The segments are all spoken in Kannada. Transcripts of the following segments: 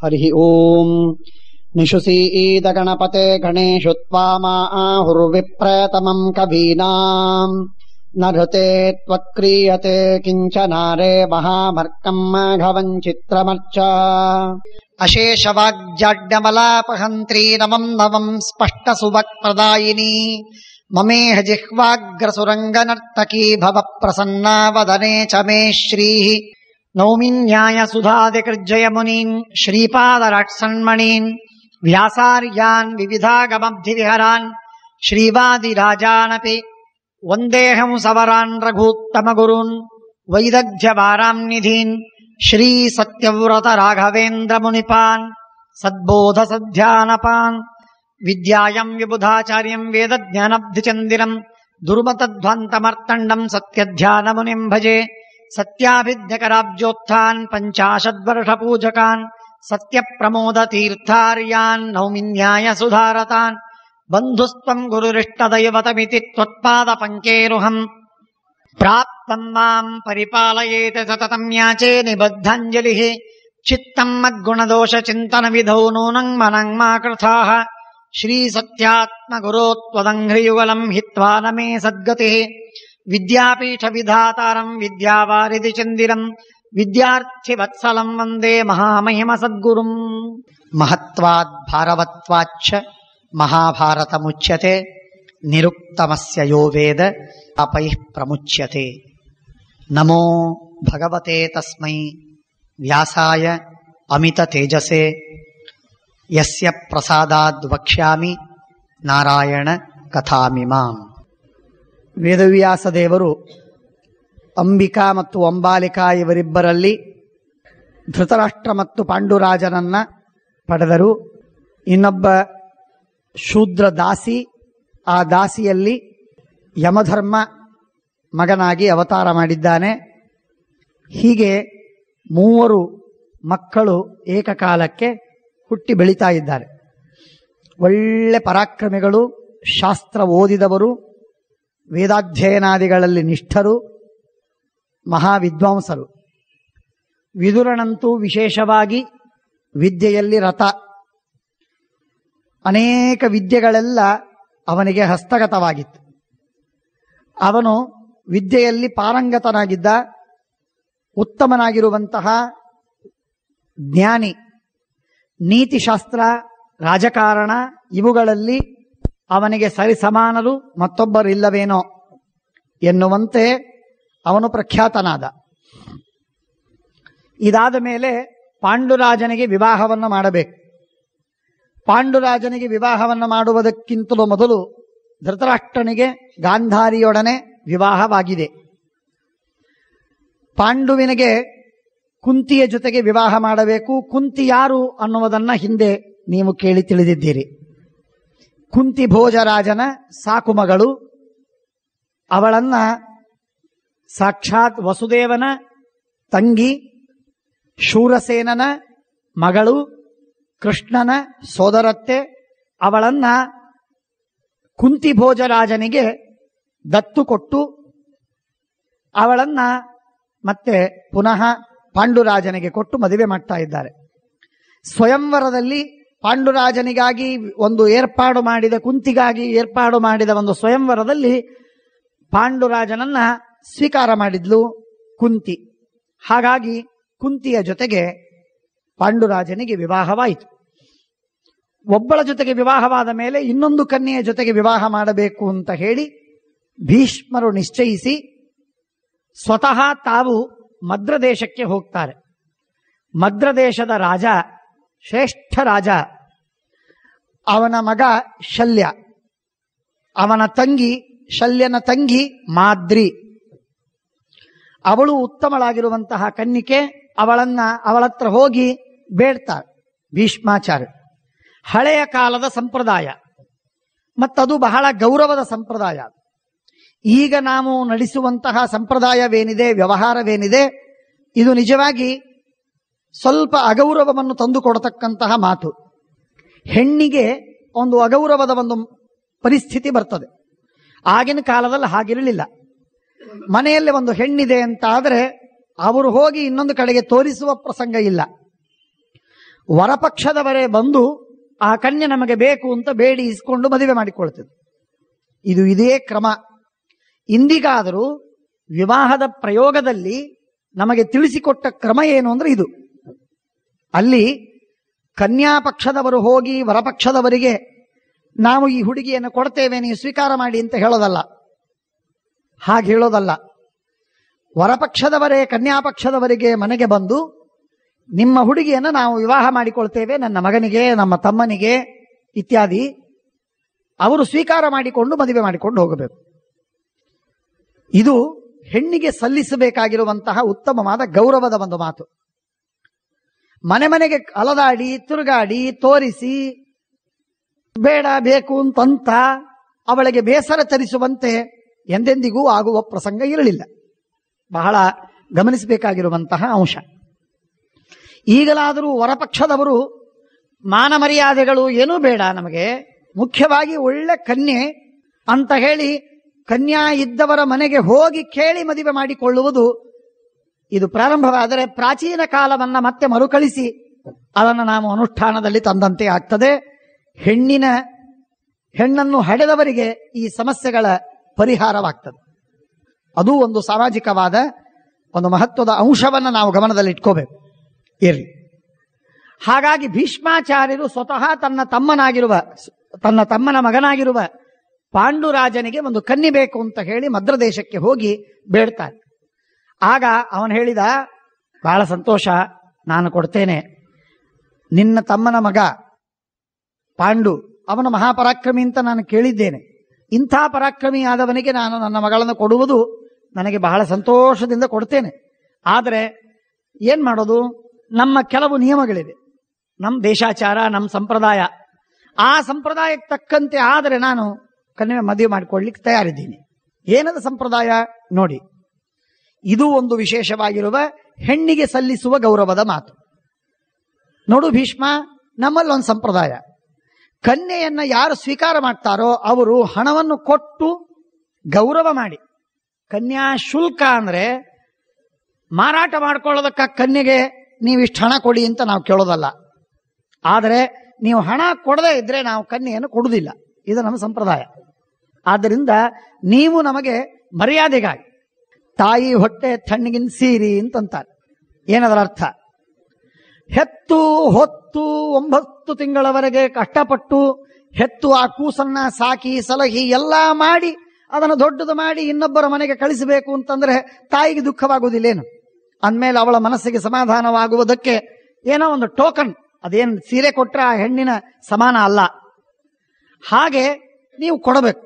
ಹರಿ ಓಂ. ನಿಶುಸೀತ ಗಣಪತೆ ಗಣೇಶು ತ್ವಾಮಾಹುರ್ವಿಪ್ರತಮಂ ಕವೀನಾಂ ನೃತೆ ತ್ವಕ್ರಿಯತೆ ಕಿಂಚನಾರೇ ಮಹಾಮರ್ಕಂ ಮಾಘವಂ ಚಿತ್ರಮರ್ಚ. ಅಶೇಷವಾಗ್ಜಾಡ್ಯಮಲಾಪಹಂತ್ರೀ ನಮಂ ನವಂ ಸ್ಪಷ್ಟ ಸುವಕ್ಪ್ರದಾಯಿನಿ ಮಮೇಹ ಜಿಹ್ವಾಗ್ರಸುರಂಗನರ್ತಕೀ ಭವ ಪ್ರಸನ್ನಾ ವದನೆ ಚ ಮೇ ಶ್ರೀಃ. ನೌಮಿ ನ್ಯಾಯ ಸುಧಾದಿಕೃಜ್ಜಯ ಮುನೀನ್ ಶ್ರೀಪಾದರಾಟ್ಸನ್ಮಣೀನ್ ವ್ಯಾಸಾರ್ಯಾನ್ ವಿವಿಧಾಗಮಬ್ಧಿವಿಹರಾನ್ ಶ್ರೀವಾದಿರಾಜಾನಪಿ ವಂದೇಹಂ ಸವರಾನ್ ರಘೂತ್ತಮ ಗುರೂನ್ ವೈದಗ್ಧ್ಯವಾರಾಂ ನಿಧೀನ್ ಶ್ರೀ ಸತ್ಯವ್ರತ ರಾಘವೇಂದ್ರ ಮುನಿಪಾನ್ ಸದ್ಬೋಧ ಸಧ್ಯಾನಪಾನ್. ವಿದ್ಯಾಯಂ ವಿಬುಧಾಚಾರ್ಯಂ ವೇದಜ್ಞಾನಬ್ಧಿಚಂದಿರಂ ದುರ್ಮತಧ್ವಂತಮರ್ತಂಡಂ ಸತ್ಯಧ್ಯಾನ ಮುನಿಂ ಭಜೆ. ಸತ್ಯಾಭಿಧ್ಯಕರಾಬ್ಜೋತ್ಥಾನ್ ಪಂಚಾಶದ್ವರ್ಷ ಪೂಜಕಾನ್ ಸತ್ಯ ಪ್ರಮೋದ ತೀರ್ಥಾರ್ಯಾನ್ ನೌಮಿ ನ್ಯಾಯ ಸುಧಾರತಾನ್. ಬಂಧುಸ್ತ್ವಂ ಗುರುರಿಷ್ಟದೈವತಮಿತಿ ತ್ವತ್ಪಾದ ಪಂಕೇರುಹಂ ಪ್ರಾಪ್ತಂ ಮಾಂ ಪರಿಪಾಲಯೇತ ಸತತಂ ಯಾಚೇ ನಿಬದ್ಧಾಂಜಲಿಃ. ಚಿತ್ತಂ ಮದ್ಗುಣದೋಷ ಚಿಂತನ ವಿಧೌ ನೂನಂ ಮನಂ ಮಾ ಕೃತಾಃ. ಶ್ರೀ ಸತ್ಯಾತ್ಮ ಗುರೋ ತ್ವದಂಘ್ರಿಯುಗಲಂ ಹಿತ್ವಾ ನ ಮೇ ಸದ್ಗತಿಃ. ವಿದ್ಯಾಪೀಠ ವಿಧಾತಾರಂ ವಿದ್ಯಾವಾರಿಧಿ ಚಂದಿರಂ ವಿದ್ಯಾರ್ಥಿ ವತ್ಸಲಂ ವಂದೇ ಮಹಾಮಹಿಮ ಸದ್ಗುರುಂ. ಮಹತ್ವಾದ್ ಭಾರವತ್ವಾಚ್ಚ ಮಹಾಭಾರತ ಮುಚ್ಯತೆ ನಿರುಕ್ತಮಸ್ಯ ಯೋ ವೇದ ಅಪೈಃ ಪ್ರಮುಚ್ಯತೆ. ನಮೋ ಭಗವತೆ ತಸ್ಮೈ ವ್ಯಾಸಾಯ ಅಮಿತ ತೇಜಸೆ ಯಸ್ಯ ಪ್ರಸಾದಾದ್ ವಕ್ಷ್ಯಾಮಿ ನಾರಾಯಣ ಕಥಾಮಿಮಾಂ. ವೇದವ್ಯಾಸ ದೇವರು ಅಂಬಿಕಾ ಮತ್ತು ಅಂಬಾಲಿಕಾ ಇವರಿಬ್ಬರಲ್ಲಿ ಧೃತರಾಷ್ಟ್ರ ಮತ್ತು ಪಾಂಡುರಾಜನನ್ನ ಪಡೆದರು. ಇನ್ನೊಬ್ಬ ಶೂದ್ರ ದಾಸಿ, ಆ ದಾಸಿಯಲ್ಲಿ ಯಮಧರ್ಮ ಮಗನಾಗಿ ಅವತಾರ ಮಾಡಿದ್ದಾನೆ. ಹೀಗೆ ಮೂವರು ಮಕ್ಕಳು ಏಕಕಾಲಕ್ಕೆ ಹುಟ್ಟಿ ಬೆಳೀತಾ ಇದ್ದಾರೆ. ಒಳ್ಳೆ ಪರಾಕ್ರಮಿಗಳು, ಶಾಸ್ತ್ರ ಓದಿದವರು, ವೇದಾಧ್ಯಯನಾದಿಗಳಲ್ಲಿ ನಿಷ್ಠರು, ಮಹಾವಿದ್ವಾಂಸರು. ವಿದುರನಂತೂ ವಿಶೇಷವಾಗಿ ವಿದ್ಯೆಯಲ್ಲಿ ರಥ. ಅನೇಕ ವಿದ್ಯೆಗಳೆಲ್ಲ ಅವನಿಗೆ ಹಸ್ತಗತವಾಗಿತ್ತು. ಅವನು ವಿದ್ಯೆಯಲ್ಲಿ ಪಾರಂಗತನಾಗಿದ್ದ, ಉತ್ತಮನಾಗಿರುವಂತಹ ಜ್ಞಾನಿ. ನೀತಿಶಾಸ್ತ್ರ, ರಾಜಕಾರಣ ಇವುಗಳಲ್ಲಿ ಅವನಿಗೆ ಸರಿಸಮಾನರು ಮತ್ತೊಬ್ಬರಿಲ್ಲವೇನೋ ಎನ್ನುವಂತೆ ಅವನು ಪ್ರಖ್ಯಾತನಾದ. ಇದಾದ ಮೇಲೆ ಪಾಂಡುರಾಜನಿಗೆ ವಿವಾಹವನ್ನು ಮಾಡಬೇಕು. ಪಾಂಡುರಾಜನಿಗೆ ವಿವಾಹವನ್ನು ಮಾಡುವುದಕ್ಕಿಂತಲೂ ಮೊದಲು ಧೃತರಾಷ್ಟ್ರನಿಗೆ ಗಾಂಧಾರಿಯೊಡನೆ ವಿವಾಹವಾಗಿದೆ. ಪಾಂಡುವಿನಿಗೆ ಕುಂತಿಯ ಜೊತೆಗೆ ವಿವಾಹ ಮಾಡಬೇಕು. ಕುಂತಿ ಯಾರು ಅನ್ನುವುದನ್ನು ಹಿಂದೆ ನೀವು ಕೇಳಿ ತಿಳಿದಿದ್ದೀರಿ. ಕುಂತಿ ಭೋಜರಾಜನ ಸಾಕುಮಗಳು. ಅವಳನ್ನ ಸಾಕ್ಷಾತ್ ವಸುದೇವನ ತಂಗಿ, ಶೂರಸೇನನ ಮಗಳು, ಕೃಷ್ಣನ ಸೋದರತ್ತೆ. ಅವಳನ್ನ ಕುಂತಿ ಭೋಜರಾಜನಿಗೆ ದತ್ತು ಕೊಟ್ಟು ಅವಳನ್ನ ಮತ್ತೆ ಪುನಃ ಪಾಂಡುರಾಜನಿಗೆ ಕೊಟ್ಟು ಮದುವೆ ಮಾಡ್ತಾ ಇದ್ದಾರೆ. ಸ್ವಯಂವರದಲ್ಲಿ ಪಾಂಡುರಾಜನಿಗಾಗಿ ಒಂದು ಏರ್ಪಾಡು ಮಾಡಿದ, ಕುಂತಿಗಾಗಿ ಏರ್ಪಾಡು ಮಾಡಿದ ಒಂದು ಸ್ವಯಂವರದಲ್ಲಿ ಪಾಂಡುರಾಜನನ್ನ ಸ್ವೀಕಾರ ಮಾಡಿದ್ಲು ಕುಂತಿ. ಹಾಗಾಗಿ ಕುಂತಿಯ ಜೊತೆಗೆ ಪಾಂಡುರಾಜನಿಗೆ ವಿವಾಹವಾಯಿತು. ಒಬ್ಬಳ ಜೊತೆಗೆ ವಿವಾಹವಾದ ಮೇಲೆ ಇನ್ನೊಂದು ಕನ್ಯೆಯ ಜೊತೆಗೆ ವಿವಾಹ ಮಾಡಬೇಕು ಅಂತ ಹೇಳಿ ಭೀಷ್ಮರು ನಿಶ್ಚಯಿಸಿ ಸ್ವತಃ ತಾವು ಮದ್ರದೇಶಕ್ಕೆ ಹೋಗ್ತಾರೆ. ಮದ್ರದೇಶದ ರಾಜ, ಶ್ರೇಷ್ಠ ರಾಜ, ಅವನ ಮಗ ಶಲ್ಯ, ಅವನ ತಂಗಿ, ಶಲ್ಯನ ತಂಗಿ ಮಾದ್ರಿ. ಅವಳು ಉತ್ತಮಳಾಗಿರುವಂತಹ ಕನ್ನಿಕೆ. ಅವಳತ್ರ ಹೋಗಿ ಬೇಡ್ತಾರೆ ಭೀಷ್ಮಾಚಾರ್ಯ. ಹಳೆಯ ಕಾಲದ ಸಂಪ್ರದಾಯ ಮತ್ತದು ಬಹಳ ಗೌರವದ ಸಂಪ್ರದಾಯ. ಈಗ ನಾವು ನಡೆಸುವಂತಹ ಸಂಪ್ರದಾಯವೇನಿದೆ, ವ್ಯವಹಾರವೇನಿದೆ, ಇದು ನಿಜವಾಗಿ ಸ್ವಲ್ಪ ಅಗೌರವವನ್ನು ತಂದುಕೊಡತಕ್ಕಂತಹ ಮಾತು. ಹೆಣ್ಣಿಗೆ ಒಂದು ಅಗೌರವದ ಒಂದು ಪರಿಸ್ಥಿತಿ ಬರ್ತದೆ. ಆಗಿನ ಕಾಲದಲ್ಲಿ ಹಾಗಿರಲಿಲ್ಲ. ಮನೆಯಲ್ಲಿ ಒಂದು ಹೆಣ್ಣಿದೆ ಅಂತ ಆದರೆ ಅವರು ಹೋಗಿ ಇನ್ನೊಂದು ಕಡೆಗೆ ತೋರಿಸುವ ಪ್ರಸಂಗ ಇಲ್ಲ. ವರಪಕ್ಷದವರೇ ಬಂದು ಆ ಕನ್ಯೆ ನಮಗೆ ಬೇಕು ಅಂತ ಬೇಡಿ ಇಸ್ಕೊಂಡು ಮದುವೆ ಮಾಡಿಕೊಳ್ತದೆ. ಇದೇ ಕ್ರಮ. ಇಂದಿಗಾದರೂ ವಿವಾಹದ ಪ್ರಯೋಗದಲ್ಲಿ ನಮಗೆ ತಿಳಿಸಿಕೊಟ್ಟ ಕ್ರಮ ಏನು ಅಂದ್ರೆ ಇದು. ಅಲ್ಲಿ ಕನ್ಯಾ ಪಕ್ಷದವರು ಹೋಗಿ ವರಪಕ್ಷದವರಿಗೆ ನಾವು ಈ ಹುಡುಗಿಯನ್ನು ಕೊಡ್ತೇವೆ, ನೀವು ಸ್ವೀಕಾರ ಮಾಡಿ ಅಂತ ಹೇಳೋದಲ್ಲ. ಹಾಗೆ ಹೇಳೋದಲ್ಲ. ವರಪಕ್ಷದವರೇ ಕನ್ಯಾಪಕ್ಷದವರಿಗೆ ಮನೆಗೆ ಬಂದು ನಿಮ್ಮ ಹುಡುಗಿಯನ್ನು ನಾವು ವಿವಾಹ ಮಾಡಿಕೊಳ್ತೇವೆ, ನನ್ನ ಮಗನಿಗೆ, ನಮ್ಮ ತಮ್ಮನಿಗೆ ಇತ್ಯಾದಿ, ಅವರು ಸ್ವೀಕಾರ ಮಾಡಿಕೊಂಡು ಮದುವೆ ಮಾಡಿಕೊಂಡು ಹೋಗಬೇಕು. ಇದು ಹೆಣ್ಣಿಗೆ ಸಲ್ಲಿಸಬೇಕಾಗಿರುವಂತಹ ಉತ್ತಮವಾದ ಗೌರವದ ಒಂದು ಮಾತು. ಮನೆ ಮನೆಗೆ ಅಲದಾಡಿ ತಿರುಗಾಡಿ ತೋರಿಸಿ ಬೇಡ ಬೇಕು ಅಂತಂತ ಅವಳಿಗೆ ಬೇಸರ ತರಿಸುವಂತೆ ಎಂದೆಂದಿಗೂ ಆಗುವ ಪ್ರಸಂಗ ಇರಲಿಲ್ಲ. ಬಹಳ ಗಮನಿಸಬೇಕಾಗಿರುವಂತಹ ಅಂಶ. ಈಗಲಾದರೂ ವರಪಕ್ಷದವರು ಮಾನ ಮರ್ಯಾದೆಗಳು ಏನೂ ಬೇಡ, ನಮಗೆ ಮುಖ್ಯವಾಗಿ ಒಳ್ಳೆ ಕನ್ಯೆ ಅಂತ ಹೇಳಿ ಕನ್ಯಾ ಇದ್ದವರ ಮನೆಗೆ ಹೋಗಿ ಕೇಳಿ ಮದುವೆ ಮಾಡಿಕೊಳ್ಳುವುದು ಇದು ಪ್ರಾರಂಭವಾದರೆ ಪ್ರಾಚೀನ ಕಾಲವನ್ನ ಮತ್ತೆ ಮರುಕಳಿಸಿ ಅದನ್ನು ನಾವು ಅನುಷ್ಠಾನದಲ್ಲಿ ತಂದಂತೆ ಆಗ್ತದೆ. ಹೆಣ್ಣನ್ನು ಹಡೆದವರಿಗೆ ಈ ಸಮಸ್ಯೆಗಳ ಪರಿಹಾರವಾಗ್ತದೆ. ಅದು ಒಂದು ಸಾಮಾಜಿಕವಾದ ಒಂದು ಮಹತ್ವದ ಅಂಶವನ್ನು ನಾವು ಗಮನದಲ್ಲಿಟ್ಕೋಬೇಕು. ಇರಲಿ. ಹಾಗಾಗಿ ಭೀಷ್ಮಾಚಾರ್ಯರು ಸ್ವತಃ ತನ್ನ ತಮ್ಮನ ಮಗನಾಗಿರುವ ಪಾಂಡುರಾಜನಿಗೆ ಒಂದು ಕನ್ಯೆ ಬೇಕು ಅಂತ ಹೇಳಿ ಮದ್ರದೇಶಕ್ಕೆ ಹೋಗಿ ಬೇಡ್ತಾರೆ. ಆಗ ಅವನು ಹೇಳಿದ, ಬಹಳ ಸಂತೋಷ, ನಾನು ಕೊಡ್ತೇನೆ. ನಿನ್ನ ತಮ್ಮನ ಮಗ ಪಾಂಡು ಅವನ ಮಹಾಪರಾಕ್ರಮಿ ಅಂತ ನಾನು ಕೇಳಿದ್ದೇನೆ. ಇಂಥ ಪರಾಕ್ರಮಿ ಆದವನಿಗೆ ನಾನು ನನ್ನ ಮಗಳನ್ನು ಕೊಡುವುದು ನನಗೆ ಬಹಳ ಸಂತೋಷದಿಂದ ಕೊಡ್ತೇನೆ. ಆದರೆ ಏನ್ ಮಾಡೋದು, ನಮ್ಮ ಕೆಲವು ನಿಯಮಗಳಿವೆ, ನಮ್ಮ ದೇಶಾಚಾರ, ನಮ್ಮ ಸಂಪ್ರದಾಯ. ಆ ಸಂಪ್ರದಾಯಕ್ಕೆ ತಕ್ಕಂತೆ ಆದರೆ ನಾನು ಕನ್ಯೆ ಮದುವೆ ಮಾಡಿಕೊಳ್ಳಿಕ್ಕೆ ತಯಾರಿದ್ದೀನಿ. ಏನದ ಸಂಪ್ರದಾಯ ನೋಡಿ. ಇದು ಒಂದು ವಿಶೇಷವಾಗಿರುವ ಹೆಣ್ಣಿಗೆ ಸಲ್ಲಿಸುವ ಗೌರವದ ಮಾತು. ನೋಡು ಭೀಷ್ಮ, ನಮ್ಮಲ್ಲಿ ಒಂದು ಸಂಪ್ರದಾಯ, ಕನ್ಯೆಯನ್ನ ಯಾರು ಸ್ವೀಕಾರ ಮಾಡ್ತಾರೋ ಅವರು ಹಣವನ್ನು ಕೊಟ್ಟು ಗೌರವ ಮಾಡಿ. ಕನ್ಯಾ ಶುಲ್ಕ ಅಂದ್ರೆ ಮಾರಾಟ ಮಾಡ್ಕೊಳ್ಳೋದಕ್ಕ ಕನ್ಯೆಗೆ ನೀವಿಷ್ಟು ಹಣ ಕೊಡಿ ಅಂತ ನಾವು ಕೇಳೋದಲ್ಲ. ಆದರೆ ನೀವು ಹಣ ಕೊಡದೇ ಇದ್ರೆ ನಾವು ಕನ್ಯೆಯನ್ನು ಕೊಡುವುದಿಲ್ಲ. ಇದು ನಮ್ಮ ಸಂಪ್ರದಾಯ. ಆದ್ದರಿಂದ ನೀವು ನಮಗೆ ಮರ್ಯಾದೆಗಾಗಿ ತಾಯಿ ಹೊಟ್ಟೆ ತಣ್ಣಗಿನ ಸೀರಿ ಅಂತಂತಾರೆ. ಏನದರ ಅರ್ಥ? ಹೆತ್ತು ಹೊತ್ತು 9 ತಿಂಗಳವರೆಗೆ ಕಷ್ಟಪಟ್ಟು ಹೆತ್ತು ಆ ಕೂಸನ್ನ ಸಾಕಿ ಸಲಹಿ ಎಲ್ಲ ಮಾಡಿ ಅದನ್ನು ದೊಡ್ಡದು ಮಾಡಿ ಇನ್ನೊಬ್ಬರ ಮನೆಗೆ ಕಳಿಸಬೇಕು ಅಂತಂದ್ರೆ ತಾಯಿಗೆ ದುಃಖವಾಗುವುದಿಲ್ಲೇನು? ಅಂದಮೇಲೆ ಅವಳ ಮನಸ್ಸಿಗೆ ಸಮಾಧಾನವಾಗುವುದಕ್ಕೆ ಏನೋ ಒಂದು ಟೋಕನ್, ಅದೇನು ಸೀರೆ ಕೊಟ್ರೆ ಆ ಹೆಣ್ಣಿನ ಸಮಾನ ಅಲ್ಲ. ಹಾಗೆ ನೀವು ಕೊಡಬೇಕು.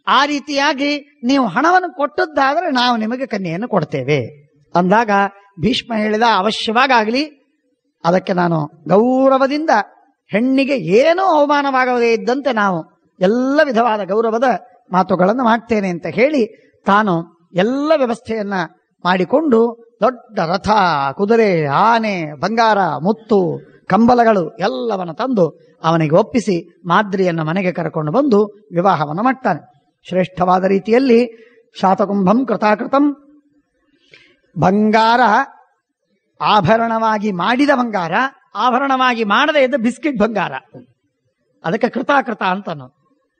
ಆ ರೀತಿಯಾಗಿ ನೀವು ಹಣವನ್ನು ಕೊಟ್ಟದ್ದಾದ್ರೆ ನಾವು ನಿಮಗೆ ಕನ್ಯೆಯನ್ನು ಕೊಡ್ತೇವೆ ಅಂದಾಗ ಭೀಷ್ಮ ಹೇಳಿದ, ಅವಶ್ಯವಾಗಲಿ, ಅದಕ್ಕೆ ನಾನು ಗೌರವದಿಂದ ಹೆಣ್ಣಿಗೆ ಏನೂ ಅವಮಾನವಾಗದೇ ಇದ್ದಂತೆ ನಾವು ಎಲ್ಲ ವಿಧವಾದ ಗೌರವದ ಮಾತುಗಳನ್ನು ಮಾಡ್ತೇನೆ ಅಂತ ಹೇಳಿ ತಾನು ಎಲ್ಲ ವ್ಯವಸ್ಥೆಯನ್ನ ಮಾಡಿಕೊಂಡು ದೊಡ್ಡ ರಥ, ಕುದುರೆ, ಆನೆ, ಬಂಗಾರ, ಮುತ್ತು, ಕಂಬಲಗಳು ಎಲ್ಲವನ್ನು ತಂದು ಅವನಿಗೆ ಒಪ್ಪಿಸಿ ಮಾದ್ರಿಯನ್ನು ಮನೆಗೆ ಕರೆಕೊಂಡು ಬಂದು ವಿವಾಹವನ್ನು ಮಾಡ್ತಾನೆ. ಶ್ರೇಷ್ಠವಾದ ರೀತಿಯಲ್ಲಿ ಶಾತಕುಂಭಂ ಕೃತಾಕೃತಂ, ಬಂಗಾರ ಆಭರಣವಾಗಿ ಮಾಡಿದ ಬಂಗಾರ, ಆಭರಣವಾಗಿ ಮಾಡದೇ ಇದ್ದ ಬಿಸ್ಕಿಟ್ ಬಂಗಾರ, ಅದಕ್ಕೆ ಕೃತಾಕೃತ ಅಂತನೋ.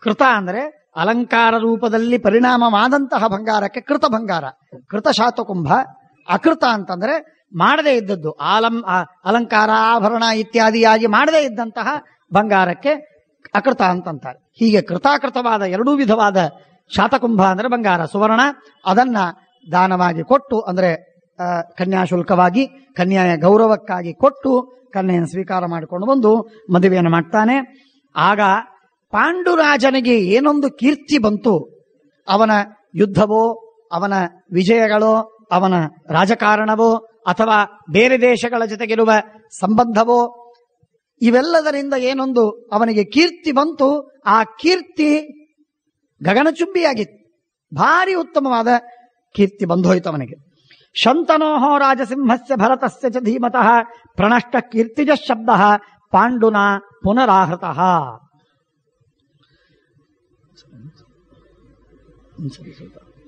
ಕೃತ ಅಂದ್ರೆ ಅಲಂಕಾರ ರೂಪದಲ್ಲಿ ಪರಿಣಾಮವಾದಂತಹ ಬಂಗಾರಕ್ಕೆ ಕೃತ ಬಂಗಾರ. ಕೃತ ಶಾತಕುಂಭ. ಅಕೃತ ಅಂತಂದ್ರೆ ಮಾಡದೇ ಇದ್ದದ್ದು, ಅಲಂಕಾರ ಆಭರಣ ಇತ್ಯಾದಿಯಾಗಿ ಮಾಡದೇ ಇದ್ದಂತಹ ಬಂಗಾರಕ್ಕೆ ಅಕೃತ ಅಂತಂತಾರೆ. ಹೀಗೆ ಕೃತಾಕೃತವಾದ ಎರಡೂ ವಿಧವಾದ ಶಾತಕುಂಭ ಅಂದ್ರೆ ಬಂಗಾರ, ಸುವರ್ಣ, ಅದನ್ನ ದಾನವಾಗಿ ಕೊಟ್ಟು ಅಂದ್ರೆ ಕನ್ಯಾಶುಲ್ಕವಾಗಿ ಕನ್ಯಾಯ ಗೌರವಕ್ಕಾಗಿ ಕೊಟ್ಟು ಕನ್ಯೆಯನ್ನು ಸ್ವೀಕಾರ ಮಾಡಿಕೊಂಡು ಬಂದು ಮದುವೆಯನ್ನು ಮಾಡ್ತಾನೆ. ಆಗ ಪಾಂಡುರಾಜನಿಗೆ ಏನೊಂದು ಕೀರ್ತಿ ಬಂತು, ಅವನ ಯುದ್ಧವೋ ಅವನ ವಿಜಯಗಳೋ ಅವನ ರಾಜಕಾರಣವೋ ಅಥವಾ ಬೇರೆ ದೇಶಗಳ ಜೊತೆಗಿರುವ ಸಂಬಂಧವೋ, ಇವೆಲ್ಲದರಿಂದ ಏನೊಂದು ಅವನಿಗೆ ಕೀರ್ತಿ ಬಂತು. ಆ ಕೀರ್ತಿ ಗಗನಚುಂಬಿಯಾಗಿತ್ತು, ಭಾರಿ ಉತ್ತಮವಾದ ಕೀರ್ತಿ ಬಂದೋಯ್ತು ಅವನಿಗೆ. ಶಂತನೋಹೋ ರಾಜಸಿಂಹಸ್ಯ ಭರತಸ್ಯ ಚ ಧೀಮತಃ ಪ್ರಣಷ್ಟ ಕೀರ್ತಿಜ ಶಬ್ದ ಪಾಂಡುನ ಪುನರಾಹೃತಃ.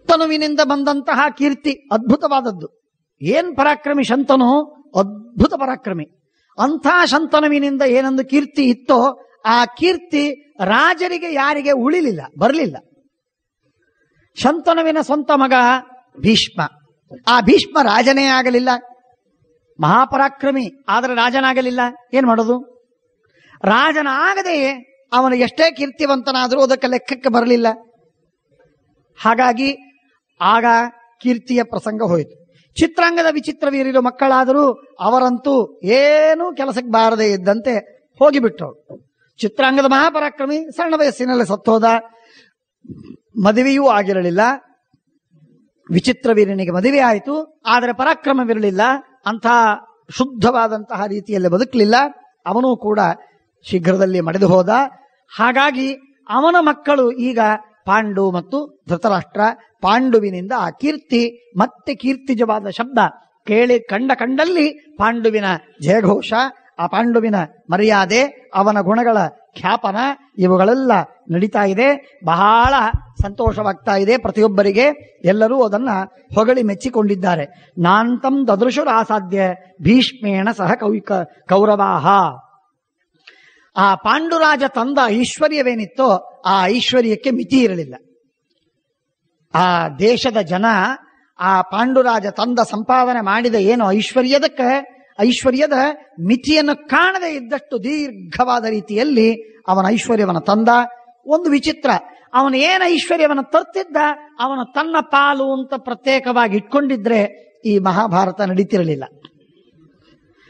ತನುವಿನಿಂದ ಬಂದಂತಹ ಕೀರ್ತಿ ಅದ್ಭುತವಾದದ್ದು. ಏನ್ ಪರಾಕ್ರಮಿ ಶಂತನು, ಅದ್ಭುತ ಪರಾಕ್ರಮಿ. ಅಂಥ ಶಂತನುವಿನಿಂದ ಏನೊಂದು ಕೀರ್ತಿ ಇತ್ತೋ ಆ ಕೀರ್ತಿ ರಾಜರಿಗೆ ಯಾರಿಗೆ ಉಳಿಲಿಲ್ಲ, ಬರಲಿಲ್ಲ. ಶಂತನುವಿನ ಸ್ವಂತ ಮಗ ಭೀಷ್ಮ. ಆ ಭೀಷ್ಮ ರಾಜನೇ ಆಗಲಿಲ್ಲ, ಮಹಾಪರಾಕ್ರಮಿ, ಆದರೆ ರಾಜನಾಗಲಿಲ್ಲ. ಏನ್ ಮಾಡೋದು? ರಾಜನಾಗದೆಯೇ ಅವನು ಎಷ್ಟೇ ಕೀರ್ತಿವಂತನಾದರೂ ಅದಕ್ಕೆ ಲೆಕ್ಕಕ್ಕೆ ಬರಲಿಲ್ಲ. ಹಾಗಾಗಿ ಆಗ ಕೀರ್ತಿಯ ಪ್ರಸಂಗ ಹೋಯಿತು. ಚಿತ್ರಾಂಗದ ವಿಚಿತ್ರ ವೀರರು ಮಕ್ಕಳಾದರೂ ಅವರಂತೂ ಏನೂ ಕೆಲಸಕ್ಕೆ ಬಾರದೇ ಇದ್ದಂತೆ ಹೋಗಿಬಿಟ್ರು. ಚಿತ್ರಾಂಗದ ಮಹಾಪರಾಕ್ರಮಿ ಸಣ್ಣ ವಯಸ್ಸಿನಲ್ಲಿ ಸತ್ತೋದ, ಮದುವೆಯೂ ಆಗಿರಲಿಲ್ಲ. ವಿಚಿತ್ರ ವೀರನಿಗೆ ಮದುವೆ ಆಯಿತು, ಆದರೆ ಪರಾಕ್ರಮವಿರಲಿಲ್ಲ, ಅಂಥ ಶುದ್ಧವಾದಂತಹ ರೀತಿಯಲ್ಲಿ ಬದುಕಲಿಲ್ಲ. ಅವನೂ ಕೂಡ ಶೀಘ್ರದಲ್ಲಿ ಮಡಿದು ಹೋದ. ಹಾಗಾಗಿ ಅವನ ಮಕ್ಕಳು ಈಗ ಪಾಂಡು ಮತ್ತು ಧೃತರಾಷ್ಟ್ರ. ಪಾಂಡುವಿನಿಂದ ಆ ಕೀರ್ತಿ ಮತ್ತೆ ಕೀರ್ತಿಜವಾದ ಶಬ್ದ ಕೇಳಿ ಕಂಡಲ್ಲಿ ಪಾಂಡುವಿನ ಜಯಘೋಷ, ಆ ಪಾಂಡುವಿನ ಮರ್ಯಾದೆ, ಅವನ ಗುಣಗಳ ಖ್ಯಾಪನ ಇವುಗಳೆಲ್ಲ ನಡೀತಾ ಇದೆ. ಬಹಳ ಸಂತೋಷವಾಗ್ತಾ ಇದೆ ಪ್ರತಿಯೊಬ್ಬರಿಗೆ. ಎಲ್ಲರೂ ಅದನ್ನ ಹೊಗಳಿ ಮೆಚ್ಚಿಕೊಂಡಿದ್ದಾರೆ. ನಾಂತಂ ದದೃಶುರಾಸಾಧ್ಯ ಭೀಷ್ಮೇಣ ಸಹ ಕೌರವಾಹ. ಆ ಪಾಂಡುರಾಜ ತಂದ ಐಶ್ವರ್ಯವೇನಿತ್ತೋ ಆ ಐಶ್ವರ್ಯಕ್ಕೆ ಮಿತಿ ಇರಲಿಲ್ಲ. ಆ ದೇಶದ ಜನ ಆ ಪಾಂಡುರಾಜ ತಂದ ಸಂಪಾದನೆ ಮಾಡಿದ ಏನು ಐಶ್ವರ್ಯದ ಮಿತಿಯನ್ನು ಕಾಣದೇ ಇದ್ದಷ್ಟು ದೀರ್ಘವಾದ ರೀತಿಯಲ್ಲಿ ಅವನ ಐಶ್ವರ್ಯವನ್ನು ತಂದ. ಒಂದು ವಿಚಿತ್ರ, ಅವನು ಏನು ಐಶ್ವರ್ಯವನ್ನು ತರ್ತಿದ್ದ ಅವನು ತನ್ನ ಪಾಲು ಅಂತ ಪ್ರತ್ಯೇಕವಾಗಿ ಇಟ್ಕೊಂಡಿದ್ರೆ ಈ ಮಹಾಭಾರತ ನಡೀತಿರಲಿಲ್ಲ.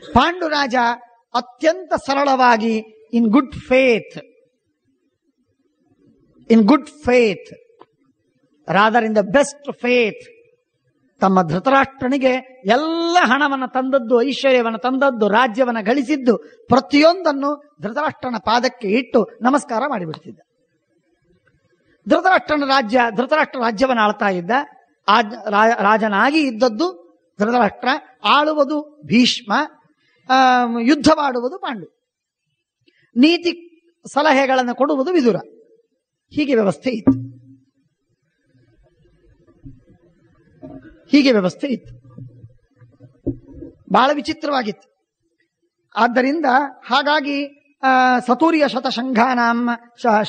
ಪಾಂಡುರಾಜ ಅತ್ಯಂತ ಸರಳವಾಗಿ in good faith rather in the best faith ತಮ್ಮ ಧೃತರಾಷ್ಟ್ರನಿಗೆ ಎಲ್ಲ ಹಣವನ್ನು ತಂದದ್ದು, ಐಶ್ವರ್ಯವನ್ನು ತಂದದ್ದು, ರಾಜ್ಯವನ್ನು ಗಳಿಸಿದ್ದು ಪ್ರತಿಯೊಂದನ್ನು ಧೃತರಾಷ್ಟ್ರನ ಪಾದಕ್ಕೆ ಇಟ್ಟು ನಮಸ್ಕಾರ ಮಾಡಿಬಿಡ್ತಿದ್ದ. ಧೃತರಾಷ್ಟ್ರ ರಾಜ್ಯವನ್ನು ಆಳ್ತಾ ಇದ್ದ. ರಾಜನಾಗಿ ಇದ್ದದ್ದು ಧೃತರಾಷ್ಟ್ರ, ಆಳುವುದು ಭೀಷ್ಮ, ಯುದ್ಧವಾಡುವುದು ಪಾಂಡು, ನೀತಿ ಸಲಹೆಗಳನ್ನು ಕೊಡುವುದು ವಿದುರ. ಹೀಗೆ ವ್ಯವಸ್ಥೆ ಇತ್ತು. ಬಹಳ ವಿಚಿತ್ರವಾಗಿತ್ತು. ಆದ್ದರಿಂದ ಹಾಗಾಗಿ ಸತೂರ್ಯ ಶತ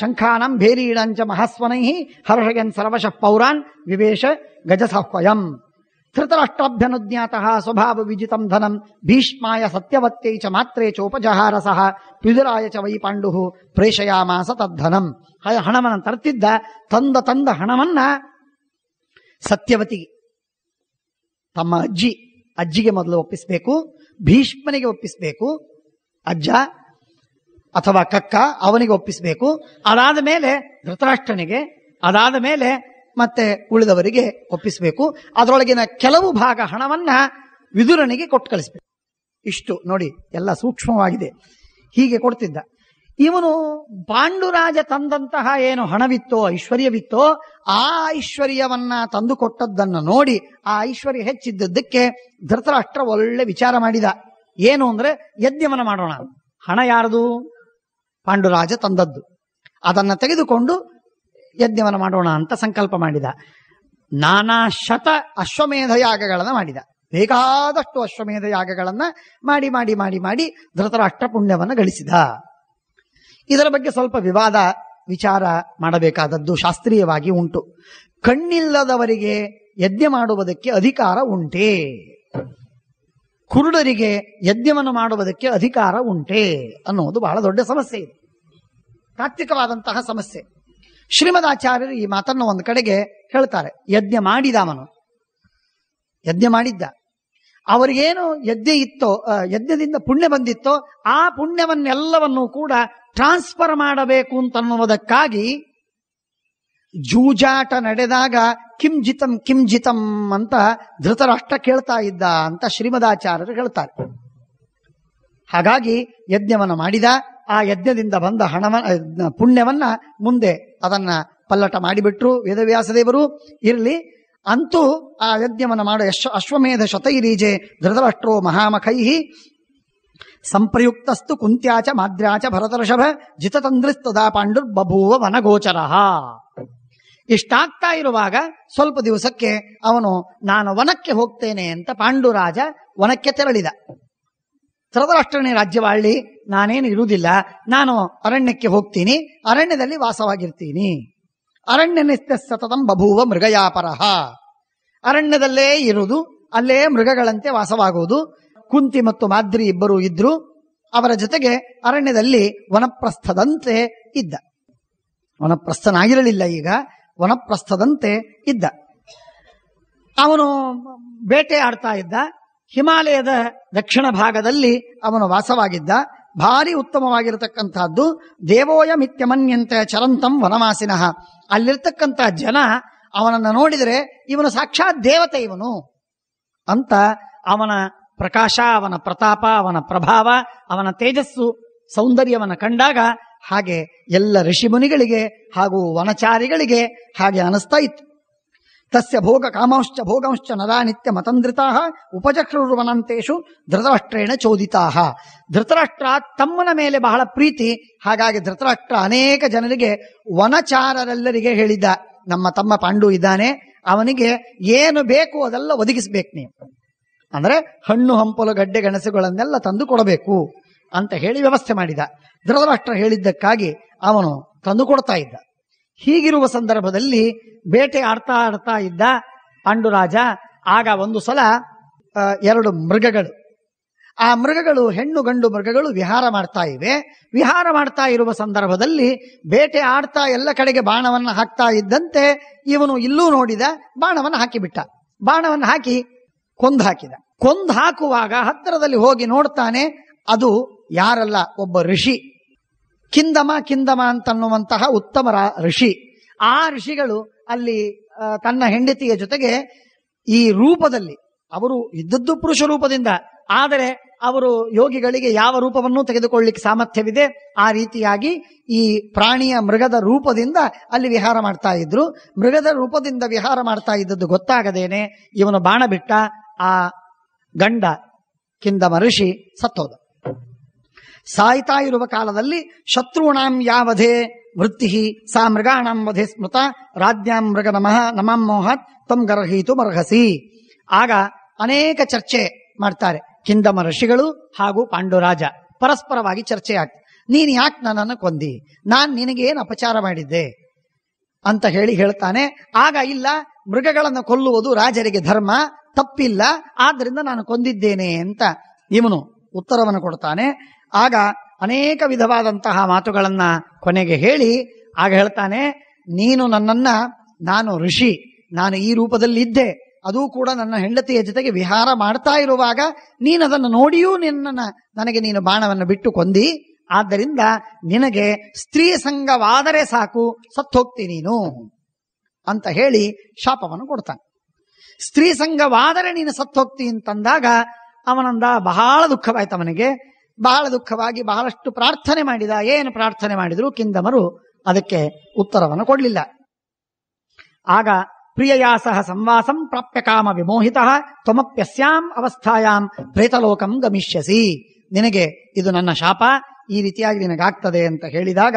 ಶಂಖಾನಾಂ ಭೇರೀಡಂಚ ಮಹಾಸ್ವನೈ ಹರ್ಷಯನ್ ಸರ್ವಶಃ ಪೌರಾನ್ ವಿವೇಶ ಗಜಸಹ್ವಯಂ ಧೃತರಾಷ್ಟ್ರಾಭ್ಯನುಜ್ಞಾತಃ ಸ್ವಭಾವ ವಿಜಿತಂ ಧನಂ ಭೀಷ್ಮಾಯ ಸತ್ಯವತ್ತೈ ಚ ಮಾತ್ರೇ ಚೋಪಜಹಾರಸಃ ಪಿದುರಾಯ ಚ ವೈ ಪಾಂಡು ಪ್ರೇಷಯಾಮಾಸ ತದ್ಧನಂ. ಹಣವನ್ನು ತರ್ತಿದ್ದ. ತಂದ ಹಣವನ್ನ ಸತ್ಯವತಿ ತಮ್ಮ ಅಜ್ಜಿಗೆ ಮೊದಲು ಒಪ್ಪಿಸಬೇಕು, ಭೀಷ್ಮನಿಗೆ ಒಪ್ಪಿಸಬೇಕು, ಅಜ್ಜ ಅಥವಾ ಕಕ್ಕ ಅವನಿಗೆ ಒಪ್ಪಿಸಬೇಕು, ಅದಾದ ಮೇಲೆ ಧೃತರಾಷ್ಟ್ರನಿಗೆ, ಅದಾದ ಮೇಲೆ ಮತ್ತೆ ಉಳಿದವರಿಗೆ ಒಪ್ಪಿಸಬೇಕು. ಅದರೊಳಗಿನ ಕೆಲವು ಭಾಗ ಹಣವನ್ನ ವಿದುರನಿಗೆ ಕೊಟ್ಟು ಕಳಿಸ್ಬೇಕು. ಇಷ್ಟು ನೋಡಿ, ಎಲ್ಲ ಸೂಕ್ಷ್ಮವಾಗಿದೆ. ಹೀಗೆ ಕೊಡ್ತಿದ್ದ. ಇವನು ಪಾಂಡುರಾಜ ತಂದಂತಹ ಏನು ಹಣವಿತ್ತೋ, ಐಶ್ವರ್ಯವಿತ್ತೋ, ಆ ಐಶ್ವರ್ಯವನ್ನ ತಂದು ಕೊಟ್ಟದ್ದನ್ನು ನೋಡಿ ಆ ಐಶ್ವರ್ಯ ಹೆಚ್ಚಿದ್ದಕ್ಕೆ ಧೃತರಾಷ್ಟ್ರ ಒಳ್ಳೆ ವಿಚಾರ ಮಾಡಿದ. ಏನು ಅಂದ್ರೆ, ಯಜ್ಞವನ್ನ ಮಾಡೋಣ. ಹಣ ಯಾರದು? ಪಾಂಡುರಾಜ ತಂದದ್ದು. ಅದನ್ನ ತೆಗೆದುಕೊಂಡು ಯಜ್ಞವನ್ನ ಮಾಡೋಣ ಅಂತ ಸಂಕಲ್ಪ ಮಾಡಿದ. ನಾನಾ ಶತ ಅಶ್ವಮೇಧ ಯಾಗಗಳನ್ನ ಮಾಡಿದ. ಬೇಕಾದಷ್ಟು ಅಶ್ವಮೇಧ ಯಾಗಗಳನ್ನ ಮಾಡಿ ಧೃತರಾಷ್ಟ್ರ ಪುಣ್ಯವನ್ನು ಗಳಿಸಿದ. ಇದರ ಬಗ್ಗೆ ಸ್ವಲ್ಪ ವಿಚಾರ ಮಾಡಬೇಕಾದದ್ದು ಶಾಸ್ತ್ರೀಯವಾಗಿ ಉಂಟು. ಕಣ್ಣಿಲ್ಲದವರಿಗೆ ಯಜ್ಞ ಮಾಡುವುದಕ್ಕೆ ಅಧಿಕಾರ ಉಂಟೇ? ಕುರುಡರಿಗೆ ಯಜ್ಞವನ್ನು ಮಾಡುವುದಕ್ಕೆ ಅಧಿಕಾರ ಉಂಟೇ ಅನ್ನುವುದು ಬಹಳ ದೊಡ್ಡ ಸಮಸ್ಯೆ ಇದೆ, ತಾತ್ವಿಕವಾದಂತಹ ಸಮಸ್ಯೆ. ಶ್ರೀಮದಾಚಾರ್ಯರು ಈ ಮಾತನ್ನು ಒಂದು ಕಡೆಗೆ ಹೇಳ್ತಾರೆ. ಯಜ್ಞ ಮಾಡಿದ್ದ ಅವರಿಗೇನು ಯಜ್ಞ ಇತ್ತೋ, ಯಜ್ಞದಿಂದ ಪುಣ್ಯ ಬಂದಿತ್ತೋ, ಆ ಪುಣ್ಯವನ್ನೆಲ್ಲವನ್ನೂ ಕೂಡ ಟ್ರಾನ್ಸ್ಫರ್ ಮಾಡಬೇಕು ಅಂತನ್ನುವುದಕ್ಕಾಗಿ ಜೂಜಾಟ ನಡೆದಾಗ ಕಿಂಜಿತಂ ಅಂತ ಧೃತರಾಷ್ಟ್ರ ಕೇಳ್ತಾ ಇದ್ದ ಅಂತ ಶ್ರೀಮದಾಚಾರ್ಯರು ಹೇಳ್ತಾರೆ. ಹಾಗಾಗಿ ಯಜ್ಞವನ್ನು ಮಾಡಿದ. ಆ ಯಜ್ಞದಿಂದ ಬಂದ ಪುಣ್ಯವನ್ನ ಮುಂದೆ ಅದನ್ನ ಪಲ್ಲಟ ಮಾಡಿಬಿಟ್ರು ವೇದವ್ಯಾಸದೇವರು. ಇರಲಿ, ಅಂತೂ ಆ ಯಜ್ಞವನ್ನು ಮಾಡೋ ಅಶ್ವಮೇಧ ಶತೈರೀಜೆ ಧೃತರಾಷ್ಟ್ರೋ ಮಹಾಮಖೈ ಸಂಪ್ರಯುಕ್ತಸ್ತು ಕುಂತ್ಯಾಚ ಮಾದ್ರ್ಯಾಚ ಭರತರ್ಷಭ ಜಿತತಂದ್ರಿಸ್ತದಾ ಪಾಂಡುರ್ ಬಭೂವ ವನಗೋಚರ. ಇಷ್ಟಾಗ್ತಾ ಇರುವಾಗ ಸ್ವಲ್ಪ ದಿವಸಕ್ಕೆ ಅವನು ನಾನು ವನಕ್ಕೆ ಹೋಗ್ತೇನೆ ಅಂತ ಪಾಂಡುರಾಜ ವನಕ್ಕೆ ತೆರಳಿದ. ಧೃತರಾಷ್ಟ್ರನೇ ರಾಜ್ಯವಾಳಿ, ನಾನೇನು ಇರುವುದಿಲ್ಲ, ನಾನು ಅರಣ್ಯಕ್ಕೆ ಹೋಗ್ತೀನಿ, ಅರಣ್ಯದಲ್ಲಿ ವಾಸವಾಗಿರ್ತೀನಿ. ಅರಣ್ಯನಿತ್ಯ ಸತತಂ ಬಭೂವ ಮೃಗಯಾಪರಃ. ಅರಣ್ಯದಲ್ಲೇ ಇರುವುದು, ಅಲ್ಲೇ ಮೃಗಗಳಂತೆ ವಾಸವಾಗುವುದು. ಕುಂತಿ ಮತ್ತು ಮಾದ್ರಿ ಇಬ್ಬರು ಇದ್ರು. ಅವರ ಜೊತೆಗೆ ಅರಣ್ಯದಲ್ಲಿ ವನಪ್ರಸ್ಥದಂತೆ ಇದ್ದ. ವನಪ್ರಸ್ಥನಾಗಿರಲಿಲ್ಲ, ಈಗ ವನಪ್ರಸ್ಥದಂತೆ ಇದ್ದ. ಅವನು ಬೇಟೆ ಆಡ್ತಾ ಇದ್ದ. ಹಿಮಾಲಯದ ದಕ್ಷಿಣ ಭಾಗದಲ್ಲಿ ಅವನು ವಾಸವಾಗಿದ್ದ. ಭಾರಿ ಉತ್ತಮವಾಗಿರತಕ್ಕಂಥದ್ದು. ದೇವೋಯಮಿತ್ಯಮನ್ಯಂತೆ ಚರಂತಂ ವನವಾಸಿನಃ. ಅಲ್ಲಿರ್ತಕ್ಕಂಥ ಜನ ಅವನನ್ನು ನೋಡಿದರೆ ಇವನು ಸಾಕ್ಷಾತ್ ದೇವತೆ ಇವನು ಅಂತ ಅವನ ಪ್ರಕಾಶ, ಅವನ ಪ್ರತಾಪ, ಅವನ ಪ್ರಭಾವ, ಅವನ ತೇಜಸ್ಸು, ಸೌಂದರ್ಯವನ್ನು ಕಂಡಾಗ ಹಾಗೆ ಎಲ್ಲ ಋಷಿಮುನಿಗಳಿಗೆ ಹಾಗೂ ವನಚಾರಿಗಳಿಗೆ ಹಾಗೆ ಅನಿಸ್ತಾ ಇತ್ತು. ತಸ್ಯ ಭೋಗ ಕಾಮಾಂಶ್ಚ ಭೋಗಂಶ್ಚ ನರಾ ನಿತ್ಯ ಮತಂದ್ರಿತಾ ಉಪಚಕ್ರುರ್ವನಂತೇಶು ಧೃತರಾಷ್ಟ್ರೇಣ ಚೋದಿತಾ. ಧೃತರಾಷ್ಟ್ರ ತಮ್ಮನ ಮೇಲೆ ಬಹಳ ಪ್ರೀತಿ. ಹಾಗಾಗಿ ಧೃತರಾಷ್ಟ್ರ ಅನೇಕ ಜನರಿಗೆ, ವನಚಾರರೆಲ್ಲರಿಗೆ ಹೇಳಿದ್ದ, ನಮ್ಮ ತಮ್ಮ ಪಾಂಡು ಇದ್ದಾನೆ, ಅವನಿಗೆ ಏನು ಬೇಕು ಅದೆಲ್ಲ ಒದಗಿಸ್ಬೇಕು ನೀವು. ಅಂದ್ರೆ ಹಣ್ಣು ಹಂಪಲು ಗಡ್ಡೆ ಗೆಣಸುಗಳನ್ನೆಲ್ಲ ತಂದು ಕೊಡಬೇಕು ಅಂತ ಹೇಳಿ ವ್ಯವಸ್ಥೆ ಮಾಡಿದ. ಧೃತರಾಷ್ಟ್ರ ಹೇಳಿದ್ದಕ್ಕಾಗಿ ಅವನು ತಂದು ಕೊಡ್ತಾ ಇದ್ದ. ಹೀಗಿರುವ ಸಂದರ್ಭದಲ್ಲಿ ಬೇಟೆ ಆಡ್ತಾ ಇದ್ದ ಪಾಂಡುರಾಜ. ಆಗ ಒಂದು ಸಲ 2 ಮೃಗಗಳು, ಆ ಮೃಗಗಳು ಹೆಣ್ಣು ಗಂಡು ಮೃಗಗಳು ವಿಹಾರ ಮಾಡ್ತಾ ಇವೆ. ವಿಹಾರ ಮಾಡ್ತಾ ಇರುವ ಸಂದರ್ಭದಲ್ಲಿ ಬೇಟೆ ಆಡ್ತಾ ಎಲ್ಲ ಕಡೆಗೆ ಬಾಣವನ್ನು ಹಾಕ್ತಾ ಇದ್ದಂತೆ ಇವನು ಇಲ್ಲೂ ನೋಡಿದ, ಬಾಣವನ್ನು ಹಾಕಿಬಿಟ್ಟ. ಬಾಣವನ್ನು ಹಾಕಿ ಕೊಂದು ಹಾಕಿದ. ಕೊಂದು ಹಾಕುವಾಗ ಹತ್ತಿರದಲ್ಲಿ ಹೋಗಿ ನೋಡ್ತಾನೆ, ಅದು ಯಾರಲ್ಲ, ಒಬ್ಬ ಋಷಿ, ಕಿಂದಮ ಅಂತನ್ನುವಂತಹ ಉತ್ತಮ ಋಷಿ. ಆ ಋಷಿಗಳು ಅಲ್ಲಿ ತನ್ನ ಹೆಂಡತಿಯ ಜೊತೆಗೆ ಈ ರೂಪದಲ್ಲಿ, ಅವರು ಇದ್ದದ್ದು ಪುರುಷ ರೂಪದಿಂದ, ಆದರೆ ಅವರು ಯೋಗಿಗಳಿಗೆ ಯಾವ ರೂಪವನ್ನು ತೆಗೆದುಕೊಳ್ಳಿಕ್ಕೆ ಸಾಮರ್ಥ್ಯವಿದೆ ಆ ರೀತಿಯಾಗಿ ಈ ಪ್ರಾಣಿಯ ಮೃಗದ ರೂಪದಿಂದ ಅಲ್ಲಿ ವಿಹಾರ ಮಾಡ್ತಾ ಇದ್ರು. ಮೃಗದ ರೂಪದಿಂದ ವಿಹಾರ ಮಾಡ್ತಾ ಇದ್ದದ್ದು ಗೊತ್ತಾಗದೇನೆ ಇವನು ಬಾಣ ಬಿಟ್ಟ. ಆ ಗಂಡ ಕಿಂದಮ ಋಷಿ ಸತ್ತೋದ. ಸಾಯ್ತಾ ಇರುವ ಕಾಲದಲ್ಲಿ ಶತ್ರುಣಾಂ ಯಾವಧೇ ವೃತ್ತಿ ಸಾ ಮೃಗಾಣಾಂ ವಧೆ ಸ್ಮೃತ ರಾಜ್ಞಾಂ ಮೃಗ ನಮಾಂ ಮೋಹತ್ ತ್ವಂ ಗರ್ಹೀತು ಮರ್ಹಸಿ. ಆಗ ಅನೇಕ ಚರ್ಚೆ ಮಾಡ್ತಾರೆ ಕಿಂದಮ ಋಷಿಗಳು ಹಾಗೂ ಪಾಂಡುರಾಜ. ಪರಸ್ಪರವಾಗಿ ಚರ್ಚೆ ಆಗ್ತದೆ. ನೀನು ಯಾಕೆ ನನ್ನನ್ನು ಕೊಂದಿ, ನಾನು ನಿನಗೇನು ಅಪಚಾರ ಮಾಡಿದ್ದೆ ಅಂತ ಹೇಳ್ತಾನೆ. ಆಗ ಇಲ್ಲ, ಮೃಗಗಳನ್ನು ಕೊಲ್ಲುವುದು ರಾಜರಿಗೆ ಧರ್ಮ, ತಪ್ಪಿಲ್ಲ, ಆದ್ರಿಂದ ನಾನು ಕೊಂದಿದ್ದೇನೆ ಅಂತ ಇವನು ಉತ್ತರವನ್ನು ಕೊಡ್ತಾನೆ. ಆಗ ಅನೇಕ ವಿಧವಾದಂತಹ ಮಾತುಗಳನ್ನ ಕೊನೆಗೆ ಹೇಳಿ ಆಗ ಹೇಳ್ತಾನೆ, ನೀನು ನನ್ನನ್ನ, ನಾನು ಋಷಿ, ನಾನು ಈ ರೂಪದಲ್ಲಿ ಇದ್ದೆ, ಅದೂ ಕೂಡ ನನ್ನ ಹೆಂಡತಿಯ ಜೊತೆಗೆ ವಿಹಾರ ಮಾಡ್ತಾ ಇರುವಾಗ ನೀನದನ್ನು ನೋಡಿಯೂ ನನಗೆ ನೀನು ಬಾಣವನ್ನು ಬಿಟ್ಟು ಕೊಂದಿ. ಆದ್ದರಿಂದ ನಿನಗೆ ಸ್ತ್ರೀ ಸಂಗವಾದರೆ ಸಾಕು, ಸತ್ತೋಗ್ತೀನಿ ನೀನು ಅಂತ ಹೇಳಿ ಶಾಪವನ್ನು ಕೊಡ್ತಾನೆ. ಸ್ತ್ರೀ ಸಂಘವಾದರೆ ನೀನು ಸತ್ತೋಗ್ತಿ ಅಂತಂದಾಗ ಅವನಂದ ಬಹಳ ದುಃಖವಾಯ್ತು ಅವನಿಗೆ. ಬಹಳ ದುಃಖವಾಗಿ ಬಹಳಷ್ಟು ಪ್ರಾರ್ಥನೆ ಮಾಡಿದ. ಏನು ಪ್ರಾರ್ಥನೆ ಮಾಡಿದ್ರು ಕಿಂದಮರು ಅದಕ್ಕೆ ಉತ್ತರವನ್ನು ಕೊಡಲಿಲ್ಲ. ಆಗ ಪ್ರಿಯಯಾ ಸಹ ಸಂವಾಸಂ ಪ್ರಾಪ್ಯ ಕಾಮ ವಿಮೋಹಿತಃ ತ್ವಮಪ್ಯಸ್ಯಾಂ ಅವಸ್ಥಾಯಾಂ ಪ್ರೇತಲೋಕಂ ಗಮಿಷ್ಯಸಿ. ನಿನಗೆ ಇದು ನನ್ನ ಶಾಪ, ಈ ರೀತಿಯಾಗಿ ನಿನಗಾಗ್ತದೆ ಅಂತ ಹೇಳಿದಾಗ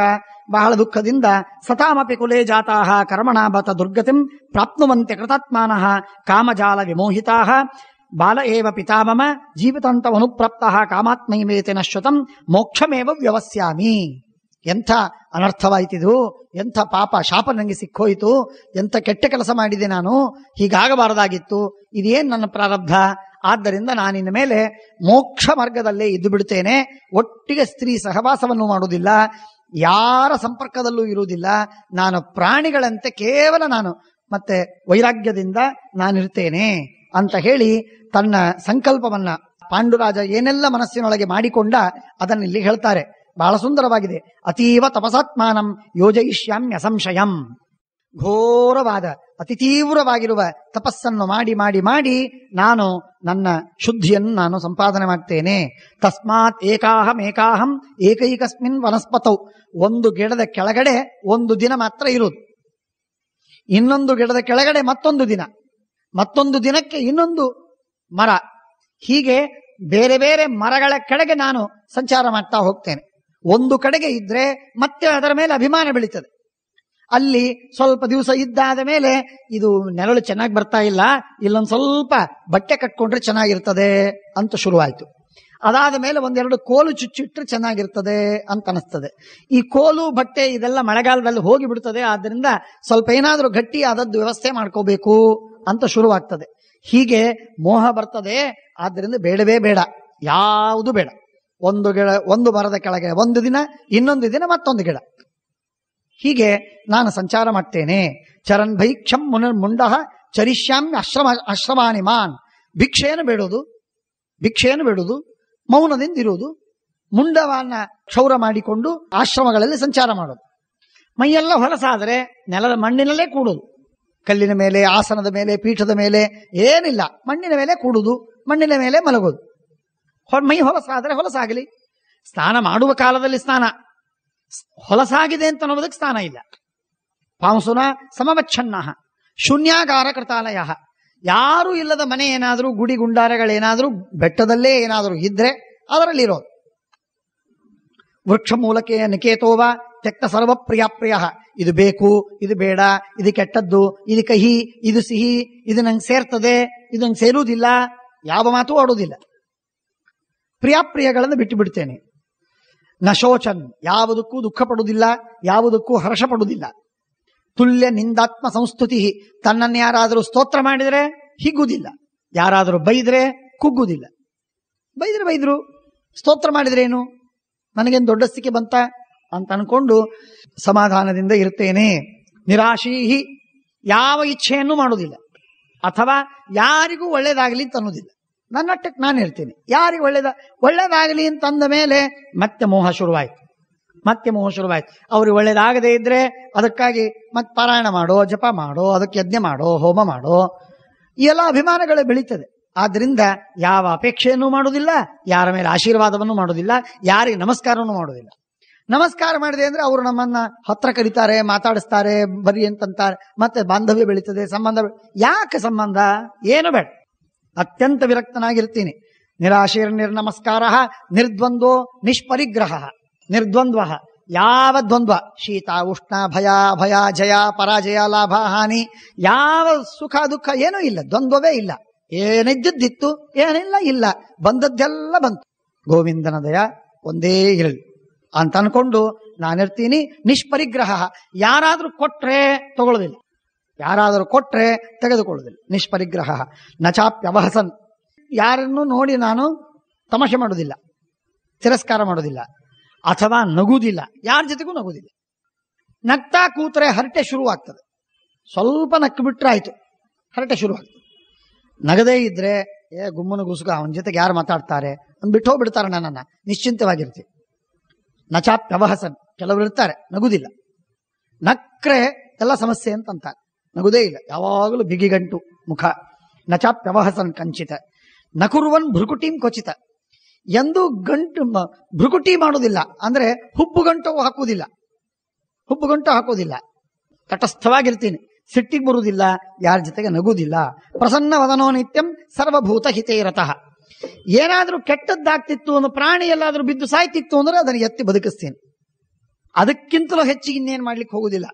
ಬಹಳ ದುಃಖದಿಂದ ಸತಾಮಪಿ ಕುಲೇ ಜಾತಾಃ ಕರ್ಮಣಾಬತ ದುರ್ಗತಿಂ ಪ್ರಾಪ್ನುವಂತೆ ಕೃತಾತ್ಮಾನಃ ಕಾಮಜಾಲ ವಿಮೋಹಿತಾಃ ಬಾಲ ಏವ ಪಿತಾಮಮ ಜೀವಿತಂತವನುಪ್ರಾಪ್ತಃ ಕಾಮಾತ್ಮೈವೇತಿ ನಶ್ವತಂ ಮೋಕ್ಷಮೇವ ವ್ಯವಸ್ಯಾಮಿ. ಎಂಥ ಅನರ್ಥವಾಯ್ತಿದು, ಎಂಥ ಪಾಪ ಶಾಪ ನನಗೆ ಸಿಕ್ಕೋಯಿತು, ಎಂಥ ಕೆಟ್ಟ ಕೆಲಸ ಮಾಡಿದೆ ನಾನು, ಹೀಗಾಗಬಾರದಾಗಿತ್ತು, ಇದೇನು ನನ್ನ ಪ್ರಾರಬ್ಧ. ಆದ್ದರಿಂದ ನಾನಿನ ಮೇಲೆ ಮೋಕ್ಷ ಮಾರ್ಗದಲ್ಲೇ ಇದ್ದು ಬಿಡುತ್ತೇನೆ, ಒಟ್ಟಿಗೆ ಸ್ತ್ರೀ ಸಹವಾಸವನ್ನು ಮಾಡುವುದಿಲ್ಲ, ಯಾರ ಸಂಪರ್ಕದಲ್ಲೂ ಇರುವುದಿಲ್ಲ, ನಾನು ಪ್ರಾಣಿಗಳಂತೆ ಕೇವಲ ನಾನು ಮತ್ತೆ ವೈರಾಗ್ಯದಿಂದ ನಾನಿರ್ತೇನೆ ಅಂತ ಹೇಳಿ ತನ್ನ ಸಂಕಲ್ಪವನ್ನ ಪಾಂಡುರಾಜ ಏನೆಲ್ಲ ಮನಸ್ಸಿನೊಳಗೆ ಮಾಡಿಕೊಂಡ ಅದನ್ನು ಇಲ್ಲಿ ಹೇಳ್ತಾರೆ. ಬಹಳ ಸುಂದರವಾಗಿದೆ. ಅತೀವ ತಪಸಾತ್ಮಾನಂ ಯೋಜಯಿಷ್ಯಾಮ್ಯ ಸಂಶಯಂ. ಘೋರವಾದ ಅತಿ ತೀವ್ರವಾಗಿರುವ ತಪಸ್ಸನ್ನು ಮಾಡಿ ಮಾಡಿ ಮಾಡಿ ನಾನು ನನ್ನ ಶುದ್ಧಿಯನ್ನು ನಾನು ಸಂಪಾದನೆ ಮಾಡ್ತೇನೆ. ತಸ್ಮಾತ್ ಏಕಾಹಂ ಏಕೈಕಸ್ಮಿನ್ ವನಸ್ಪತೌ. ಒಂದು ಗಿಡದ ಕೆಳಗಡೆ ಒಂದು ದಿನ ಮಾತ್ರ ಇರುವುದು, ಇನ್ನೊಂದು ಗಿಡದ ಕೆಳಗಡೆ ಮತ್ತೊಂದು ದಿನ, ಮತ್ತೊಂದು ದಿನಕ್ಕೆ ಇನ್ನೊಂದು ಮರ, ಹೀಗೆ ಬೇರೆ ಬೇರೆ ಮರಗಳ ಕೆಳಗೆ ನಾನು ಸಂಚಾರ ಮಾಡ್ತಾ ಹೋಗ್ತೇನೆ. ಒಂದು ಕಡೆಗೆ ಇದ್ರೆ ಮತ್ತೆ ಅದರ ಮೇಲೆ ಅಭಿಮಾನ ಬೆಳೀತದೆ. ಅಲ್ಲಿ ಸ್ವಲ್ಪ ದಿವಸ ಇದ್ದಾದ ಮೇಲೆ ಇದು ನೆರಳು ಚೆನ್ನಾಗಿ ಬರ್ತಾ ಇಲ್ಲ, ಇಲ್ಲೊಂದು ಸ್ವಲ್ಪ ಬಟ್ಟೆ ಕಟ್ಕೊಂಡ್ರೆ ಚೆನ್ನಾಗಿರ್ತದೆ ಅಂತ ಶುರುವಾಯಿತು. ಅದಾದ ಮೇಲೆ ಒಂದೆರಡು ಕೋಲು ಚುಚ್ಚಿಟ್ರೆ ಚೆನ್ನಾಗಿರ್ತದೆ ಅಂತ ಅನಿಸ್ತದೆ. ಈ ಕೋಲು ಬಟ್ಟೆ ಇದೆಲ್ಲ ಮಳೆಗಾಲದಲ್ಲಿ ಹೋಗಿ ಬಿಡ್ತದೆ. ಆದ್ದರಿಂದ ಸ್ವಲ್ಪ ಏನಾದರೂ ಗಟ್ಟಿ ಆದದ್ದು ವ್ಯವಸ್ಥೆ ಮಾಡ್ಕೋಬೇಕು ಅಂತ ಶುರುವಾಗ್ತದೆ. ಹೀಗೆ ಮೋಹ ಬರ್ತದೆ. ಆದ್ದರಿಂದ ಬೇಡವೇ ಬೇಡ, ಯಾವುದು ಬೇಡ. ಒಂದು ಗಿಡ, ಒಂದು ಮರದ ಕೆಳಗೆ ಒಂದು ದಿನ, ಇನ್ನೊಂದು ದಿನ ಮತ್ತೊಂದು ಗಿಡ, ಹೀಗೆ ನಾನು ಸಂಚಾರ ಮಾಡ್ತೇನೆ. ಚರನ್ ಭೈಕ್ಷಂ ಮುಂಡಃ ಚರಿಷ್ಯಾಮ್ಯ ಆಶ್ರಮಾನಿಮಾನ್. ಭಿಕ್ಷೆಯನ್ನು ಬೇಡುವುದು, ಮೌನದಿಂದ ಇರುವುದು, ಮುಂಡವನ್ನ ಕ್ಷೌರ ಮಾಡಿಕೊಂಡು ಆಶ್ರಮಗಳಲ್ಲಿ ಸಂಚಾರ ಮಾಡೋದು. ಮೈಯೆಲ್ಲ ಹೊಲಸಾದರೆ ನೆಲದ ಮಣ್ಣಿನಲ್ಲೇ ಕೂಡುದು. ಕಲ್ಲಿನ ಮೇಲೆ, ಆಸನದ ಮೇಲೆ, ಪೀಠದ ಮೇಲೆ ಏನಿಲ್ಲ, ಮಣ್ಣಿನ ಮೇಲೆ ಕೂಡುದು, ಮಣ್ಣಿನ ಮೇಲೆ ಮಲಗೋದು. ಮೈ ಹೊಲಸಾದರೆ ಹೊಲಸಾಗಲಿ. ಸ್ನಾನ ಮಾಡುವ ಕಾಲದಲ್ಲಿ ಸ್ನಾನ, ಹೊಲಸಾಗಿದೆ ಅಂತ ಅನ್ನೋದಕ್ಕೆ ಸ್ನಾನ ಇಲ್ಲ. ಪಾಂಸುನ ಸಮವಚ್ಛನ್ನ ಶೂನ್ಯಾಗಾರ ಕೃತಾಲಯ. ಯಾರೂ ಇಲ್ಲದ ಮನೆ ಏನಾದರೂ, ಗುಡಿ ಗುಂಡಾರಗಳೇನಾದರೂ, ಬೆಟ್ಟದಲ್ಲೇ ಏನಾದರೂ ಇದ್ರೆ ಅದರಲ್ಲಿರೋದು. ವೃಕ್ಷ ಮೂಲಕೆ ನಿಕೇತೋವ ತ್ಯಕ್ತ ಸರ್ವ ಪ್ರಿಯ. ಇದು ಬೇಕು, ಇದು ಬೇಡ, ಇದು ಕೆಟ್ಟದ್ದು, ಇದು ಕಹಿ, ಇದು ಸಿಹಿ, ಇದು ನಂಗೆ ಸೇರ್ತದೆ, ಇದು ನಂಗೆ ಸೇರುವುದಿಲ್ಲ, ಯಾವ ಮಾತು ಆಡುವುದಿಲ್ಲ. ಪ್ರಿಯಗಳನ್ನು ಬಿಟ್ಟು ಬಿಡ್ತೇನೆ. ನಶೋಚನ್, ಯಾವುದಕ್ಕೂ ದುಃಖ ಪಡುವುದಿಲ್ಲ, ಯಾವುದಕ್ಕೂ ಹರ್ಷ ಪಡುವುದಿಲ್ಲ. ತುಲ್ಯ ನಿಂದಾತ್ಮ ಸಂಸ್ತುತಿ, ತನ್ನನ್ನು ಯಾರಾದರೂ ಸ್ತೋತ್ರ ಮಾಡಿದರೆ ಹಿಗ್ಗುವುದಿಲ್ಲ, ಯಾರಾದರೂ ಬೈದ್ರೆ ಕುಗ್ಗುವುದಿಲ್ಲ. ಬೈದ್ರು, ಸ್ತೋತ್ರ ಮಾಡಿದ್ರೇನು, ನನಗೇನು ದೊಡ್ಡ ಸ್ಥಿತಿ ಬಂತ ಅಂತ ಅನ್ಕೊಂಡು ಸಮಾಧಾನದಿಂದ ಇರ್ತೇನೆ. ನಿರಾಶೀಹಿ, ಯಾವ ಇಚ್ಛೆಯನ್ನು ಮಾಡುವುದಿಲ್ಲ, ಅಥವಾ ಯಾರಿಗೂ ಒಳ್ಳೇದಾಗಲಿ ಅಂತ ಅನ್ನೋದಿಲ್ಲ. ನನ್ನಟ್ಟಕ್ಕೆ ನಾನು ಇರ್ತೇನೆ. ಯಾರಿಗೆ ಒಳ್ಳೇದಾಗಲಿ ಅಂತ ಅಂದ ಮೇಲೆ ಮತ್ತೆ ಮೋಹ ಶುರುವಾಯ್ತು. ಅವ್ರಿಗೆ ಒಳ್ಳೇದಾಗದೇ ಇದ್ರೆ ಅದಕ್ಕಾಗಿ ಮತ್ತೆ ಪಾರಾಯಣ ಮಾಡೋ, ಜಪ ಮಾಡೋ, ಅದಕ್ಕೆ ಯಜ್ಞ ಮಾಡೋ, ಹೋಮ ಮಾಡೋ, ಈ ಎಲ್ಲ ಅಭಿಮಾನಗಳೇ ಬೆಳೀತದೆ. ಆದ್ರಿಂದ ಯಾವ ಅಪೇಕ್ಷೆಯನ್ನು ಮಾಡುವುದಿಲ್ಲ, ಯಾರ ಮೇಲೆ ಆಶೀರ್ವಾದವನ್ನು ಮಾಡುವುದಿಲ್ಲ, ಯಾರಿಗೆ ನಮಸ್ಕಾರವನ್ನು ಮಾಡುವುದಿಲ್ಲ. ನಮಸ್ಕಾರ ಮಾಡಿದೆ ಅಂದ್ರೆ ಅವರು ನಮ್ಮನ್ನ ಹತ್ರ ಕರೀತಾರೆ, ಮಾತಾಡಿಸ್ತಾರೆ, ಬರ್ರಿ ಅಂತಂತಾರೆ, ಮತ್ತೆ ಬಾಂಧವ್ಯ ಬೆಳೀತದೆ, ಸಂಬಂಧ. ಯಾಕೆ ಸಂಬಂಧ? ಏನು ಬೇಡ, ಅತ್ಯಂತ ವಿರಕ್ತನಾಗಿರ್ತೀನಿ. ನಿರಾಶೀರ್ ನಿರ್ನಮಸ್ಕಾರ ನಿರ್ದ್ವಂದ್ವೋ ನಿಷ್ಪರಿಗ್ರಹ. ನಿರ್ದ್ವಂದ್ವ, ಯಾವ ದ್ವಂದ್ವ, ಶೀತ ಉಷ್ಣ, ಭಯ ಜಯ ಪರಾಜಯ, ಲಾಭ ಹಾನಿ, ಯಾವ ಸುಖ ದುಃಖ ಏನೂ ಇಲ್ಲ, ದ್ವಂದ್ವವೇ ಇಲ್ಲ. ಏನಿದ್ದಿತ್ತು, ಏನಿಲ್ಲ ಇಲ್ಲ, ಬಂದದ್ದೆಲ್ಲ ಬಂತು. ಗೋವಿಂದನ ದಯ ಒಂದೇ ಇರಲಿ ಅಂತ ಅನ್ಕೊಂಡು ನಾನಿರ್ತೀನಿ. ನಿಷ್ಪರಿಗ್ರಹ, ಯಾರಾದ್ರೂ ಕೊಟ್ರೆ ತಗೊಳ್ಳೋದಿಲ್ಲ, ಯಾರಾದರೂ ಕೊಟ್ರೆ ತೆಗೆದುಕೊಳ್ಳುವುದಿಲ್ಲ. ನಿಷ್ಪರಿಗ್ರಹ. ನಚಾಪ್ಯವಹಸನ್, ಯಾರನ್ನು ನೋಡಿ ನಾನು ತಮಾಷೆ ಮಾಡೋದಿಲ್ಲ, ತಿರಸ್ಕಾರ ಮಾಡೋದಿಲ್ಲ, ಅಥವಾ ನಗುವುದಿಲ್ಲ, ಯಾರ ಜೊತೆಗೂ ನಗುವುದಿಲ್ಲ. ನಗ್ತಾ ಕೂತ್ರೆ ಹರಟೆ ಶುರುವಾಗ್ತದೆ. ಸ್ವಲ್ಪ ನಕ್ಕು ಬಿಟ್ರೆ ಆಯ್ತು, ಹರಟೆ ಶುರುವಾಗ್ತದೆ. ನಗದೇ ಇದ್ರೆ ಗುಮ್ಮನ ಗುಸುಗ, ಅವನ ಜೊತೆಗೆ ಯಾರು ಮಾತಾಡ್ತಾರೆ ಅಂದ್ಬಿಟ್ಟು ಹೋಗ್ಬಿಡ್ತಾರೆ. ನನ್ನನ್ನ ನಿಶ್ಚಿಂತವಾಗಿರ್ತೀವಿ. ನಚಾಪ್ಯವಹಸನ್, ಕೆಲವರು ಇರ್ತಾರೆ ನಗುದಿಲ್ಲ, ನಕ್ರೆ ಎಲ್ಲ ಸಮಸ್ಯೆ ಅಂತಂತಾರೆ, ನಗುದೇ ಇಲ್ಲ, ಯಾವಾಗಲೂ ಬಿಗಿಗಂಟು ಮುಖ. ನಚಾಪ್ಯವಹಸನ್ ಕಂಚಿತ ನಕುರುವನ್ ಭೃಕುಟೀಂ ಕ್ವಚಿತ. ಎಂದು ಭೃಕುಟಿ ಮಾಡೋದಿಲ್ಲ, ಅಂದ್ರೆ ಹುಬ್ಬುಗಂಟು ಹಾಕುವುದಿಲ್ಲ. ತಟಸ್ಥವಾಗಿರ್ತೀನಿ, ಸಿಟ್ಟಿಗೆ ಬರುವುದಿಲ್ಲ, ಯಾರ ಜೊತೆಗೆ ನಗುವುದಿಲ್ಲ. ಪ್ರಸನ್ನ ವದನೋ ನಿತ್ಯಂ ಸರ್ವಭೂತ ಹಿತೇರತಃ. ಏನಾದ್ರೂ ಕೆಟ್ಟದ್ದಾಗ್ತಿತ್ತು, ಒಂದು ಪ್ರಾಣಿ ಎಲ್ಲಾದ್ರೂ ಬಿದ್ದು ಸಾಯ್ತಿತ್ತು ಅಂದ್ರೆ ಅದನ್ನು ಎತ್ತಿ ಬದುಕಿಸ್ತೀನಿ. ಅದಕ್ಕಿಂತಲೂ ಹೆಚ್ಚಿಗೆ ಇನ್ನೇನು ಮಾಡ್ಲಿಕ್ಕೆ ಹೋಗುದಿಲ್ಲ.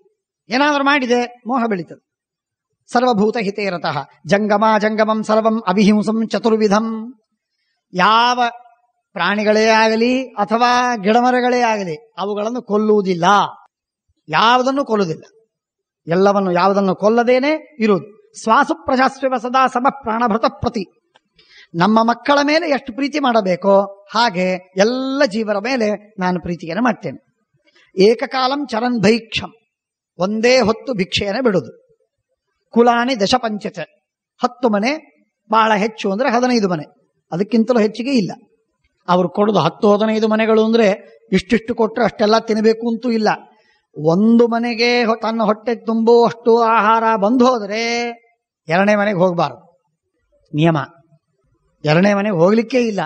ಏನಾದ್ರೂ ಮಾಡಿದೆ ಮೋಹ ಬೆಳೀತದೆ. ಸರ್ವಭೂತ ಹಿತೇರತಃ ಜಂಗಮಂ ಸರ್ವಂ ಅವಿಹಿಂಸಂ ಚತುರ್ವಿಧಂ. ಯಾವ ಪ್ರಾಣಿಗಳೇ ಆಗಲಿ ಅಥವಾ ಗಿಡಮರಗಳೇ ಆಗಲಿ ಅವುಗಳನ್ನು ಕೊಲ್ಲುವುದಿಲ್ಲ, ಯಾವುದನ್ನು ಕೊಲ್ಲುವುದಿಲ್ಲ, ಎಲ್ಲವನ್ನು ಯಾವುದನ್ನು ಕೊಲ್ಲದೇನೆ ಇರುವುದು. ಶ್ವಾಸು ಪ್ರಜಾಸ್ವೇವ ಸದಾ ಸಮ ಪ್ರಾಣಭೃತ ಪ್ರತಿ. ನಮ್ಮ ಮಕ್ಕಳ ಮೇಲೆ ಎಷ್ಟು ಪ್ರೀತಿ ಮಾಡಬೇಕೋ ಹಾಗೆ ಎಲ್ಲ ಜೀವರ ಮೇಲೆ ನಾನು ಪ್ರೀತಿಯನ್ನು ಮಾಡ್ತೇನೆ. ಏಕಕಾಲಂ ಚರನ್ ಭೈಕ್ಷಂ, ಒಂದೇ ಹೊತ್ತು ಭಿಕ್ಷೆಯನ್ನು ಬಿಡುವುದು. ಕುಲಾನಿ ದಶಪಂಚಚ, 10 ಮನೆ, ಬಹಳ ಹೆಚ್ಚು ಅಂದ್ರೆ 15 ಮನೆ, ಅದಕ್ಕಿಂತಲೂ ಹೆಚ್ಚಿಗೆ ಇಲ್ಲ. ಅವ್ರು ಕೊಡೋದು 10-15 ಮನೆಗಳು ಅಂದ್ರೆ ಇಷ್ಟಿಷ್ಟು ಕೊಟ್ಟರೆ ಅಷ್ಟೆಲ್ಲ ತಿನ್ನಬೇಕು ಅಂತೂ ಇಲ್ಲ. ಒಂದು ಮನೆಗೆ ತನ್ನ ಹೊಟ್ಟೆ ತುಂಬುವಷ್ಟು ಆಹಾರ ಬಂದು ಹೋದರೆ 2ನೇ ಮನೆಗೆ ಹೋಗಬಾರದು, ನಿಯಮ. 2ನೇ ಮನೆಗೆ ಹೋಗ್ಲಿಕ್ಕೆ ಇಲ್ಲ.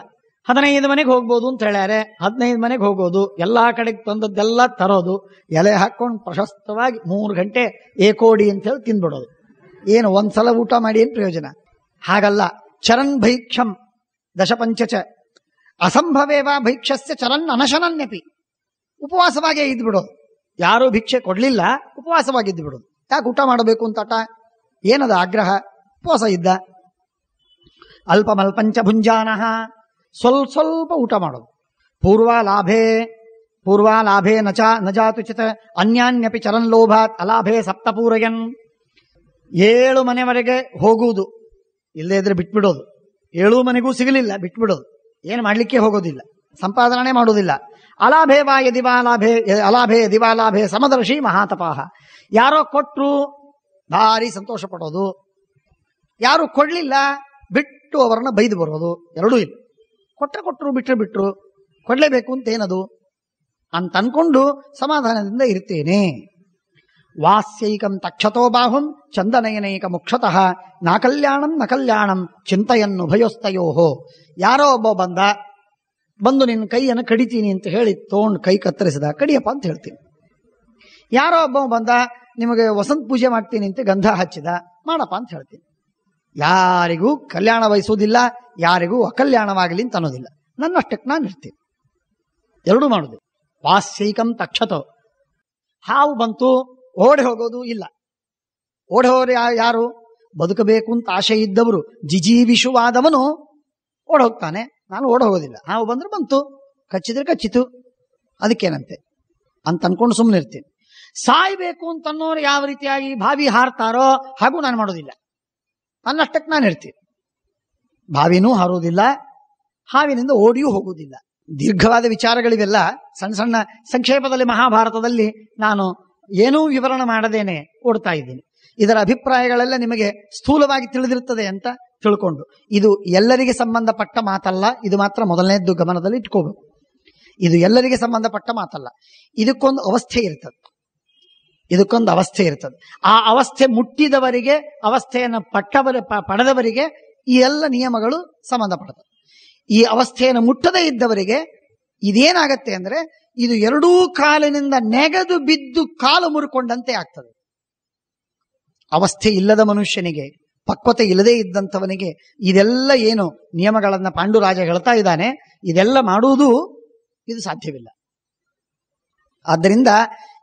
15 ಮನೆಗೆ ಹೋಗ್ಬೋದು ಅಂತ ಹೇಳ್ಯಾರೆ, 15 ಮನೆಗೆ ಹೋಗೋದು, ಎಲ್ಲಾ ಕಡೆಗೆ ತಂದದ್ದೆಲ್ಲ ತರೋದು, ಎಲೆ ಹಾಕೊಂಡು ಪ್ರಶಸ್ತವಾಗಿ 3 ಗಂಟೆ ಏಕೋಡಿ ಅಂತ ಹೇಳಿ ತಿಂದ್ಬಿಡೋದು. ಏನು ಒಂದ್ಸಲ ಊಟ ಮಾಡಿ ಏನು ಪ್ರಯೋಜನ? ಹಾಗಲ್ಲ. ಚರನ್ ಭೈಕ್ಷಂ ದಶಪಂಚಚ ಅಸಂಭವೇವ ಭೈಕ್ಷಸ್ಯ ಚರನ್ ಅನಶನನ್ಯಪಿ. ಉಪವಾಸವಾಗೇ ಇದ್ಬಿಡೋದು. ಯಾರೂ ಭಿಕ್ಷೆ ಕೊಡ್ಲಿಲ್ಲ, ಉಪವಾಸವಾಗಿದ್ದು ಬಿಡೋದು. ಯಾಕೆ ಊಟ ಮಾಡಬೇಕು ಅಂತ ಆಟ? ಏನದ ಆಗ್ರಹ? ಉಪವಾಸ ಇದ್ದ. ಅಲ್ಪಮಲ್ಪಂಚ ಭುಂಜಾನಃ ಸ್ವಲ್ಪ ಊಟ ಮಾಡೋದು. ಪೂರ್ವಾಲಾಭೇ ನಜಾತುಚಿತ ಅನ್ಯಾನ್ಯಪಿ ಚರನ್ ಲೋಭಾತ್ ಅಲಾಭೇ ಸಪ್ತಪೂರಯನ್. 7 ಮನೆವರೆಗೆ ಹೋಗುವುದು, ಇಲ್ಲದೇ ಇದ್ರೆ ಬಿಟ್ಬಿಡೋದು. 7 ಮನೆಗೂ ಸಿಗಲಿಲ್ಲ, ಬಿಟ್ಬಿಡೋದು. ಏನು ಮಾಡ್ಲಿಕ್ಕೆ ಹೋಗೋದಿಲ್ಲ, ಸಂಪಾದನೆ ಮಾಡೋದಿಲ್ಲ. ಅಲಾಭೇ ವಾ ಅಲಾಭೇ ದಿವಾಲಾಭೇ ಸಮದರ್ಶಿ ಮಹಾತಪಾಹ. ಯಾರೋ ಕೊಟ್ರು ಭಾರಿ ಸಂತೋಷ ಪಡೋದು, ಯಾರು ಕೊಡ್ಲಿಲ್ಲ ಬಿಟ್ಟು ಅವರನ್ನ ಬೈದು ಬರೋದು, ಎರಡೂ ಇಲ್ಲ. ಕೊಟ್ಟರು ಬಿಟ್ರು ಕೊಡ್ಲೇಬೇಕು ಅಂತೇನದು ಅಂತ ಅನ್ಕೊಂಡು ಸಮಾಧಾನದಿಂದ ಇರ್ತೇನೆ. ವಾಸ್ಯೈಕಂ ತಕ್ಷತೋ ಬಾಹುಂ ಚಂದನಯನೈಕ ಮುಕ್ಷತಃ ನಾಕಲ್ಯಾಣಂ ಚಿಂತೆಯನ್ನು ಭಯೋಸ್ತಯೋಹೋ. ಯಾರೋ ಒಬ್ಬ ಬಂದು ನಿನ್ನ ಕೈಯನ್ನು ಕಡಿತೀನಿ ಅಂತ ಹೇಳಿ ತಗೊಂಡು ಕೈ ಕತ್ತರಿಸಿದ, ಕಡಿಯಪ್ಪ ಅಂತ ಹೇಳ್ತೀನಿ. ಯಾರೋ ಒಬ್ಬ ಬಂದ ನಿಮಗೆ ವಸಂತ ಪೂಜೆ ಮಾಡ್ತೀನಿ ಅಂತ ಗಂಧ ಹಚ್ಚಿದ, ಮಾಡಪ್ಪ ಅಂತ ಹೇಳ್ತೀನಿ. ಯಾರಿಗೂ ಕಲ್ಯಾಣ ವಹಿಸುವುದಿಲ್ಲ, ಯಾರಿಗೂ ಅಕಲ್ಯಾಣವಾಗಲಿ ಅಂತ ಅನ್ನೋದಿಲ್ಲ. ನನ್ನಷ್ಟಕ್ಕೆ ನಾನು ಇರ್ತೀನಿ, ಎರಡೂ ಮಾಡುದು. ವಾಸ್ಯೈಕಂ ತಕ್ಷತೋ. ಹಾವು ಬಂತು, ಓಡಿ ಹೋಗೋದು ಇಲ್ಲ. ಓಡಿ ಹೋದ್ರೆ ಯಾರು? ಬದುಕಬೇಕು ಅಂತ ಆಶೆ ಇದ್ದವರು. ಜಿಜೀವಿಷುವಾದವನು ಓಡ್ ಹೋಗ್ತಾನೆ, ನಾನು ಓಡ್ ಹೋಗೋದಿಲ್ಲ. ಹಾವು ಬಂದ್ರೆ ಬಂತು, ಕಚ್ಚಿದ್ರೆ ಕಚ್ಚಿತು, ಅದಕ್ಕೇನಂತೆ ಅಂತ ಅನ್ಕೊಂಡು ಸುಮ್ಮನೆ ಇರ್ತೀನಿ. ಸಾಯ್ಬೇಕು ಅಂತನ್ನೋರು ಯಾವ ರೀತಿಯಾಗಿ ಬಾವಿ ಹಾರ್ತಾರೋ ಹಾಗೂ ನಾನು ಮಾಡೋದಿಲ್ಲ, ನನ್ನಷ್ಟಕ್ಕೆ ನಾನು ಇರ್ತೀನಿ. ಬಾವಿನೂ ಹಾರೋದಿಲ್ಲ, ಹಾವಿನಿಂದ ಓಡಿಯೂ ಹೋಗುವುದಿಲ್ಲ. ದೀರ್ಘವಾದ ವಿಚಾರಗಳಿವೆಲ್ಲ ಸಣ್ಣ ಸಣ್ಣ ಸಂಕ್ಷೇಪದಲ್ಲಿ ಮಹಾಭಾರತದಲ್ಲಿ ನಾನು ಏನೂ ವಿವರಣೆ ಮಾಡದೇನೆ ಓಡ್ತಾ ಇದ್ದೀನಿ. ಇದರ ಅಭಿಪ್ರಾಯಗಳೆಲ್ಲ ನಿಮಗೆ ಸ್ಥೂಲವಾಗಿ ತಿಳಿದಿರುತ್ತದೆ ಅಂತ ತಿಳ್ಕೊಂಡು. ಇದು ಎಲ್ಲರಿಗೆ ಸಂಬಂಧಪಟ್ಟ ಮಾತಲ್ಲ, ಇದು ಮಾತ್ರ ಮೊದಲನೇದ್ದು ಗಮನದಲ್ಲಿ ಇಟ್ಕೋಬೇಕು. ಇದು ಎಲ್ಲರಿಗೆ ಸಂಬಂಧಪಟ್ಟ ಮಾತಲ್ಲ, ಇದಕ್ಕೊಂದು ಅವಸ್ಥೆ ಇರ್ತದೆ. ಆ ಅವಸ್ಥೆ ಮುಟ್ಟಿದವರಿಗೆ, ಅವಸ್ಥೆಯನ್ನು ಪಡೆದವರಿಗೆ ಈ ಎಲ್ಲ ನಿಯಮಗಳು ಸಂಬಂಧಪಡುತ್ತವೆ. ಈ ಅವಸ್ಥೆಯನ್ನು ಮುಟ್ಟದೇ ಇದ್ದವರಿಗೆ ಇದೇನಾಗತ್ತೆ ಅಂದ್ರೆ, ಇದು ಎರಡೂ ಕಾಲಿನಿಂದ ನೆಗೆದು ಬಿದ್ದು ಕಾಲು ಮುರುಕೊಂಡಂತೆ ಆಗ್ತದೆ. ಅವಸ್ಥೆ ಇಲ್ಲದ ಮನುಷ್ಯನಿಗೆ, ಪಕ್ವತೆ ಇಲ್ಲದೇ ಇದ್ದಂಥವನಿಗೆ ಇದೆಲ್ಲ ಏನು ನಿಯಮಗಳನ್ನ ಪಾಂಡುರಾಜ ಹೇಳ್ತಾ ಇದ್ದಾನೆ, ಇದೆಲ್ಲ ಮಾಡುವುದು ಇದು ಸಾಧ್ಯವಿಲ್ಲ. ಆದ್ದರಿಂದ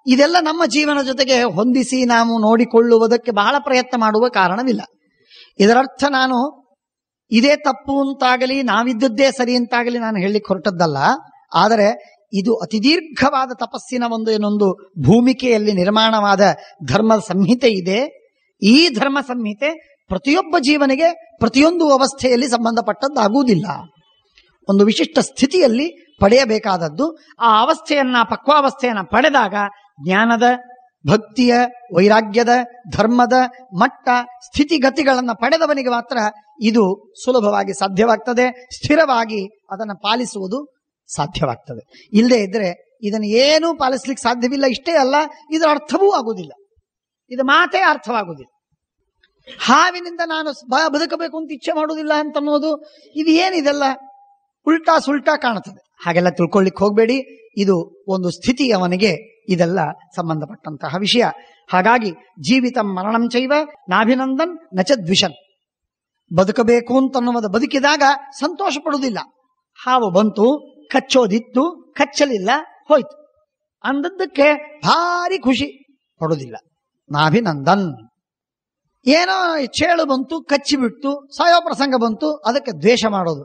ಇದೆಲ್ಲ ನಮ್ಮ ಜೀವನ ಜೊತೆಗೆ ಹೊಂದಿಸಿ ನಾವು ನೋಡಿಕೊಳ್ಳುವುದಕ್ಕೆ ಬಹಳ ಪ್ರಯತ್ನ ಮಾಡುವ ಕಾರಣವಿಲ್ಲ. ಇದರರ್ಥ ನಾನು ಇದೇ ತಪ್ಪು ಅಂತಾಗಲಿ ನಾವಿದ್ದದ್ದೇ ಸರಿ ಅಂತಾಗಲಿ ನಾನು ಹೇಳಲಿಕ್ಕೆ ಹೊರಟದ್ದಲ್ಲ. ಆದರೆ ಇದು ಅತಿ ದೀರ್ಘವಾದ ತಪಸ್ಸಿನ ಏನೊಂದು ಭೂಮಿಕೆಯಲ್ಲಿ ನಿರ್ಮಾಣವಾದ ಧರ್ಮ ಸಂಹಿತೆ ಇದೆ. ಈ ಧರ್ಮ ಸಂಹಿತೆ ಪ್ರತಿಯೊಬ್ಬ ಜೀವನಿಗೆ ಪ್ರತಿಯೊಂದು ಅವಸ್ಥೆಯಲ್ಲಿ ಸಂಬಂಧಪಟ್ಟದ್ದಾಗುವುದಿಲ್ಲ. ಒಂದು ವಿಶಿಷ್ಟ ಸ್ಥಿತಿಯಲ್ಲಿ ಪಡೆಯಬೇಕಾದದ್ದು. ಆ ಅವಸ್ಥೆಯನ್ನ, ಪಕ್ವಾವಸ್ಥೆಯನ್ನ ಪಡೆದಾಗ ಜ್ಞಾನದ, ಭಕ್ತಿಯ, ವೈರಾಗ್ಯದ, ಧರ್ಮದ ಮಟ್ಟ, ಸ್ಥಿತಿಗತಿಗಳನ್ನು ಪಡೆದವನಿಗೆ ಮಾತ್ರ ಇದು ಸುಲಭವಾಗಿ ಸಾಧ್ಯವಾಗ್ತದೆ, ಸ್ಥಿರವಾಗಿ ಅದನ್ನು ಪಾಲಿಸುವುದು ಸಾಧ್ಯವಾಗ್ತದೆ. ಇಲ್ಲದೆ ಇದ್ರೆ ಇದನ್ನು ಏನೂ ಪಾಲಿಸ್ಲಿಕ್ಕೆ ಸಾಧ್ಯವಿಲ್ಲ. ಇಷ್ಟೇ ಅಲ್ಲ, ಇದರ ಅರ್ಥವೂ ಆಗುವುದಿಲ್ಲ, ಇದು ಮಾತೇ ಅರ್ಥವಾಗುವುದಿಲ್ಲ. ಹಾವಿನಿಂದ ನಾನು ಬದುಕಬೇಕು ಅಂತ ಇಚ್ಛೆ ಮಾಡುವುದಿಲ್ಲ ಅಂತ ಅನ್ನೋದು ಇದು ಏನಿದೆಲ್ಲ ಉಲ್ಟಾ ಸುಲ್ಟಾ ಕಾಣುತ್ತದೆ. ಹಾಗೆಲ್ಲ ತಿಳ್ಕೊಳ್ಳಿಕ್ಕೆ ಹೋಗಬೇಡಿ. ಇದು ಒಂದು ಸ್ಥಿತಿ, ಅವನಿಗೆ ಇದೆಲ್ಲ ಸಂಬಂಧಪಟ್ಟಂತಹ ವಿಷಯ. ಹಾಗಾಗಿ ಜೀವಿತ ಮರಣಂ ಚೈವ ನಾಭಿನಂದನ್ ನಚ ದ್ವಿಷನ್. ಬದುಕಬೇಕು ಅಂತನ್ನುವುದು ಬದುಕಿದಾಗ ಸಂತೋಷ ಪಡುವುದಿಲ್ಲ. ಹಾವು ಬಂತು, ಕಚ್ಚೋದಿತ್ತು, ಕಚ್ಚಲಿಲ್ಲ, ಹೋಯ್ತು ಅಂದದ್ದಕ್ಕೆ ಭಾರಿ ಖುಷಿ ಪಡುವುದಿಲ್ಲ. ನಾಭಿನಂದನ್. ಏನೋ ಚೇಳು ಬಂತು, ಕಚ್ಚಿಬಿಟ್ಟು, ಸಾಯೋ ಪ್ರಸಂಗ ಬಂತು, ಅದಕ್ಕೆ ದ್ವೇಷ ಮಾಡೋದು,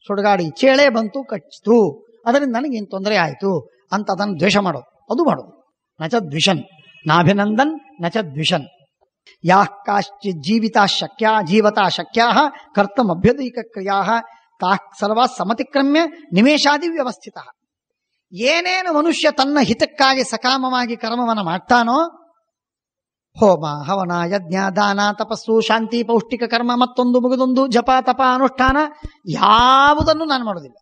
ಸುಡುಗಾಡಿ ಚೇಳೆ ಬಂತು, ಕಚ್ಚಿತು, ಅದರಿಂದ ನನಗೇನು ತೊಂದರೆ ಆಯಿತು ಅಂತ ಅದನ್ನು ದ್ವೇಷ ಮಾಡೋದು, ಅದು ಮಾಡೋದು. ನಚ ದ್ವಿಷನ್. ನಾಭಿನಂದನ್ ನಚ ದ್ವಿಷನ್. ಯಾಃ ಕಾಶ್ಚಿತ್ ಜೀವತಾ ಶಕ್ಯಾ ಕರ್ತಮ್ ಅಭ್ಯುದೈಕ ಕ್ರಿಯಾ ತಾಃ ಸರ್ವಾ ಸಮತಿಕ್ರಮ್ಯ ನಿಮೇಷಾದಿ ವ್ಯವಸ್ಥಿತ. ಏನೇನು ಮನುಷ್ಯ ತನ್ನ ಹಿತಕ್ಕಾಗಿ ಸಕಾಮವಾಗಿ ಕರ್ಮವನ್ನು ಮಾಡ್ತಾನೋ, ಹೋಮ, ಹವನ, ಯಜ್ಞ, ದಾನ, ತಪಸ್ಸು, ಶಾಂತಿ, ಪೌಷ್ಟಿಕ ಕರ್ಮ, ಮತ್ತೊಂದು ಮುಗಿದೊಂದು, ಜಪ, ತಪ, ಅನುಷ್ಠಾನ, ಯಾವುದನ್ನು ನಾನು ಮಾಡೋದಿಲ್ಲ.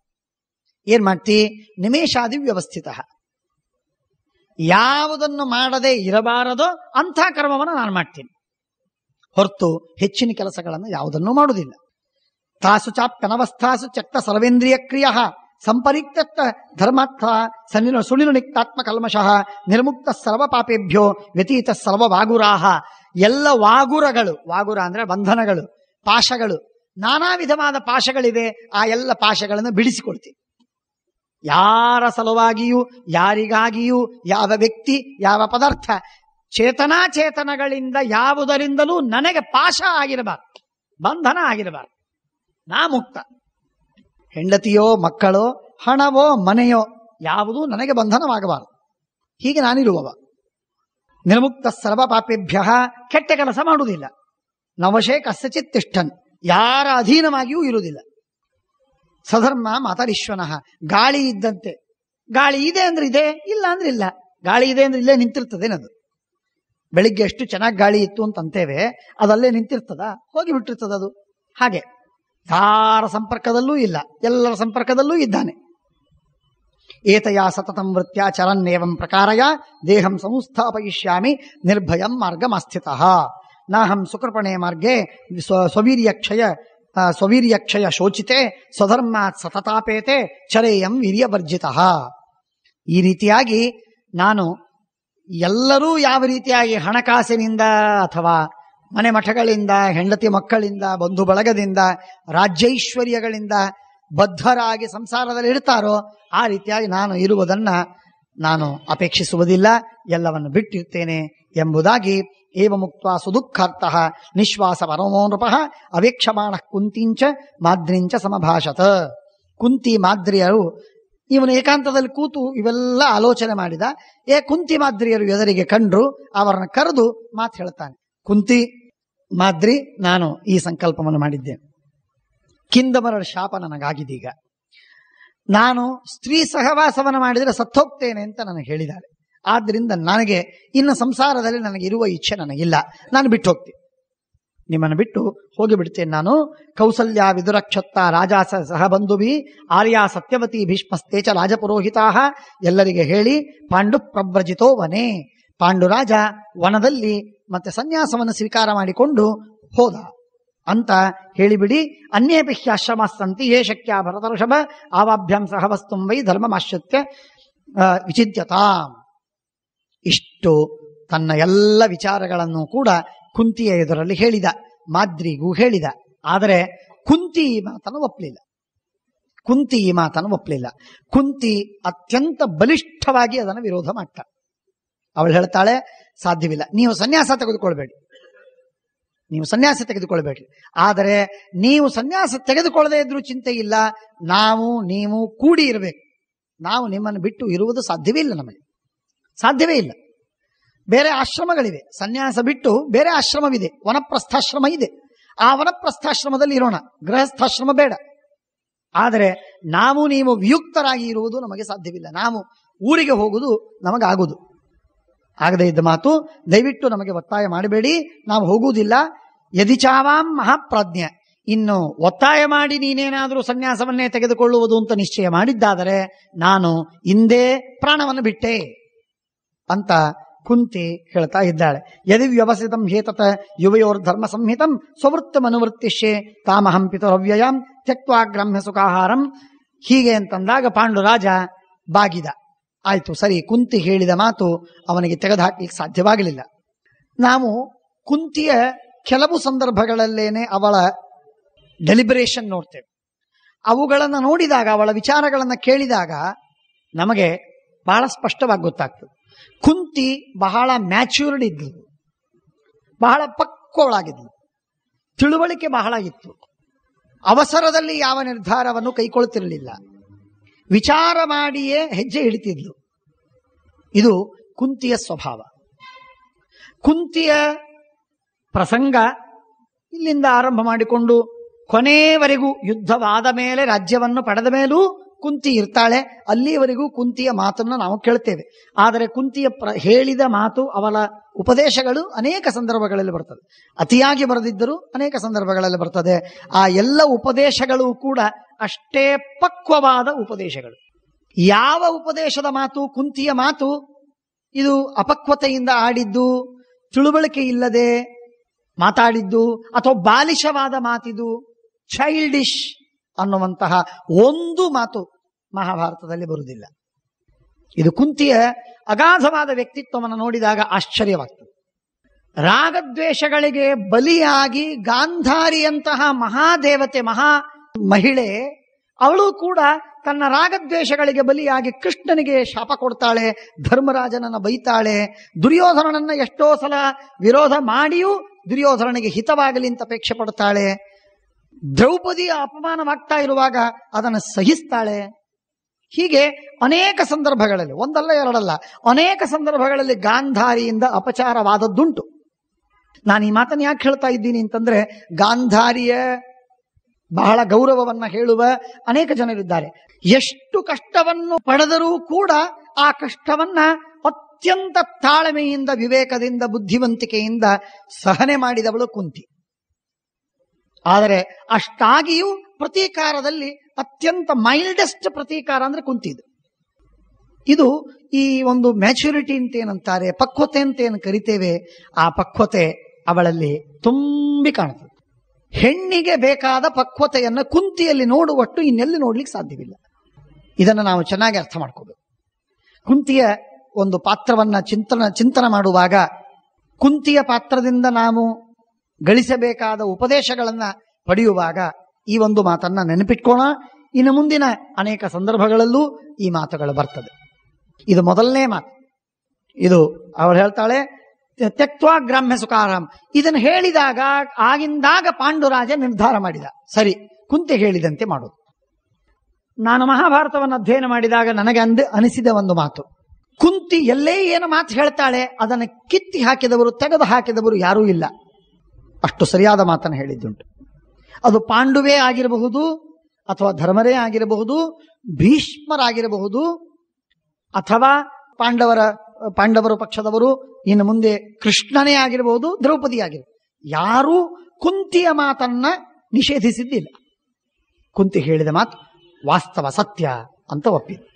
ಏನ್ ಮಾಡ್ತಿ? ನಿಮೇಷಾದಿ ವ್ಯವಸ್ಥಿತ. ಯಾವುದನ್ನು ಮಾಡದೆ ಇರಬಾರದೋ ಅಂಥ ಕರ್ಮವನ್ನು ನಾನು ಮಾಡ್ತೀನಿ, ಹೊರತು ಹೆಚ್ಚಿನ ಕೆಲಸಗಳನ್ನು ಯಾವುದನ್ನೂ ಮಾಡುವುದಿಲ್ಲ. ತಾಸು ಚಾಪ್ಯನವಸ್ಥಾಸು ಚಕ್ತ ಸರ್ವೇಂದ್ರಿಯ ಕ್ರಿಯ ಸಂಪರಿಕ್ತ ಧರ್ಮಾರ್ಥ ಸುನಿರ್ನಿಕ್ತಾತ್ಮ ಕಲ್ಮಶಃ ನಿರ್ಮುಕ್ತ ಸರ್ವ ಪಾಪೇಭ್ಯೋ ವ್ಯತೀತ ಸರ್ವ ವಾಗುರಾಹ. ಎಲ್ಲ ವಾಗುರಗಳು, ವಾಗುರ ಅಂದ್ರೆ ಬಂಧನಗಳು, ಪಾಶಗಳು, ನಾನಾ ವಿಧವಾದ ಪಾಶಗಳಿವೆ. ಆ ಎಲ್ಲ ಪಾಶಗಳನ್ನು ಬಿಡಿಸಿಕೊಳ್ತೀನಿ. ಯಾರ ಸಲುವಾಗಿಯೂ, ಯಾರಿಗಾಗಿಯೂ, ಯಾವ ವ್ಯಕ್ತಿ, ಯಾವ ಪದಾರ್ಥ, ಚೇತನಾಚೇತನಗಳಿಂದ ಯಾವುದರಿಂದಲೂ ನನಗೆ ಪಾಶ ಆಗಿರಬಾರ್ದು, ಬಂಧನ ಆಗಿರಬಾರ್ದು. ನಾ ಮುಕ್ತ. ಹೆಂಡತಿಯೋ ಮಕ್ಕಳೋ ಹಣವೋ ಮನೆಯೋ ಯಾವುದೂ ನನಗೆ ಬಂಧನವಾಗಬಾರದು. ಹೀಗೆ ನಾನಿರುವವ. ನಿರ್ಮುಕ್ತ ಸರ್ವ ಪಾಪೇಭ್ಯ, ಕೆಟ್ಟ ಕೆಲಸ ಮಾಡುವುದಿಲ್ಲ. ನವಶೇ ಕಸ್ಯಚಿತ್ ತಿಷ್ಠನ್, ಯಾರ ಅಧೀನವಾಗಿಯೂ ಇರುವುದಿಲ್ಲ. ಸಧರ್ಮ ಮಾತರಿಶ್ವನಃ, ಗಾಳಿ ಇದ್ದಂತೆ. ಗಾಳಿ ಇದೆ ಅಂದ್ರೆ ಇದೆ, ಇಲ್ಲ ಅಂದ್ರೆ ಇಲ್ಲ. ಗಾಳಿ ಇದೆ ಅಂದ್ರೆ ಇಲ್ಲೇ ನಿಂತಿರ್ತದೇನದು. ಬೆಳಿಗ್ಗೆ ಎಷ್ಟು ಚೆನ್ನಾಗಿ ಗಾಳಿ ಇತ್ತು ಅಂತ ಅಂತೇವೆ, ಅದಲ್ಲೇ ನಿಂತಿರ್ತದ, ಹೋಗಿ ಬಿಟ್ಟಿರ್ತದ ಅದು. ಹಾಗೆ ಯಾರ ಸಂಪರ್ಕದಲ್ಲೂ ಇಲ್ಲ, ಎಲ್ಲರ ಸಂಪರ್ಕದಲ್ಲೂ ಇದ್ದಾನೆ. ಏತಯಾ ಸತತಂ ವೃತ್ಯ ಚರನ್ನೇವಂ ಪ್ರಕಾರಯ ದೇಹಂ ಸಂಸ್ಥಾಪಯಿಷ್ಯಾಮಿ ನಿರ್ಭಯಂ ಮಾರ್ಗಮಾಸ್ಥಿತಃ. ನಾಹಂ ಸುಕೃಪಣೆ ಮಾರ್ಗೆ ಸ್ವವೀರ್ಯಕ್ಷಯ ಶೋಚಿತೆ ಸ್ವಧರ್ಮಾತ್ ಸತತಾಪೇತೆ ಚರೇಯಂ ವೀರ್ಯವರ್ಜಿತಃ. ಈ ರೀತಿಯಾಗಿ ನಾನು ಎಲ್ಲರೂ ಯಾವ ರೀತಿಯಾಗಿ ಹಣಕಾಸಿನಿಂದ ಅಥವಾ ಮನೆ ಮಠಗಳಿಂದ, ಹೆಂಡತಿ ಮಕ್ಕಳಿಂದ, ಬಂಧು ಬಳಗದಿಂದ, ರಾಜ್ಯೈಶ್ವರ್ಯಗಳಿಂದ ಬದ್ಧರಾಗಿ ಸಂಸಾರದಲ್ಲಿ ಇರ್ತಾರೋ ಆ ರೀತಿಯಾಗಿ ನಾನು ಇರುವುದನ್ನ ನಾನು ಅಪೇಕ್ಷಿಸುವುದಿಲ್ಲ, ಎಲ್ಲವನ್ನು ಬಿಟ್ಟಿರ್ತೇನೆ ಎಂಬುದಾಗಿ ಏವ ಮುಕ್ತ ಸುದುಃಖಾರ್ಥಃ ನಿಶ್ವಾಸ ಪರಮೋ ನೃಪಃ ಅವೇಕ್ಷಮಾಣ ಕುಂತಿಂಚ ಮಾದ್ರಿಂಚ ಸಮಭಾಷತ. ಕುಂತಿ ಮಾದ್ರಿಯರು ಇವನು ಏಕಾಂತದಲ್ಲಿ ಕೂತು ಇವೆಲ್ಲ ಆಲೋಚನೆ ಮಾಡಿದ. ಕುಂತಿ ಮಾದ್ರಿಯರು ಎದುರಿಗೆ ಕಂಡ್ರು, ಅವರನ್ನು ಕರೆದು ಮಾತು ಹೇಳ್ತಾನೆ. ಕುಂತಿ ಮಾದ್ರಿ, ನಾನು ಈ ಸಂಕಲ್ಪವನ್ನು ಮಾಡಿದ್ದೇನೆ. ಕಿಂದಮರರ ಶಾಪ ನನಗಾಗಿದೀಗ. ನಾನು ಸ್ತ್ರೀ ಸಹವಾಸವನ್ನು ಮಾಡಿದರೆ ಸತ್ತೋಗ್ತೇನೆ ಅಂತ ನನಗೆ ಹೇಳಿದ್ದಾರೆ. ಆದ್ದರಿಂದ ನನಗೆ ಇನ್ನು ಸಂಸಾರದಲ್ಲಿ ನನಗೆ ಇರುವ ಇಚ್ಛೆ ನನಗಿಲ್ಲ, ನಾನು ಬಿಟ್ಟು ಹೋಗ್ತೀನಿ, ನಿಮ್ಮನ್ನು ಬಿಟ್ಟು ಹೋಗಿಬಿಡ್ತೇನೆ ನಾನು. ಕೌಸಲ್ಯ ವಿದುರಕ್ಷತ್ತ ರಾಜಾ ಸಹ ಬಂಧುಭಿ ಆರ್ಯ ಸತ್ಯವತಿ ಭೀಷ್ಮಸ್ತೇಚ ರಾಜಪುರೋಹಿತಾ ಎಲ್ಲರಿಗೆ ಹೇಳಿ ಪಾಂಡು ಪ್ರವ್ರಜಿತೋ ವನೆ. ಪಾಂಡುರಾಜ ವನದಲ್ಲಿ ಮತ್ತೆ ಸನ್ಯಾಸವನ್ನು ಸ್ವೀಕಾರ ಮಾಡಿಕೊಂಡು ಹೋದ ಅಂತ ಹೇಳಿಬಿಡಿ. ಅನ್ಯೇಪಿ ಹ್ಯಾಶ್ರಮಸ್ತಂತಿ ಯೇ ಶಕ್ಯ ಭರತಋಷಭ ಆವಾಭ್ಯಾಂ ಸಹ ವಸ್ತುಂ ವೈ ಧರ್ಮಮಾಶ್ರಿತ್ಯ ವಿಚಿದ್ಯತಾಂ. ಇಷ್ಟು ತನ್ನ ಎಲ್ಲ ವಿಚಾರಗಳನ್ನು ಕೂಡ ಕುಂತಿಯ ಎದುರಲ್ಲಿ ಹೇಳಿದ, ಮಾದ್ರಿಗೂ ಹೇಳಿದ. ಆದರೆ ಕುಂತಿ ಈ ಮಾತನ್ನು ಒಪ್ಪಲಿಲ್ಲ. ಕುಂತಿ ಅತ್ಯಂತ ಬಲಿಷ್ಠವಾಗಿ ಅದನ್ನು ವಿರೋಧ ಮಾಡ್ತಾಳೆ. ಅವಳು ಹೇಳ್ತಾಳೆ, ಸಾಧ್ಯವಿಲ್ಲ, ನೀವು ಸನ್ಯಾಸ ತೆಗೆದುಕೊಳ್ಬೇಡಿ. ಆದರೆ ನೀವು ಸನ್ಯಾಸ ತೆಗೆದುಕೊಳ್ಳದೇ ಇದ್ರೂ ಚಿಂತೆ ಇಲ್ಲ, ನೀವು ಕೂಡಿ ಇರಬೇಕು. ನಾವು ನಿಮ್ಮನ್ನು ಬಿಟ್ಟು ಇರುವುದು ಸಾಧ್ಯವೇ ಇಲ್ಲ. ಬೇರೆ ಆಶ್ರಮಗಳಿವೆ, ಸನ್ಯಾಸ ಬಿಟ್ಟು ಬೇರೆ ಆಶ್ರಮವಿದೆ, ವನಪ್ರಸ್ಥಾಶ್ರಮ ಇದೆ. ಆ ವನಪ್ರಸ್ಥಾಶ್ರಮದಲ್ಲಿ ಇರೋಣ, ಗೃಹಸ್ಥಾಶ್ರಮ ಬೇಡ. ಆದರೆ ನೀವು ವಿಯುಕ್ತರಾಗಿ ಇರುವುದು ನಮಗೆ ಸಾಧ್ಯವಿಲ್ಲ. ನಾವು ಊರಿಗೆ ಹೋಗುವುದು ನಮಗಾಗುವುದು ಆಗದೇ ಇದ್ದ ಮಾತು. ದಯವಿಟ್ಟು ನಮಗೆ ಒತ್ತಾಯ ಮಾಡಬೇಡಿ, ನಾವು ಹೋಗುವುದಿಲ್ಲ. ಯದಿಚಾವಾಂ ಮಹಾಪ್ರಾಜ್ಞೆ, ಇನ್ನು ಒತ್ತಾಯ ಮಾಡಿ ನೀನೇನಾದರೂ ಸನ್ಯಾಸವನ್ನೇ ತೆಗೆದುಕೊಳ್ಳುವುದು ಅಂತ ನಿಶ್ಚಯ ಮಾಡಿದ್ದಾದರೆ ನಾನು ಇಂದೇ ಪ್ರಾಣವನ್ನು ಬಿಟ್ಟೆ ಅಂತ ಕುಂತಿ ಹೇಳ್ತಾ ಇದ್ದಾಳೆ. ಯದಿ ವ್ಯವಸ್ಥಿತಂ ಹೇತತ ಯುವಯೋರ್ ಧರ್ಮ ಸಂಹಿತಂ ಸ್ವವೃತ್ತಮನುವೃತ್ತಿಷ್ಯೆ ತಾಮಹಂ ಪಿತರವ್ಯಯಂ ತ್ಯಕ್ವಾ ಗ್ರಾಮ್ಯ ಸುಖಾಹಾರಂ. ಹೀಗೆ ಅಂತಂದಾಗ ಪಾಂಡುರಾಜ ಬಾಗಿದ. ಆಯ್ತು, ಸರಿ, ಕುಂತಿ ಹೇಳಿದ ಮಾತು ಅವನಿಗೆ ತೆಗೆದುಹಾಕಲಿಕ್ಕೆ ಸಾಧ್ಯವಾಗಲಿಲ್ಲ. ನಾವು ಕುಂತಿಯ ಕೆಲವು ಸಂದರ್ಭಗಳಲ್ಲೇನೆ ಅವಳ ಡೆಲಿಬರೇಷನ್ ನೋಡ್ತೇವೆ. ಅವುಗಳನ್ನು ನೋಡಿದಾಗ, ಅವಳ ವಿಚಾರಗಳನ್ನು ಕೇಳಿದಾಗ ನಮಗೆ ಬಹಳ ಸ್ಪಷ್ಟವಾಗಿ ಗೊತ್ತಾಗ್ತದೆ. ಕುಂತಿ ಬಹಳ ಮ್ಯಾಚ್ಯೂರ್ಡ್ ಇದ್ಲು, ಬಹಳ ಪಕ್ವಳಾಗಿದ್ಲು, ತಿಳುವಳಿಕೆ ಬಹಳ ಇತ್ತು. ಅವಸರದಲ್ಲಿ ಯಾವ ನಿರ್ಧಾರವನ್ನು ಕೈಗೊಳ್ಳುತ್ತಿರಲಿಲ್ಲ, ವಿಚಾರ ಮಾಡಿಯೇ ಹೆಜ್ಜೆ ಇಡ್ತಿದ್ಲು. ಇದು ಕುಂತಿಯ ಸ್ವಭಾವ. ಕುಂತಿಯ ಪ್ರಸಂಗ ಇಲ್ಲಿಂದ ಆರಂಭ ಮಾಡಿಕೊಂಡು ಕೊನೆಯವರೆಗೂ, ಯುದ್ಧವಾದ ಮೇಲೆ ರಾಜ್ಯವನ್ನು ಪಡೆದ ಮೇಲೂ ಕುಂತಿ ಇರ್ತಾಳೆ. ಅಲ್ಲಿಯವರೆಗೂ ಕುಂತಿಯ ಮಾತನ್ನು ನಾವು ಕೇಳ್ತೇವೆ. ಆದರೆ ಕುಂತಿಯ ಹೇಳಿದ ಮಾತು, ಅವಳ ಉಪದೇಶಗಳು ಅನೇಕ ಸಂದರ್ಭಗಳಲ್ಲಿ ಬರ್ತದೆ. ಅತಿಯಾಗಿ ಬರೆದಿದ್ದರೂ ಅನೇಕ ಸಂದರ್ಭಗಳಲ್ಲಿ ಬರ್ತದೆ. ಆ ಎಲ್ಲ ಉಪದೇಶಗಳು ಕೂಡ ಅಷ್ಟೇ ಪಕ್ವವಾದ ಉಪದೇಶಗಳು. ಯಾವ ಉಪದೇಶದ ಮಾತು, ಕುಂತಿಯ ಮಾತು ಇದು ಅಪಕ್ವತೆಯಿಂದ ಆಡಿದ್ದು, ತಿಳುವಳಿಕೆ ಇಲ್ಲದೆ ಮಾತಾಡಿದ್ದು, ಅಥವಾ ಬಾಲಿಶವಾದ ಮಾತಿದು, ಚೈಲ್ಡಿಶ್ ಅನ್ನುವಂತಹ ಒಂದು ಮಾತು ಮಹಾಭಾರತದಲ್ಲಿ ಬರುವುದಿಲ್ಲ. ಇದು ಕುಂತಿಯ ಅಗಾಧವಾದ ವ್ಯಕ್ತಿತ್ವವನ್ನು ನೋಡಿದಾಗ ಆಶ್ಚರ್ಯವಾಗ್ತದೆ. ರಾಗದ್ವೇಷಗಳಿಗೆ ಬಲಿಯಾಗಿ ಗಾಂಧಾರಿಯಂತಹ ಮಹಾದೇವತೆ, ಮಹಾ ಮಹಿಳೆ, ಅವಳು ಕೂಡ ತನ್ನ ರಾಗದ್ವೇಷಗಳಿಗೆ ಬಲಿಯಾಗಿ ಕೃಷ್ಣನಿಗೆ ಶಾಪ ಕೊಡ್ತಾಳೆ, ಧರ್ಮರಾಜನನ್ನ ಬೈತಾಳೆ, ದುರ್ಯೋಧನನನ್ನ ಎಷ್ಟೋ ಸಲ ವಿರೋಧ ಮಾಡಿಯೂ ದುರ್ಯೋಧನನಿಗೆ ಹಿತವಾಗಲಿ ಅಂತ ಅಪೇಕ್ಷೆ ಪಡ್ತಾಳೆ. ದ್ರೌಪದಿಯ ಅಪಮಾನವಾಗ್ತಾ ಇರುವಾಗ ಅದನ್ನು ಸಹಿಸ್ತಾಳೆ. ಹೀಗೆ ಅನೇಕ ಸಂದರ್ಭಗಳಲ್ಲಿ, ಒಂದಲ್ಲ ಎರಡಲ್ಲ, ಅನೇಕ ಸಂದರ್ಭಗಳಲ್ಲಿ ಗಾಂಧಾರಿಯಿಂದ ಅಪಚಾರವಾದದ್ದುಂಟು. ನಾನು ಈ ಮಾತನ್ನು ಯಾಕೆ ಹೇಳ್ತಾ ಇದ್ದೀನಿ ಅಂತಂದ್ರೆ, ಗಾಂಧಾರಿಯ ಬಹಳ ಗೌರವವನ್ನ ಹೇಳುವ ಅನೇಕ ಜನರಿದ್ದಾರೆ. ಎಷ್ಟು ಕಷ್ಟವನ್ನು ಪಡೆದರೂ ಕೂಡ ಆ ಕಷ್ಟವನ್ನ ಅತ್ಯಂತ ತಾಳ್ಮೆಯಿಂದ, ವಿವೇಕದಿಂದ, ಬುದ್ಧಿವಂತಿಕೆಯಿಂದ ಸಹನೆ ಮಾಡಿದವಳು ಕುಂತಿ. ಆದರೆ ಅಷ್ಟಾಗಿಯೂ ಪ್ರತೀಕಾರದಲ್ಲಿ ಅತ್ಯಂತ ಮೈಲ್ಡೆಸ್ಟ್ ಪ್ರತೀಕಾರ ಅಂದ್ರೆ ಕುಂತಿದ್ದು. ಇದು ಈ ಒಂದು ಮ್ಯಾಚುರಿಟಿ ಅಂತ ಏನಂತಾರೆ, ಪಕ್ವತೆ ಅಂತ ಏನು ಕರಿತೇವೆ, ಆ ಪಕ್ವತೆ ಅವಳಲ್ಲಿ ತುಂಬಿ ಕಾಣುತ್ತದೆ. ಹೆಣ್ಣಿಗೆ ಬೇಕಾದ ಪಕ್ವತೆಯನ್ನು ಕುಂತಿಯಲ್ಲಿ ನೋಡುವಷ್ಟು ಇನ್ನೆಲ್ಲಿ ನೋಡ್ಲಿಕ್ಕೆ ಸಾಧ್ಯವಿಲ್ಲ. ಇದನ್ನು ನಾವು ಚೆನ್ನಾಗಿ ಅರ್ಥ ಮಾಡ್ಕೋಬೇಕು. ಕುಂತಿಯ ಒಂದು ಪಾತ್ರವನ್ನ ಚಿಂತನೆ ಮಾಡುವಾಗ, ಕುಂತಿಯ ಪಾತ್ರದಿಂದ ನಾವು ಗಳಿಸಬೇಕಾದ ಉಪದೇಶಗಳನ್ನ ಪಡೆಯುವಾಗ ಈ ಒಂದು ಮಾತನ್ನ ನೆನಪಿಟ್ಕೋಣ. ಇನ್ನು ಮುಂದಿನ ಅನೇಕ ಸಂದರ್ಭಗಳಲ್ಲೂ ಈ ಮಾತುಗಳು ಬರ್ತದೆ. ಇದು ಮೊದಲನೇ ಮಾತು. ಇದು ಅವಳು ಹೇಳ್ತಾಳೆ, ತ್ಯಕ್ತ್ವಾ ಗ್ರಾಮ್ಯ ಸುಖಾರಾಮ್. ಇದನ್ನು ಹೇಳಿದಾಗ ಆಗಿಂದಾಗ ಪಾಂಡುರಾಜ ನಿರ್ಧಾರ ಮಾಡಿದ, ಸರಿ ಕುಂತಿ ಹೇಳಿದಂತೆ ಮಾಡೋದು. ನಾನು ಮಹಾಭಾರತವನ್ನು ಅಧ್ಯಯನ ಮಾಡಿದಾಗ ನನಗೆ ಅನಿಸಿದ ಒಂದು ಮಾತು, ಕುಂತಿ ಎಲ್ಲೇ ಏನು ಮಾತು ಹೇಳ್ತಾಳೆ ಅದನ್ನು ಕಿತ್ತಿ ಹಾಕಿದವರು, ತೆಗೆದು ಹಾಕಿದವರು ಯಾರೂ ಇಲ್ಲ. ಅಷ್ಟು ಸರಿಯಾದ ಮಾತನ್ನು ಹೇಳಿದ್ದುಂಟು. ಅದು ಪಾಂಡುವೇ ಆಗಿರಬಹುದು, ಅಥವಾ ಧರ್ಮರೇ ಆಗಿರಬಹುದು, ಭೀಷ್ಮರಾಗಿರಬಹುದು, ಅಥವಾ ಪಾಂಡವರ ಪಕ್ಷದವರು, ಇನ್ನು ಮುಂದೆ ಕೃಷ್ಣನೇ ಆಗಿರಬಹುದು, ದ್ರೌಪದಿ ಆಗಿರಬಹುದು. ಯಾರೂ ಕುಂತಿಯ ಮಾತನ್ನ ನಿಷೇಧಿಸಿದ್ದಿಲ್ಲ. ಕುಂತಿ ಹೇಳಿದ ಮಾತು ವಾಸ್ತವ, ಸತ್ಯ ಅಂತ ಒಪ್ಪಿದೆ.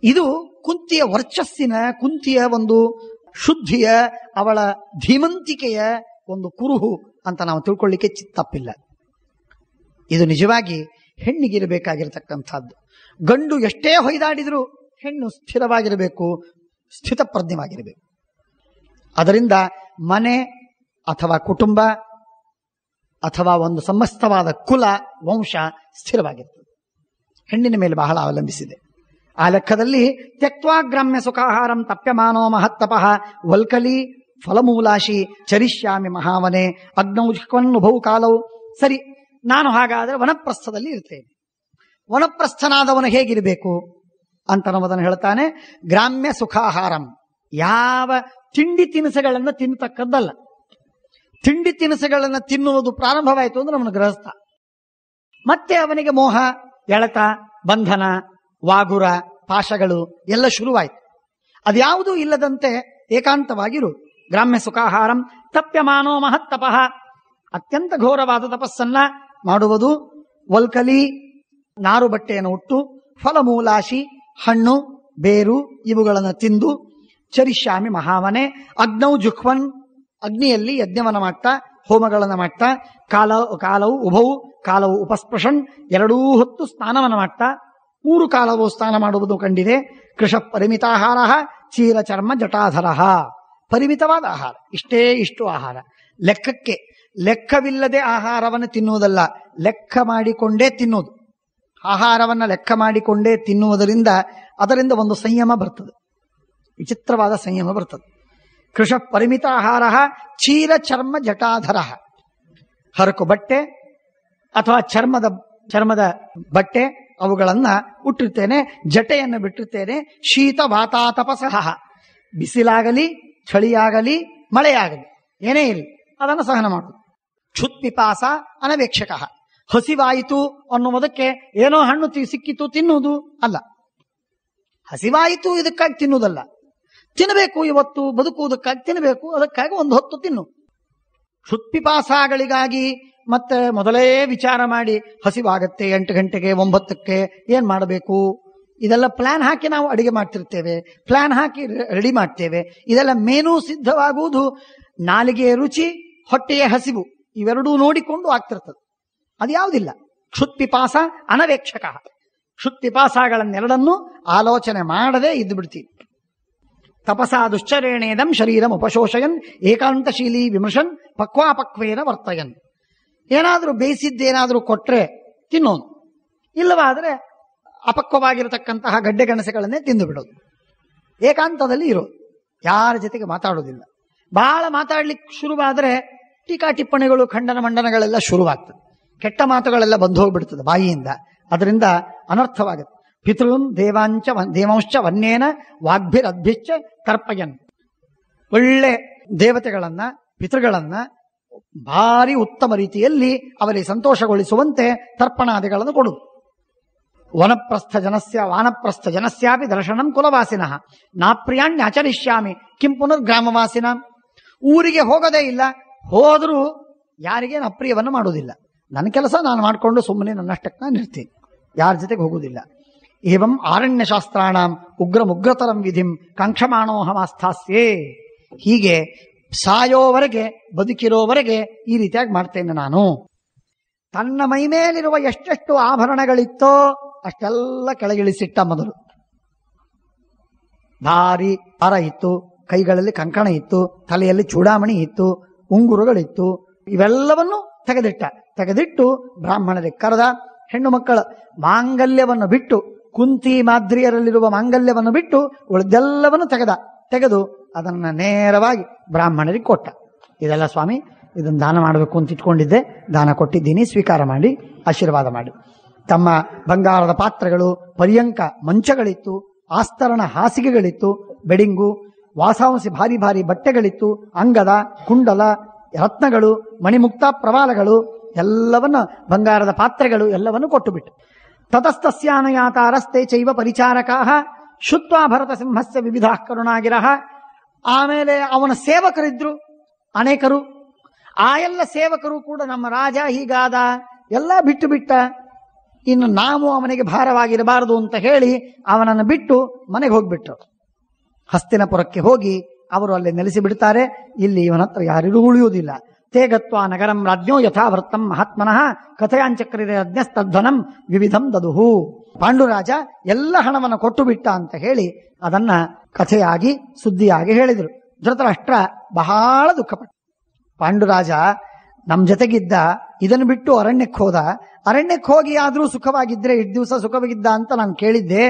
ಇದು ಕುಂತಿಯ ವರ್ಚಸ್ಸಿನ, ಕುಂತಿಯ ಒಂದು ಶುದ್ಧಿಯ, ಅವಳ ಧೀಮಂತಿಕೆಯ ಒಂದು ಕುರುಹು ಅಂತ ನಾವು ತಿಳ್ಕೊಳ್ಳಿಕ್ಕೆ ತಪ್ಪಿಲ್ಲ. ಇದು ನಿಜವಾಗಿ ಹೆಣ್ಣಿಗಿರಬೇಕಾಗಿರತಕ್ಕಂಥದ್ದು. ಗಂಡು ಎಷ್ಟೇ ಹೊಯ್ದಾಡಿದರೂ ಹೆಣ್ಣು ಸ್ಥಿರವಾಗಿರಬೇಕು, ಸ್ಥಿತಪ್ರಜ್ಞವಾಗಿರಬೇಕು. ಅದರಿಂದ ಮನೆ ಅಥವಾ ಕುಟುಂಬ ಅಥವಾ ಒಂದು ಸಮಸ್ತವಾದ ಕುಲ, ವಂಶ ಸ್ಥಿರವಾಗಿರ್ತದೆ. ಹೆಣ್ಣಿನ ಮೇಲೆ ಬಹಳ ಅವಲಂಬಿಸಿದೆ. ಆ ಲೆಕ್ಕದಲ್ಲಿ ತ್ಯಕ್ತ್ವಾ ಗ್ರಾಮ್ಯ ಸುಖಾಹಾರಂ ತಪ್ಯಮಾನೋ ಮಹತ್ತಪಃ ವಲ್ಕಲಿ ಫಲಮೂಲಾಶಿ ಚರಿಷ್ಯಾಮಿ ಮಹಾವನೆ ಅಗ್ನೌಷ್ಕನ್ನುಭವು ಕಾಲವು. ಸರಿ, ನಾನು ಹಾಗಾದರೆ ವನಪ್ರಸ್ಥದಲ್ಲಿ ಇರ್ತೇನೆ. ವನಪ್ರಸ್ಥನಾದವನು ಹೇಗಿರಬೇಕು ಅಂತ ನಮ್ಮದನ್ನು ಹೇಳ್ತಾನೆ. ಗ್ರಾಮ್ಯ ಸುಖಾಹಾರಂ, ಯಾವ ತಿಂಡಿ ತಿನಿಸುಗಳನ್ನು ತಿನ್ನತಕ್ಕದ್ದಲ್ಲ. ತಿಂಡಿ ತಿನಿಸುಗಳನ್ನು ತಿನ್ನುವುದು ಪ್ರಾರಂಭವಾಯಿತು ಅಂದ್ರೆ ಅವನು ಗೃಹಸ್ಥ. ಮತ್ತೆ ಅವನಿಗೆ ಮೋಹ, ಎಳೆತ, ಬಂಧನ, ವಾಗುರ, ಪಾಶಗಳು ಎಲ್ಲ ಶುರುವಾಯಿತು. ಅದ್ಯಾವುದೂ ಇಲ್ಲದಂತೆ ಏಕಾಂತವಾಗಿರು. ಗ್ರಾಮ್ಯ ಸುಖಾಹಾರಂ ತಪ್ಯಮಾನೋ ಮಹತ್ತಪಃ, ಅತ್ಯಂತ ಘೋರವಾದ ತಪಸ್ಸನ್ನ ಮಾಡುವುದು. ವಲ್ಕಲಿ, ನಾರು ಬಟ್ಟೆಯನ್ನು ಉಟ್ಟು, ಫಲಮೂಲಾಶಿ, ಹಣ್ಣು ಬೇರು ಇವುಗಳನ್ನು ತಿಂದು, ಚರಿಷ್ಯಾಮಿ ಮಹಾವನೆ ಅಗ್ನೌ ಜುಹ್ವನ್, ಅಗ್ನಿಯಲ್ಲಿ ಯಜ್ಞವನ್ನು ಮಾಡ್ತಾ, ಹೋಮಗಳನ್ನು ಮಾಡ್ತಾ, ಕಾಲವು ಉಭವು ಕಾಲವು ಉಪಸ್ಪೃಶನ್, ಎರಡೂ ಹೊತ್ತು ಸ್ನಾನವನ್ನು ಮಾಡ್ತಾ, 3 ಕಾಲವು ಸ್ನಾನ ಮಾಡುವುದು ಕಂಡಿದೆ. ಕೃಷ ಪರಿಮಿತಾಹಾರ ಚೀರ ಚರ್ಮ ಜಟಾಧರ, ಪರಿಮಿತವಾದ ಆಹಾರ, ಇಷ್ಟು ಆಹಾರ. ಲೆಕ್ಕವಿಲ್ಲದೆ ಆಹಾರವನ್ನು ತಿನ್ನುವುದಲ್ಲ, ಲೆಕ್ಕ ಮಾಡಿಕೊಂಡೇ ತಿನ್ನುವುದು. ಆಹಾರವನ್ನು ಲೆಕ್ಕ ಮಾಡಿಕೊಂಡೇ ತಿನ್ನುವುದರಿಂದ ಅದರಿಂದ ಒಂದು ಸಂಯಮ ಬರ್ತದೆ, ವಿಚಿತ್ರವಾದ ಸಂಯಮ ಬರ್ತದೆ. ಕೃಷ ಪರಿಮಿತ ಆಹಾರ ಚೀರ ಚರ್ಮ ಜಟಾಧರ, ಹರಕು ಬಟ್ಟೆ ಅಥವಾ ಚರ್ಮದ ಬಟ್ಟೆ ಅವುಗಳನ್ನ ಉಟ್ಟಿರ್ತೇನೆ, ಜಟೆಯನ್ನು ಬಿಟ್ಟಿರ್ತೇನೆ. ಶೀತ ವಾತಾತಪಸಹ, ಬಿಸಿಲಾಗಲಿ ಚಳಿಯಾಗಲಿ ಮಳೆಯಾಗಲಿ ಏನೇ ಇರಲಿ ಅದನ್ನು ಸಹನ ಮಾಡುವುದು. ಕ್ಷುತ್ಪಿಪಾಸ ಅನವೇಕ್ಷಕ, ಹಸಿವಾಯಿತು ಅನ್ನುವುದಕ್ಕೆ ಏನೋ ಹಣ್ಣು ಸಿಕ್ಕಿತು ತಿನ್ನುವುದು ಅಲ್ಲ. ಹಸಿವಾಯಿತು ಇದಕ್ಕಾಗಿ ತಿನ್ನುವುದಲ್ಲ, ತಿನ್ನಬೇಕು, ಇವತ್ತು ಬದುಕುವುದಕ್ಕಾಗಿ ತಿನ್ನಬೇಕು, ಅದಕ್ಕಾಗಿ ಒಂದು ಹೊತ್ತು ತಿನ್ನು. ಕ್ಷುತ್ಪಿಪಾಸಗಳಿಗಾಗಿ ಮತ್ತೆ ಮೊದಲೇ ವಿಚಾರ ಮಾಡಿ ಹಸಿವಾಗತ್ತೆ 8 ಗಂಟೆಗೆ 9ಕ್ಕೆ ಏನ್ ಮಾಡಬೇಕು, ಇದೆಲ್ಲ ಪ್ಲಾನ್ ಹಾಕಿ ನಾವು ಅಡಿಗೆ ಮಾಡ್ತಿರ್ತೇವೆ, ಪ್ಲಾನ್ ಹಾಕಿ ರೆಡಿ ಮಾಡ್ತೇವೆ. ಇದೆಲ್ಲ ಮೇನೂ ಸಿದ್ಧವಾಗುವುದು ನಾಲಿಗೆಯ ರುಚಿ, ಹೊಟ್ಟೆಯ ಹಸಿವು ಇವೆರಡೂ ನೋಡಿಕೊಂಡು ಆಗ್ತಿರ್ತದೆ. ಅದು ಯಾವುದಿಲ್ಲ. ಕ್ಷುತ್ಪಿಪಾಸ ಅನವೇಕ್ಷಕ, ಕ್ಷುತ್ಪಿಪಾಸಗಳನ್ನೆರಡನ್ನೂ ಆಲೋಚನೆ ಮಾಡದೆ ಇದ್ದು ಬಿಡ್ತೀವಿ. ತಪಸಾ ದುಶ್ಚರೇಣೇದಂ ಶರೀರಂ ಉಪಶೋಷಯನ್ ಏಕಾಂತಶೀಲಿ ವಿಮೃಶನ್ ಪಕ್ವಾಪಕ್ವೇನ ವರ್ತಯನ್. ಏನಾದರೂ ಬೇಯಿಸಿದ್ದೇನಾದರೂ ಕೊಟ್ರೆ ತಿನ್ನೋದು, ಇಲ್ಲವಾದರೆ ಅಪಕ್ವವಾಗಿರತಕ್ಕಂತಹ ಗಡ್ಡೆ ಗೆಣಸುಗಳನ್ನೇ ತಿಂದು ಬಿಡೋದು. ಏಕಾಂತದಲ್ಲಿ ಇರೋದು, ಯಾರ ಜೊತೆಗೆ ಮಾತಾಡೋದಿಲ್ಲ. ಬಹಳ ಮಾತಾಡ್ಲಿಕ್ಕೆ ಶುರುವಾದರೆ ಟೀಕಾ ಟಿಪ್ಪಣಿಗಳು, ಖಂಡನ ಮಂಡನಗಳೆಲ್ಲ ಶುರುವಾಗ್ತದೆ. ಕೆಟ್ಟ ಮಾತುಗಳೆಲ್ಲ ಬಂದು ಹೋಗ್ಬಿಡ್ತದೆ ಬಾಯಿಯಿಂದ. ಅದರಿಂದ ಅನರ್ಥವಾಗುತ್ತೆ. ಪಿತೃನ್ ದೇವಾಂಶ ವನ್ಯೇನ ವಾಗ್ಭಿರದ್ಭಿಶ್ಚ ತರ್ಪಯನ್. ಒಳ್ಳೆ ದೇವತೆಗಳನ್ನ, ಪಿತೃಗಳನ್ನ ಭಾರಿ ಉತ್ತಮ ರೀತಿಯಲ್ಲಿ ಅವರಿಗೆ ಸಂತೋಷಗೊಳಿಸುವಂತೆ ತರ್ಪಣಾದಿಗಳನ್ನು ಕೊಡುವುದು. ವಾನಪ್ರಸ್ಥ ಜನಸ್ಯಾಪಿ ದರ್ಶನಂ ಕುಲವಾಸಿನಃ ನಾಪ್ರಿಯಾಣ್ಯ ಆಚರಿಷ್ಯಾಮಿ ಕಿಂ ಪುನರ್ಗ್ರಾಮವಾಸಿನ. ಊರಿಗೆ ಹೋಗೋದೇ ಇಲ್ಲ, ಹೋದರೂ ಯಾರಿಗೇನು ಅಪ್ರಿಯವನ್ನು ಮಾಡುವುದಿಲ್ಲ. ನನ್ನ ಕೆಲಸ ನಾನು ಮಾಡಿಕೊಂಡು ಸುಮ್ಮನೆ ನನ್ನಷ್ಟಕ್ಕೆ ನಾನು ಇರ್ತೀನಿ, ಯಾರ ಜೊತೆಗೆ ಹೋಗುವುದಿಲ್ಲ. ಏವಂ ಆರಣ್ಯಶಾಸ್ತ್ರಾಣಂ ಉಗ್ರತರಂ ವಿಧಿಂ ಕಾಂಕ್ಷಮಾಣೋಹಮಾಸ್ಥಾಸ್ಯೇ. ಹೀಗೆ ಸಾಯೋವರೆಗೆ, ಬದುಕಿರೋವರೆಗೆ ಈ ರೀತಿಯಾಗಿ ಮಾಡ್ತೇನೆ ನಾನು. ತನ್ನ ಮೈ ಮೇಲಿರುವ ಎಷ್ಟೆಷ್ಟು ಆಭರಣಗಳಿತ್ತೋ ಅಷ್ಟೆಲ್ಲ ಕೆಳಗಿಳಿಸಿಟ್ಟ. ಮೊದಲು ಭಾರಿ ಹಾರ ಇತ್ತು, ಕೈಗಳಲ್ಲಿ ಕಂಕಣ ಇತ್ತು, ತಲೆಯಲ್ಲಿ ಚೂಡಾಮಣಿ ಇತ್ತು, ಉಂಗುರುಗಳಿತ್ತು, ಇವೆಲ್ಲವನ್ನು ತೆಗೆದಿಟ್ಟು ಬ್ರಾಹ್ಮಣರಿಗೆ ಕರೆದ. ಹೆಣ್ಣು ಮಕ್ಕಳ ಮಾಂಗಲ್ಯವನ್ನು ಬಿಟ್ಟು, ಕುಂತಿ ಮಾದ್ರಿಯರಲ್ಲಿರುವ ಮಾಂಗಲ್ಯವನ್ನು ಬಿಟ್ಟು ಉಳಿದೆಲ್ಲವನ್ನು ತೆಗೆದು ಅದನ್ನು ನೇರವಾಗಿ ಬ್ರಾಹ್ಮಣರಿಗೆ ಕೊಟ್ಟ. ಇದೆಲ್ಲ ಸ್ವಾಮಿ, ಇದನ್ನು ದಾನ ಮಾಡಬೇಕು ಅಂತ ಇಟ್ಕೊಂಡಿದ್ದೆ, ದಾನ ಕೊಟ್ಟಿದ್ದೀನಿ, ಸ್ವೀಕಾರ ಮಾಡಿ ಆಶೀರ್ವಾದ ಮಾಡಿ. ತಮ್ಮ ಬಂಗಾರದ ಪಾತ್ರೆಗಳು, ಪರ್ಯಂಕ ಮಂಚಗಳಿತ್ತು, ಆಸ್ತರಣ ಹಾಸಿಗೆಗಳಿತ್ತು, ಬೆಡಿಂಗು, ವಾಸಾಂಸಿ ಭಾರಿ ಭಾರಿ ಬಟ್ಟೆಗಳಿತ್ತು, ಅಂಗದ, ಕುಂಡಲ, ರತ್ನಗಳು, ಮಣಿಮುಕ್ತ ಪ್ರವಾಲಗಳು, ಎಲ್ಲವನ್ನ ಬಂಗಾರದ ಪಾತ್ರೆಗಳು ಎಲ್ಲವನ್ನು ಕೊಟ್ಟು ಬಿಟ್ಟು. ತತಸ್ತಸ್ಯಾನುಯಾತಾರಸ್ತೆ ಚೈವ ಪರಿಚಾರಕಾಃ ಶುತ್ವಾ ಭರತ ಸಿಂಹಸ್ಯ ವಿವಿಧ ಕರುಣಾಗಿರಃ. ಆಮೇಲೆ ಅವನ ಸೇವಕರಿದ್ರು ಅನೇಕರು. ಆ ಎಲ್ಲ ಸೇವಕರು ಕೂಡ ನಮ್ಮ ರಾಜ ಹೀಗಾದ ಎಲ್ಲ ಬಿಟ್ಟ, ಇನ್ನು ನಾವು ಅವನಿಗೆ ಭಾರವಾಗಿರಬಾರದು ಅಂತ ಹೇಳಿ ಅವನನ್ನು ಬಿಟ್ಟು ಮನೆಗೆ ಹೋಗ್ಬಿಟ್ರು. ಹಸ್ತಿನಪುರಕ್ಕೆ ಹೋಗಿ ಅವರು ಅಲ್ಲಿ ನೆಲೆಸಿ ಬಿಡ್ತಾರೆ. ಇಲ್ಲಿ ಇವನ ಹತ್ರ ಯಾರಿಗೂ ಉಳಿಯುವುದಿಲ್ಲ. ತೇಗತ್ವ ನಗರಂ ರಾಜ್ಞೋ ಯಥಾವೃತ್ತಂ ಮಹಾತ್ಮನಃ ಕಥಯಾಂಚಕ್ರಿರೆ ಅಜ್ಞಸ್ತಧ್ವನಂ ವಿವಿಧಂ ದದುಹು. ಪಾಂಡುರಾಜ ಎಲ್ಲ ಹಣವನ್ನು ಕೊಟ್ಟು ಬಿಟ್ಟ ಅಂತ ಹೇಳಿ ಅದನ್ನ ಕಥೆಯಾಗಿ ಸುದ್ದಿಯಾಗಿ ಹೇಳಿದರು. ಧೃತರಾಷ್ಟ್ರ ಬಹಳ ದುಃಖಪಟ್ಟ. ಪಾಂಡುರಾಜ ನಮ್ಮ ಜೊತೆಗಿದ್ದ, ಇದನ್ನು ಬಿಟ್ಟು ಅರಣ್ಯಕ್ಕೆ ಹೋದ. ಅರಣ್ಯಕ್ಕೆ ಹೋಗಿ ಆದರೂ ಸುಖವಾಗಿದ್ರೆ ಇಷ್ಟು ದಿವಸ ಸುಖವಾಗಿದ್ದ ಅಂತ ನಾನು ಕೇಳಿದ್ದೆ.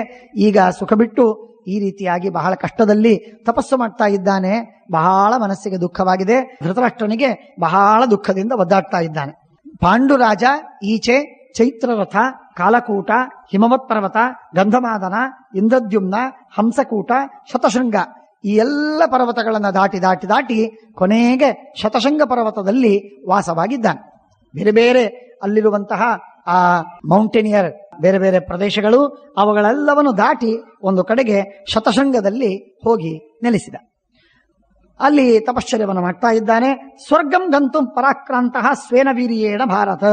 ಈಗ ಸುಖ ಬಿಟ್ಟು ಈ ರೀತಿಯಾಗಿ ಬಹಳ ಕಷ್ಟದಲ್ಲಿ ತಪಸ್ಸು ಮಾಡ್ತಾ ಇದ್ದಾನೆ. ಬಹಳ ಮನಸ್ಸಿಗೆ ದುಃಖವಾಗಿದೆ. ಧೃತರಾಷ್ಟ್ರನಿಗೆ ಬಹಳ ದುಃಖದಿಂದ ಒದ್ದಾಡ್ತಾ ಇದ್ದಾನೆ. ಪಾಂಡುರಾಜ ಈಚೆ ಚೈತ್ರರಥ, ಕಾಲಕೂಟ, ಹಿಮವತ್ ಪರ್ವತ, ಗಂಧಮಾದನ, ಇಂದ್ರದ್ಯುಮ್ನ, ಹಂಸಕೂಟ, ಶತಶೃಂಗ ಈ ಎಲ್ಲ ಪರ್ವತಗಳನ್ನು ದಾಟಿ ಕೊನೆಗೆ ಶತಶೃಂಗ ಪರ್ವತದಲ್ಲಿ ವಾಸವಾಗಿದ್ದಾನೆ. ಬೇರೆ ಬೇರೆ ಅಲ್ಲಿರುವಂತಹ ಆ ಮೌಂಟೇನಿಯರ್ ಬೇರೆ ಬೇರೆ ಪ್ರದೇಶಗಳು ಅವುಗಳೆಲ್ಲವನ್ನು ದಾಟಿ ಒಂದು ಕಡೆಗೆ ಶತಶೃಂಗದಲ್ಲಿ ಹೋಗಿ ನೆಲೆಸಿದ. ಅಲ್ಲಿ ತಪಶ್ಚರ್ಯವನ್ನು ಮಾಡ್ತಾ ಇದ್ದಾನೆ. ಸ್ವರ್ಗಂ ಗಂತು ಪರಾಕ್ರಾಂತಹ ಸ್ವೇನ ವೀರ್ಯೇಣ ಭಾರತ.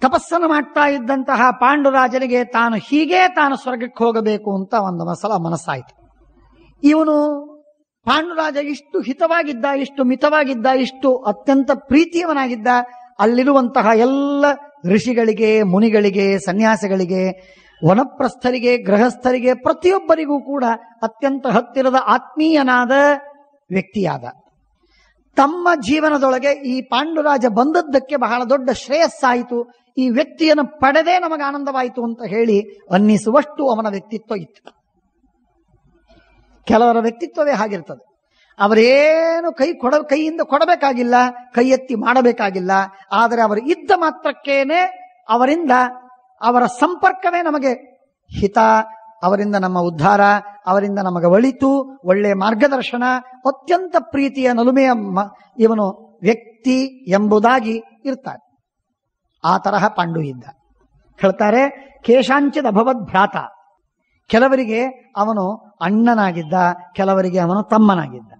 ತಪಸ್ಸನ್ನು ಮಾಡ್ತಾ ಇದ್ದಂತಹ ಪಾಂಡುರಾಜನಿಗೆ ತಾನು ಸ್ವರ್ಗಕ್ಕೆ ಹೋಗಬೇಕು ಅಂತ ಒಂದು ಮನಸ್ಸಾಯಿತು. ಇವನು ಪಾಂಡುರಾಜ ಇಷ್ಟು ಹಿತವಾಗಿದ್ದ, ಇಷ್ಟು ಮಿತವಾಗಿದ್ದ, ಇಷ್ಟು ಅತ್ಯಂತ ಪ್ರೀತಿಯವನಾಗಿದ್ದ. ಅಲ್ಲಿರುವಂತಹ ಎಲ್ಲ ಋಷಿಗಳಿಗೆ, ಮುನಿಗಳಿಗೆ, ಸನ್ಯಾಸಿಗಳಿಗೆ, ವನಪ್ರಸ್ಥರಿಗೆ, ಗೃಹಸ್ಥರಿಗೆ, ಪ್ರತಿಯೊಬ್ಬರಿಗೂ ಕೂಡ ಅತ್ಯಂತ ಹತ್ತಿರದ ಆತ್ಮೀಯನಾದ ವ್ಯಕ್ತಿಯಾದ. ತಮ್ಮ ಜೀವನದೊಳಗೆ ಈ ಪಾಂಡುರಾಜ ಬಂದದ್ದಕ್ಕೆ ಬಹಳ ದೊಡ್ಡ ಶ್ರೇಯಸ್ಸಾಯಿತು, ಈ ವ್ಯಕ್ತಿಯನ್ನು ಪಡೆದೇ ನಮಗೆ ಆನಂದವಾಯಿತು ಅಂತ ಹೇಳಿ ಅನ್ನಿಸುವಷ್ಟು ಅವನ ವ್ಯಕ್ತಿತ್ವ ಇತ್ತು. ಕೆಲವರ ವ್ಯಕ್ತಿತ್ವವೇ ಹಾಗಿರ್ತದೆ. ಅವರೇನು ಕೈಯಿಂದ ಕೊಡಬೇಕಾಗಿಲ್ಲ, ಕೈ ಎತ್ತಿ ಮಾಡಬೇಕಾಗಿಲ್ಲ. ಆದರೆ ಅವರು ಇದ್ದ ಮಾತ್ರಕ್ಕೇನೆ ಅವರಿಂದ ಅವರ ಸಂಪರ್ಕವೇ ನಮಗೆ ಹಿತ, ಅವರಿಂದ ನಮ್ಮ ಉದ್ಧಾರ, ಅವರಿಂದ ನಮಗೆ ಒಳಿತು, ಒಳ್ಳೆಯ ಮಾರ್ಗದರ್ಶನ, ಅತ್ಯಂತ ಪ್ರೀತಿಯ ನಲುಮೆಯ ಇವನು ವ್ಯಕ್ತಿ ಎಂಬುದಾಗಿ ಇರ್ತಾರೆ. ಆ ತರಹ ಪಾಂಡು ಇದ್ದ. ಹೇಳ್ತಾರೆ, ಕೇಶಾಂಚಿದ ಅಭವದ್ ಭ್ರಾತ. ಕೆಲವರಿಗೆ ಅವನು ಅಣ್ಣನಾಗಿದ್ದ, ಕೆಲವರಿಗೆ ಅವನು ತಮ್ಮನಾಗಿದ್ದ.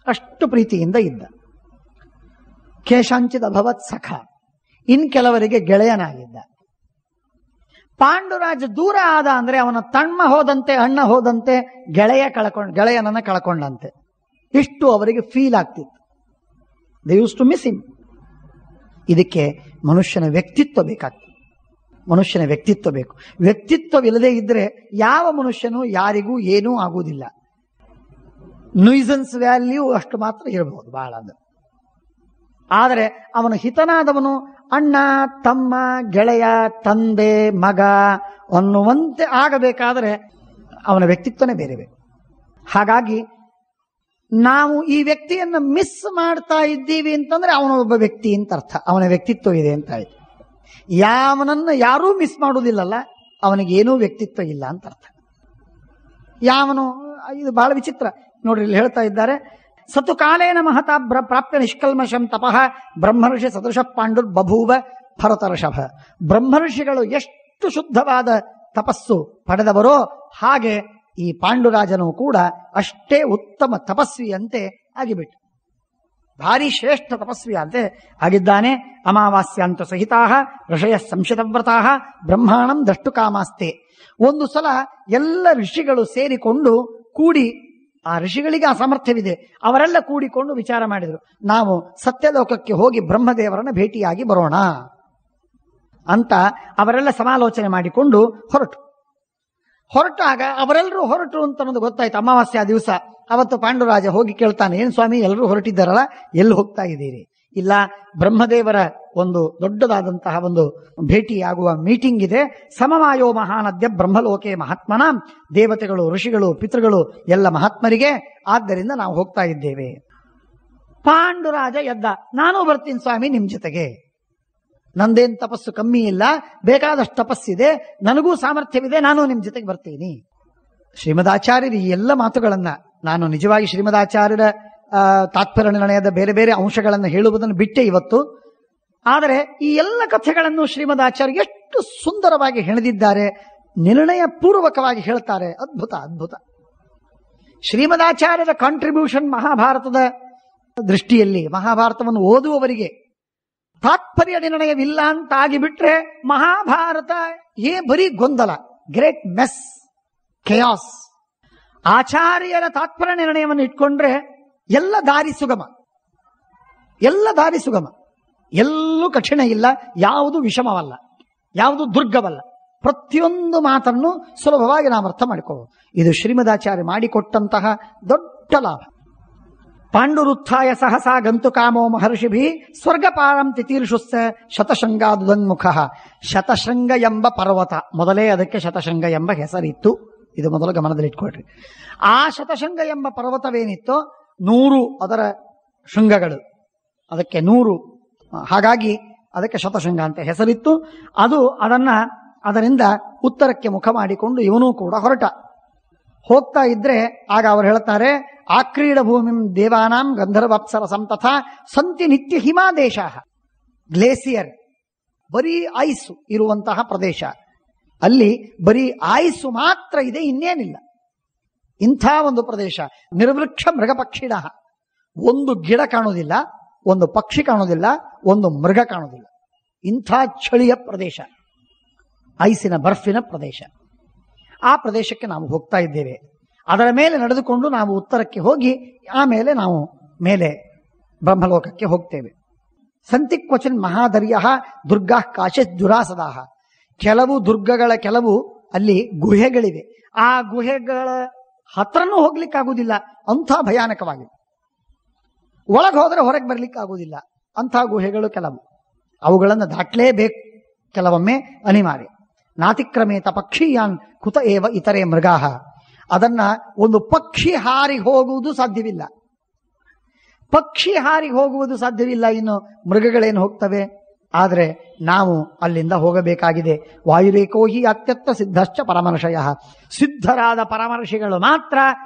ಅಷ್ಟು ಪ್ರೀತಿಯಿಂದ ಇದ್ದ. ಕೇಶಾಂಚಿದ ಅಭವತ್ ಸಖ. ಇನ್ ಕೆಲವರಿಗೆ ಗೆಳೆಯನಾಗಿದ್ದ. ಪಾಂಡುರಾಜ ದೂರ ಆದ ಅಂದ್ರೆ ಅವನ ತಮ್ಮ ಹೋದಂತೆ, ಅಣ್ಣ ಹೋದಂತೆ, ಗೆಳೆಯನನ್ನ ಕಳ್ಕೊಂಡಂತೆ. ಇಷ್ಟು ಅವರಿಗೆ ಫೀಲ್ ಆಗ್ತಿತ್ತು. They used to miss him. ಇದಕ್ಕೆ ಮನುಷ್ಯನ ವ್ಯಕ್ತಿತ್ವ ಬೇಕಾಗ್ತದೆ. ಮನುಷ್ಯನ ವ್ಯಕ್ತಿತ್ವ ಬೇಕು. ವ್ಯಕ್ತಿತ್ವವಿಲ್ಲದೆ ಇದ್ರೆ ಯಾವ ಮನುಷ್ಯನೂ ಯಾರಿಗೂ ಏನೂ ಆಗುವುದಿಲ್ಲ. ನ್ಯೂಸನ್ಸ್ ವ್ಯಾಲ್ಯೂ ಅಷ್ಟು ಮಾತ್ರ ಇರಬಹುದು ಬಹಳ. ಆದರೆ ಅವನು ಹಿತನಾದವನು ಅಣ್ಣ, ತಮ್ಮ, ಗೆಳೆಯ, ತಂದೆ, ಮಗ ಅನ್ನುವಂತೆ ಆಗಬೇಕಾದರೆ ಅವನ ವ್ಯಕ್ತಿತ್ವನೇ ಬೇರೆ. ಹಾಗಾಗಿ ನಾವು ಈ ವ್ಯಕ್ತಿಯನ್ನ ಮಿಸ್ ಮಾಡ್ತಾ ಇದ್ದೀವಿ ಅಂತಂದ್ರೆ ಅವನೊಬ್ಬ ವ್ಯಕ್ತಿ ಅಂತ ಅರ್ಥ, ಅವನ ವ್ಯಕ್ತಿತ್ವ ಇದೆ ಅಂತ ಆಯ್ತು. ಯಾವನನ್ನ ಯಾರೂ ಮಿಸ್ ಮಾಡುವುದಿಲ್ಲಲ್ಲ, ಅವನಿಗೆ ಏನೂ ವ್ಯಕ್ತಿತ್ವ ಇಲ್ಲ ಅಂತ ಅರ್ಥ. ಯಾವನು, ಇದು ಬಹಳ ವಿಚಿತ್ರ ನೋಡ್ರಿ, ಇಲ್ಲಿ ಹೇಳ್ತಾ ಇದ್ದಾರೆ, ಸತು ಕಾಲೇನ ಮಹತಾ ಪ್ರಾಪ್ಯ ನಿಷ್ಕಲ್ಮಷಂ ತಪಃ ಬ್ರಹ್ಮರ್ಷಿ ಸದೃಶ ಪಾಂಡುರ್ ಬಭೂವ ಭರತರ್ಷಭ. ಬ್ರಹ್ಮರ್ಷಿಗಳು ಎಷ್ಟು ಶುದ್ಧವಾದ ತಪಸ್ಸು ಪಡೆದವರೋ ಹಾಗೆ ಈ ಪಾಂಡುರಾಜನು ಕೂಡ ಅಷ್ಟೇ ಉತ್ತಮ ತಪಸ್ವಿಯಂತೆ ಆಗಿಬಿಟ್ಟು, ಭಾರಿ ಶ್ರೇಷ್ಠ ತಪಸ್ವಿ ಅಂತೆ ಆಗಿದ್ದಾನೆ. ಅಮಾವಾಸ್ಯಾಂತ ಸಹಿತಾ ಋಷಯ ಸಂಶಿತವ್ರತಾ ಬ್ರಹ್ಮಾಣಂ ದಷ್ಟು ಕಾಮಾಸ್ತೆ. ಒಂದು ಸಲ ಎಲ್ಲ ಋಷಿಗಳು ಸೇರಿಕೊಂಡು ಕೂಡಿ, ಆ ಋಷಿಗಳಿಗೆ ಆ ಸಾಮರ್ಥ್ಯವಿದೆ, ಅವರೆಲ್ಲ ಕೂಡಿಕೊಂಡು ವಿಚಾರ ಮಾಡಿದರು, ನಾವು ಸತ್ಯಲೋಕಕ್ಕೆ ಹೋಗಿ ಬ್ರಹ್ಮದೇವರನ್ನ ಭೇಟಿಯಾಗಿ ಬರೋಣ ಅಂತ ಅವರೆಲ್ಲ ಸಮಾಲೋಚನೆ ಮಾಡಿಕೊಂಡು ಹೊರಟಾಗ ಅವರೆಲ್ಲರೂ ಹೊರಟು ಅಂತ ಅನ್ನೋದು ಗೊತ್ತಾಯ್ತು. ಅಮಾವಾಸ್ಯ ದಿವಸ ಅವತ್ತು ಪಾಂಡುರಾಜ ಹೋಗಿ ಕೇಳ್ತಾನೆ, ಏನ್ ಸ್ವಾಮಿ ಎಲ್ಲರೂ ಹೊರಟಿದ್ದಾರಲ್ಲ, ಎಲ್ಲಿ ಹೋಗ್ತಾ ಇದ್ದೀರಿ? ಇಲ್ಲ, ಬ್ರಹ್ಮದೇವರ ಒಂದು ದೊಡ್ಡದಾದಂತಹ ಒಂದು ಭೇಟಿಯಾಗುವ ಮೀಟಿಂಗ್ ಇದೆ. ಸಮವಾಯೋ ಮಹಾನದ್ಯ ಬ್ರಹ್ಮಲೋಕೆ ಮಹಾತ್ಮನ, ದೇವತೆಗಳು ಋಷಿಗಳು ಪಿತೃಗಳು ಎಲ್ಲ ಮಹಾತ್ಮರಿಗೆ, ಆದ್ದರಿಂದ ನಾವು ಹೋಗ್ತಾ ಇದ್ದೇವೆ. ಪಾಂಡುರಾಜ ಎದ್ದ, ನಾನು ಬರ್ತೀನಿ ಸ್ವಾಮಿ ನಿಮ್ ಜೊತೆಗೆ, ನಂದೇನ್ ತಪಸ್ಸು ಕಮ್ಮಿ ಇಲ್ಲ, ಬೇಕಾದಷ್ಟು ತಪಸ್ಸಿದೆ, ನನಗೂ ಸಾಮರ್ಥ್ಯವಿದೆ, ನಾನು ನಿಮ್ ಜೊತೆಗೆ ಬರ್ತೀನಿ. ಶ್ರೀಮದಾಚಾರ್ಯರು ಈ ಎಲ್ಲ ಮಾತುಗಳನ್ನ, ನಾನು ನಿಜವಾಗಿ ಶ್ರೀಮದಾಚಾರ್ಯರ ತಾತ್ಪರ್ಯ ನಿರ್ಣಯದ ಬೇರೆ ಬೇರೆ ಅಂಶಗಳನ್ನು ಹೇಳುವುದನ್ನು ಬಿಟ್ಟೆ ಇವತ್ತು, ಆದರೆ ಈ ಎಲ್ಲ ಕಥೆಗಳನ್ನು ಶ್ರೀಮದಾಚಾರ್ಯ ಎಷ್ಟು ಸುಂದರವಾಗಿ ಹೆಣೆದಿದ್ದಾರೆ, ನಿರ್ಣಯ ಪೂರ್ವಕವಾಗಿ ಹೇಳ್ತಾರೆ. ಅದ್ಭುತ ಅದ್ಭುತ. ಶ್ರೀಮದಾಚಾರ್ಯರ ಕಾಂಟ್ರಿಬ್ಯೂಷನ್ ಮಹಾಭಾರತದ ದೃಷ್ಟಿಯಲ್ಲಿ, ಮಹಾಭಾರತವನ್ನು ಓದುವವರಿಗೆ ತಾತ್ಪರ್ಯ ನಿರ್ಣಯವಿಲ್ಲ ಅಂತ ಆಗಿಬಿಟ್ರೆ ಮಹಾಭಾರತ ಬರೀ ಗೊಂದಲ, ಗ್ರೇಟ್ ಮೆಸ್, ಕೆಯಾಸ್. ಆಚಾರ್ಯರ ತಾತ್ಪರ್ಯ ನಿರ್ಣಯವನ್ನು ಇಟ್ಕೊಂಡ್ರೆ ಎಲ್ಲ ದಾರಿ ಸುಗಮ, ಎಲ್ಲ ದಾರಿ ಸುಗಮ, ಎಲ್ಲೂ ಕಠಿಣ ಇಲ್ಲ, ಯಾವುದು ವಿಷಮವಲ್ಲ, ಯಾವುದು ದುರ್ಗವಲ್ಲ, ಪ್ರತಿಯೊಂದು ಮಾತನ್ನು ಸುಲಭವಾಗಿ ನಾವು ಅರ್ಥ ಮಾಡಿಕೊಳ್ಳಬಹುದು. ಇದು ಶ್ರೀಮದಾಚಾರ್ಯ ಮಾಡಿಕೊಟ್ಟಂತಹ ದೊಡ್ಡ ಲಾಭ. ಪಾಂಡುರುತ್ಥಾಯ ಸಹಸಾ ಗಂತು ಕಾಮೋ ಮಹರ್ಷಿಭಿ ಸ್ವರ್ಗಪಾರಂ ತಿತೀರ್ಷುಸ್ಸ ಶತಶೃಂಗಾದುದನ್ಮುಖ. ಶತಶೃಂಗ ಎಂಬ ಪರ್ವತ, ಮೊದಲೇ ಅದಕ್ಕೆ ಶತಶೃಂಗ ಎಂಬ ಹೆಸರಿತ್ತು, ಇದು ಮೊದಲು ಗಮನದಲ್ಲಿಟ್ಕೊಳ್ರಿ. ಆ ಶತಶೃಂಗ ಎಂಬ ಪರ್ವತವೇನಿತ್ತೋ 100 ಅದರ ಶೃಂಗಗಳು, ಅದಕ್ಕೆ 100, ಹಾಗಾಗಿ ಅದಕ್ಕೆ ಶತಶೃಂಗ ಅಂತ ಹೆಸರಿತ್ತು. ಅದರಿಂದ ಉತ್ತರಕ್ಕೆ ಮುಖ ಮಾಡಿಕೊಂಡು ಇವನೂ ಕೂಡ ಹೊರಟ. ಹೋಗ್ತಾ ಇದ್ರೆ ಆಗ ಅವರು ಹೇಳ್ತಾರೆ, ಆಕ್ರೀಡ ಭೂಮಿಂ ದೇವಾನಾಂ ಗಂಧರ್ವಾಪ್ಸರ ಸಂತಥಾ ಸಂತಿ ನಿತ್ಯ ಹಿಮಾದೇಶ. ಗ್ಲೇಸಿಯರ್, ಬರೀ ಐಸು ಇರುವಂತಹ ಪ್ರದೇಶ, ಅಲ್ಲಿ ಬರೀ ಆಯುಸ್ಸು ಮಾತ್ರ ಇದೆ, ಇನ್ನೇನಿಲ್ಲ. ಇಂಥ ಒಂದು ಪ್ರದೇಶ, ನಿರ್ವೃಕ್ಷ ಮೃಗಪಕ್ಷಿಣ, ಒಂದು ಗಿಡ ಕಾಣುವುದಿಲ್ಲ, ಒಂದು ಪಕ್ಷಿ ಕಾಣುವುದಿಲ್ಲ, ಒಂದು ಮೃಗ ಕಾಣುವುದಿಲ್ಲ. ಇಂಥ ಚಳಿಯ ಪ್ರದೇಶ, ಐಸಿನ ಬರ್ಫಿನ ಪ್ರದೇಶ. ಆ ಪ್ರದೇಶಕ್ಕೆ ನಾವು ಹೋಗ್ತಾ ಇದ್ದೇವೆ. ಅದರ ಮೇಲೆ ನಡೆದುಕೊಂಡು ನಾವು ಉತ್ತರಕ್ಕೆ ಹೋಗಿ ಆಮೇಲೆ ನಾವು ಮೇಲೆ ಬ್ರಹ್ಮಲೋಕಕ್ಕೆ ಹೋಗ್ತೇವೆ. ಸಂತಿ ಕ್ವಚಿನ್ ಮಹಾದರ್ಯ ದುರ್ಗಾ ಕಾಶಿತ್ ದುರಾಸದಾಹ. ಕೆಲವು ದುರ್ಗಗಳ ಕೆಲವು ಅಲ್ಲಿ ಗುಹೆಗಳಿವೆ, ಆ ಗುಹೆಗಳ ಹತ್ರನೂ ಹೋಗ್ಲಿಕ್ಕಾಗುವುದಿಲ್ಲ, ಅಂಥ ಭಯಾನಕವಾಗಿದೆ. ಒಳಗೆ ಹೋದರೆ ಹೊರಗೆ ಬರ್ಲಿಕ್ಕಾಗುವುದಿಲ್ಲ, ಅಂಥ ಗುಹೆಗಳು ಕೆಲವು, ಅವುಗಳನ್ನು ದಾಟ್ಲೇಬೇಕು, ಕೆಲವೊಮ್ಮೆ ಅನಿವಾರ್ಯ. ನಾತಿಕ್ರಮೇತ ಪಕ್ಷೀಯಾನ್ ಕುತ ಏವ ಇತರೆ ಮೃಗಾಹ. ಅದನ್ನ ಒಂದು ಪಕ್ಷಿ ಹಾರಿ ಹೋಗುವುದು ಸಾಧ್ಯವಿಲ್ಲ, ಪಕ್ಷಿ ಹಾರಿ ಹೋಗುವುದು ಸಾಧ್ಯವಿಲ್ಲ, ಇನ್ನು ಮೃಗಗಳೇನು ಹೋಗ್ತವೆ. ಆದರೆ ನಾವು ಅಲ್ಲಿಂದ ಹೋಗಬೇಕಾಗಿದೆ. ವಾಯುರೇಕೋ ಹಿ ಅತ್ಯಂತ ಸಿದ್ಧಶ್ಚ ಪರಮರ್ಷಯ. ಸಿದ್ಧರಾದ ಪರಮರ್ಷಿಗಳು ಮಾತ್ರ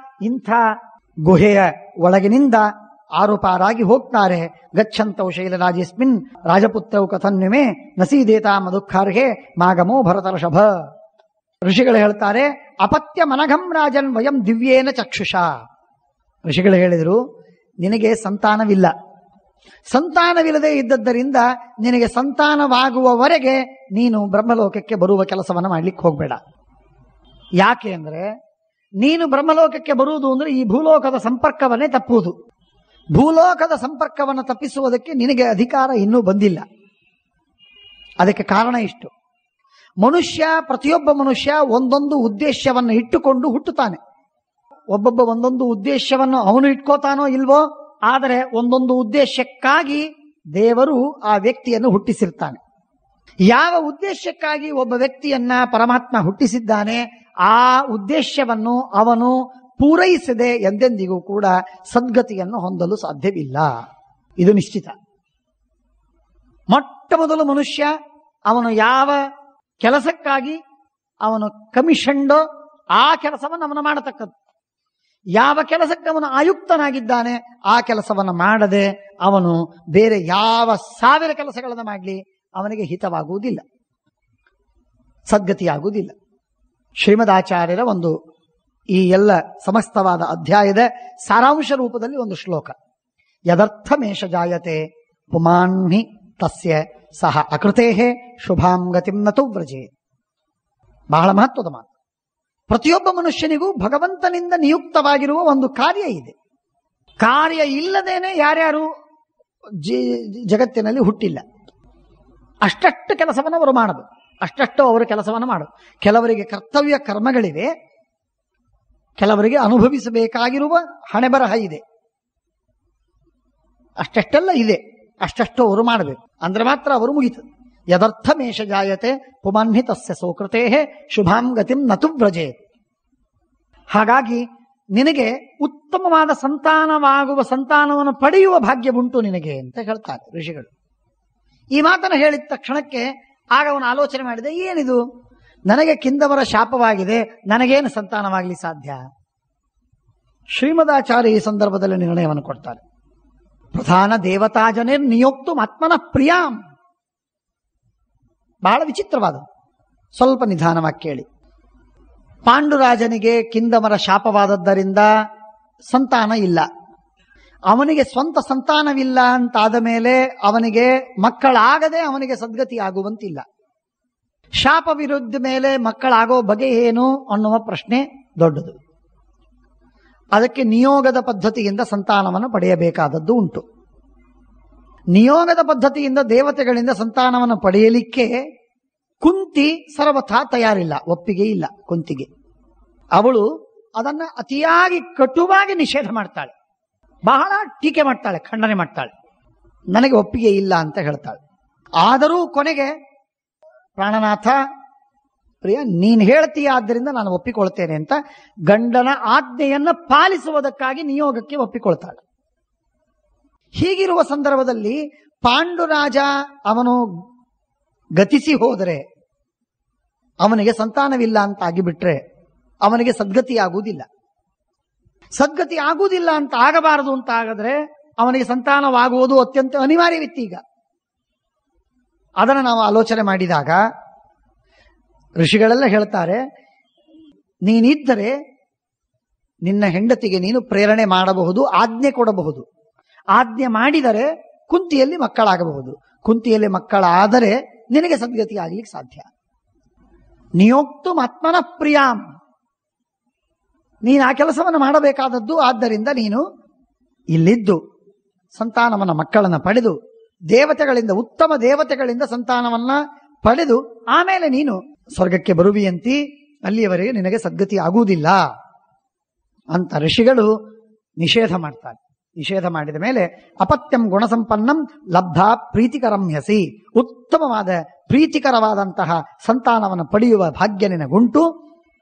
ಇಂಥ ಗುಹೆಯ ಒಳಗಿನಿಂದ ಆರುಪಾರಾಗಿ ಹೋಗ್ತಾರೆ. ಗಚ್ಚಂತೌ ಶೈಲರಾಜೇಸ್ಮಿನ್ ರಾಜಪುತ್ರೌ ಕಥನ್ಯುಮೆ ನಸೀದೇತಾ ಮದುಃಖಾರ್ಹೆ ಮಾಗಮೋ ಭರತರ್ಷಭ. ಋಷಿಗಳು ಹೇಳ್ತಾರೆ, ಅಪತ್ಯ ಮನಘಂ ರಾಜನ್ ವಯಂ ದಿವ್ಯೇನ ಚಕ್ಷುಷ. ಋಷಿಗಳು ಹೇಳಿದರು, ನಿನಗೆ ಸಂತಾನವಿಲ್ಲ, ಸಂತಾನವಿಲ್ಲದೆ ಇದ್ದದ್ದರಿಂದ ನಿನಗೆ ಸಂತಾನವಾಗುವವರೆಗೆ ನೀನು ಬ್ರಹ್ಮಲೋಕಕ್ಕೆ ಬರುವ ಕೆಲಸವನ್ನು ಮಾಡ್ಲಿಕ್ಕೆ ಹೋಗಬೇಡ. ಯಾಕೆ ಅಂದ್ರೆ ನೀನು ಬ್ರಹ್ಮಲೋಕಕ್ಕೆ ಬರುವುದು ಅಂದ್ರೆ ಈ ಭೂಲೋಕದ ಸಂಪರ್ಕವನ್ನೇ ತಪ್ಪುವುದು. ಭೂಲೋಕದ ಸಂಪರ್ಕವನ್ನು ತಪ್ಪಿಸುವುದಕ್ಕೆ ನಿನಗೆ ಅಧಿಕಾರ ಇನ್ನೂ ಬಂದಿಲ್ಲ. ಅದಕ್ಕೆ ಕಾರಣ ಇಷ್ಟು, ಪ್ರತಿಯೊಬ್ಬ ಮನುಷ್ಯ ಒಂದೊಂದು ಉದ್ದೇಶವನ್ನು ಇಟ್ಟುಕೊಂಡು ಹುಟ್ಟುತ್ತಾನೆ. ಒಬ್ಬೊಬ್ಬ ಒಂದೊಂದು ಉದ್ದೇಶವನ್ನು ಅವನು ಇಟ್ಕೋತಾನೋ ಇಲ್ವೋ, ಆದರೆ ಒಂದೊಂದು ಉದ್ದೇಶಕ್ಕಾಗಿ ದೇವರು ಆ ವ್ಯಕ್ತಿಯನ್ನು ಹುಟ್ಟಿಸಿರ್ತಾನೆ. ಯಾವ ಉದ್ದೇಶಕ್ಕಾಗಿ ಒಬ್ಬ ವ್ಯಕ್ತಿಯನ್ನ ಪರಮಾತ್ಮ ಹುಟ್ಟಿಸಿದ್ದಾನೆ, ಆ ಉದ್ದೇಶವನ್ನು ಅವನು ಪೂರೈಸದೆ ಎಂದೆಂದಿಗೂ ಕೂಡ ಸದ್ಗತಿಯನ್ನು ಹೊಂದಲು ಸಾಧ್ಯವಿಲ್ಲ. ಇದು ನಿಶ್ಚಿತ. ಮೊಟ್ಟ ಮೊದಲು ಮನುಷ್ಯ ಅವನು ಯಾವ ಕೆಲಸಕ್ಕಾಗಿ ಅವನು ಕಮಿಷನ್ಡೋ ಆ ಕೆಲಸವನ್ನು ಅವನು ಮಾಡತಕ್ಕದ್ದು. ಯಾವ ಕೆಲಸಕ್ಕೆ ಅವನು ಆಯುಕ್ತನಾಗಿದ್ದಾನೆ ಆ ಕೆಲಸವನ್ನು ಮಾಡದೆ ಅವನು ಬೇರೆ ಯಾವ 1000 ಕೆಲಸಗಳನ್ನು ಮಾಡಲಿ ಅವನಿಗೆ ಹಿತವಾಗುವುದಿಲ್ಲ, ಸದ್ಗತಿಯಾಗುವುದಿಲ್ಲ. ಶ್ರೀಮದಾಚಾರ್ಯರ ಒಂದು ಈ ಎಲ್ಲ ಸಮಸ್ತವಾದ ಅಧ್ಯಾಯದ ಸಾರಾಂಶ ರೂಪದಲ್ಲಿ ಒಂದು ಶ್ಲೋಕ. ಯದರ್ಥಮೇಷ ಜಾಯತೆ ಪುಮಾನ್ಹಿ ತಸ್ಯ ಸಹ ಅಕೃತೇಹೇ ಶುಭಾಂ ಗತಿಂ ನತು ವ್ರಜೆ. ಬಹಳ ಮಹತ್ವದ ಮಾತು. ಪ್ರತಿಯೊಬ್ಬ ಮನುಷ್ಯನಿಗೂ ಭಗವಂತನಿಂದ ನಿಯುಕ್ತವಾಗಿರುವ ಒಂದು ಕಾರ್ಯ ಇದೆ. ಕಾರ್ಯ ಇಲ್ಲದೇನೆ ಯಾರ್ಯಾರು ಜಗತ್ತಿನಲ್ಲಿ ಹುಟ್ಟಿಲ್ಲ. ಅಷ್ಟಷ್ಟು ಕೆಲಸವನ್ನು ಅವರು ಮಾಡಬೇಕು, ಅಷ್ಟಷ್ಟು ಅವರು ಕೆಲಸವನ್ನು ಮಾಡಬೇಕು. ಕೆಲವರಿಗೆ ಕರ್ತವ್ಯ ಕರ್ಮಗಳಿವೆ, ಕೆಲವರಿಗೆ ಅನುಭವಿಸಬೇಕಾಗಿರುವ ಹಣೆಬರಹ ಇದೆ. ಅಷ್ಟೆಷ್ಟೆಲ್ಲ ಇದೆ, ಅಷ್ಟಷ್ಟು ಅವರು ಮಾಡಬೇಕು. ಅಂದ್ರೆ ಮಾತ್ರ ಅವರು ಮುಗಿತದೆ. ಯದರ್ಥಮೇಷ ಜಾಯತೆ ಪುಮನ್ಹಿ ತಸ್ಯ ಸೋಕೃತೇ ಶುಭಾಂ ಗತಿಂ ನತು ವ್ರಜೆ. ಹಾಗಾಗಿ ನಿನಗೆ ಉತ್ತಮವಾದ ಸಂತಾನವನ್ನು ಪಡೆಯುವ ಭಾಗ್ಯ ಉಂಟು ನಿನಗೆ ಅಂತ ಹೇಳ್ತಾರೆ ಋಷಿಗಳು. ಈ ಮಾತನ್ನು ಹೇಳಿದ ತಕ್ಷಣಕ್ಕೆ ಆಗ ಅವನು ಆಲೋಚನೆ ಮಾಡಿದೆ, ಏನಿದು, ನನಗೆ ಕಿಂದವರ ಶಾಪವಾಗಿದೆ, ನನಗೇನು ಸಂತಾನವಾಗಲಿ ಸಾಧ್ಯ? ಶ್ರೀಮದಾಚಾರ್ಯ ಈ ಸಂದರ್ಭದಲ್ಲಿ ನಿರ್ಣಯವನ್ನು ಕೊಡ್ತಾರೆ. ಪ್ರಧಾನ ದೇವತಾ ಜನೇರ್ ನಿಯೋಕ್ತು ಆತ್ಮನ ಪ್ರಿಯಾಂ. ಬಹಳ ವಿಚಿತ್ರವಾದ, ಸ್ವಲ್ಪ ನಿಧಾನವಾಗಿ ಕೇಳಿ. ಪಾಂಡುರಾಜನಿಗೆ ಕಿಂದಮರ ಶಾಪವಾದದ್ದರಿಂದ ಸಂತಾನ ಇಲ್ಲ. ಅವನಿಗೆ ಸ್ವಂತ ಸಂತಾನವಿಲ್ಲ ಅಂತಾದ ಮೇಲೆ ಅವನಿಗೆ ಮಕ್ಕಳಾಗದೆ ಅವನಿಗೆ ಸದ್ಗತಿ ಆಗುವಂತಿಲ್ಲ. ಶಾಪ ವಿರುದ್ಧ ಮೇಲೆ ಮಕ್ಕಳಾಗೋ ಬಗೆ ಏನು ಅನ್ನುವ ಪ್ರಶ್ನೆ ದೊಡ್ಡದು. ಅದಕ್ಕೆ ನಿಯೋಗದ ಪದ್ಧತಿಯಿಂದ ಸಂತಾನವನ್ನು ಪಡೆಯಬೇಕಾದದ್ದು ಉಂಟು. ನಿಯೋಗದ ಪದ್ಧತಿಯಿಂದ ದೇವತೆಗಳಿಂದ ಸಂತಾನವನ್ನು ಪಡೆಯಲಿಕ್ಕೆ ಕುಂತಿ ಸರ್ವಥಾ ತಯಾರಿಲ್ಲ, ಒಪ್ಪಿಗೆ ಇಲ್ಲ ಕುಂತಿಗೆ. ಅವಳು ಅದನ್ನ ಅತಿಯಾಗಿ ಕಟುವಾಗಿ ನಿಷೇಧ ಮಾಡ್ತಾಳೆ, ಬಹಳ ಟೀಕೆ ಮಾಡ್ತಾಳೆ, ಖಂಡನೆ ಮಾಡ್ತಾಳೆ. ನನಗೆ ಒಪ್ಪಿಗೆ ಇಲ್ಲ ಅಂತ ಹೇಳ್ತಾಳೆ. ಆದರೂ ಕೊನೆಗೆ ಪ್ರಾಣನಾಥ ಪ್ರಿಯ, ನೀನು ಹೇಳ್ತೀಯ, ಆದ್ದರಿಂದ ನಾನು ಒಪ್ಪಿಕೊಳ್ತೇನೆ ಅಂತ ಗಂಡನ ಆಜ್ಞೆಯನ್ನು ಪಾಲಿಸುವುದಕ್ಕಾಗಿ ನಿಯೋಗಕ್ಕೆ ಒಪ್ಪಿಕೊಳ್ತಾಳೆ. ಹೀಗಿರುವ ಸಂದರ್ಭದಲ್ಲಿ ಪಾಂಡುರಾಜ ಅವನು ಗತಿಸಿ ಹೋದರೆ, ಅವನಿಗೆ ಸಂತಾನವಿಲ್ಲ ಅಂತ ಆಗಿಬಿಟ್ರೆ ಅವನಿಗೆ ಸದ್ಗತಿ ಆಗುವುದಿಲ್ಲ. ಸದ್ಗತಿ ಆಗುವುದಿಲ್ಲ ಅಂತ ಆಗಬಾರದು ಅಂತ ಆಗಿದ್ರೆ ಅವನಿಗೆ ಸಂತಾನವಾಗುವುದು ಅತ್ಯಂತ ಅನಿವಾರ್ಯವಿತ್ತು. ಈಗ ಅದನ್ನು ನಾವು ಆಲೋಚನೆ ಮಾಡಿದಾಗ ಋಷಿಗಳೆಲ್ಲ ಹೇಳ್ತಾರೆ, ನೀನಿದ್ದರೆ ನಿನ್ನ ಹೆಂಡತಿಗೆ ನೀನು ಪ್ರೇರಣೆ ಮಾಡಬಹುದು, ಆಜ್ಞೆ ಕೊಡಬಹುದು. ಆಜ್ಞೆ ಮಾಡಿದರೆ ಕುಂತಿಯಲ್ಲಿ ಮಕ್ಕಳಾಗಬಹುದು. ಕುಂತಿಯಲ್ಲಿ ಮಕ್ಕಳಾದರೆ ನಿನಗೆ ಸದ್ಗತಿ ಆಗ್ಲಿಕ್ಕೆ ಸಾಧ್ಯ. ನಿಯೋಕ್ತು ಆತ್ಮನ ಪ್ರಿಯಾಂ, ನೀನು ಆ ಕೆಲಸವನ್ನು ಮಾಡಬೇಕಾದದ್ದು. ಆದ್ದರಿಂದ ನೀನು ಇಲ್ಲಿದ್ದು ಸಂತಾನವನ್ನ ಮಕ್ಕಳನ್ನ ಪಡೆದು ದೇವತೆಗಳಿಂದ, ಉತ್ತಮ ದೇವತೆಗಳಿಂದ ಸಂತಾನವನ್ನ ಪಡೆದು ಆಮೇಲೆ ನೀನು ಸ್ವರ್ಗಕ್ಕೆ ಬರುವಿಯಂತಿ. ಅಲ್ಲಿಯವರೆಗೆ ನಿನಗೆ ಸದ್ಗತಿ ಆಗುವುದಿಲ್ಲ ಅಂತ ಋಷಿಗಳು ನಿಷೇಧ ಮಾಡ್ತಾರೆ. ನಿಷೇಧ ಮಾಡಿದ ಮೇಲೆ ಅಪತ್ಯಂ ಗುಣಸಂಪನ್ನಂ ಲಬ್ಧ ಪ್ರೀತಿಕರಂ ಹಸಿ, ಉತ್ತಮವಾದ ಪ್ರೀತಿಕರವಾದಂತಹ ಸಂತಾನವನ್ನು ಪಡೆಯುವ ಭಾಗ್ಯ ನಿನಗುಂಟು.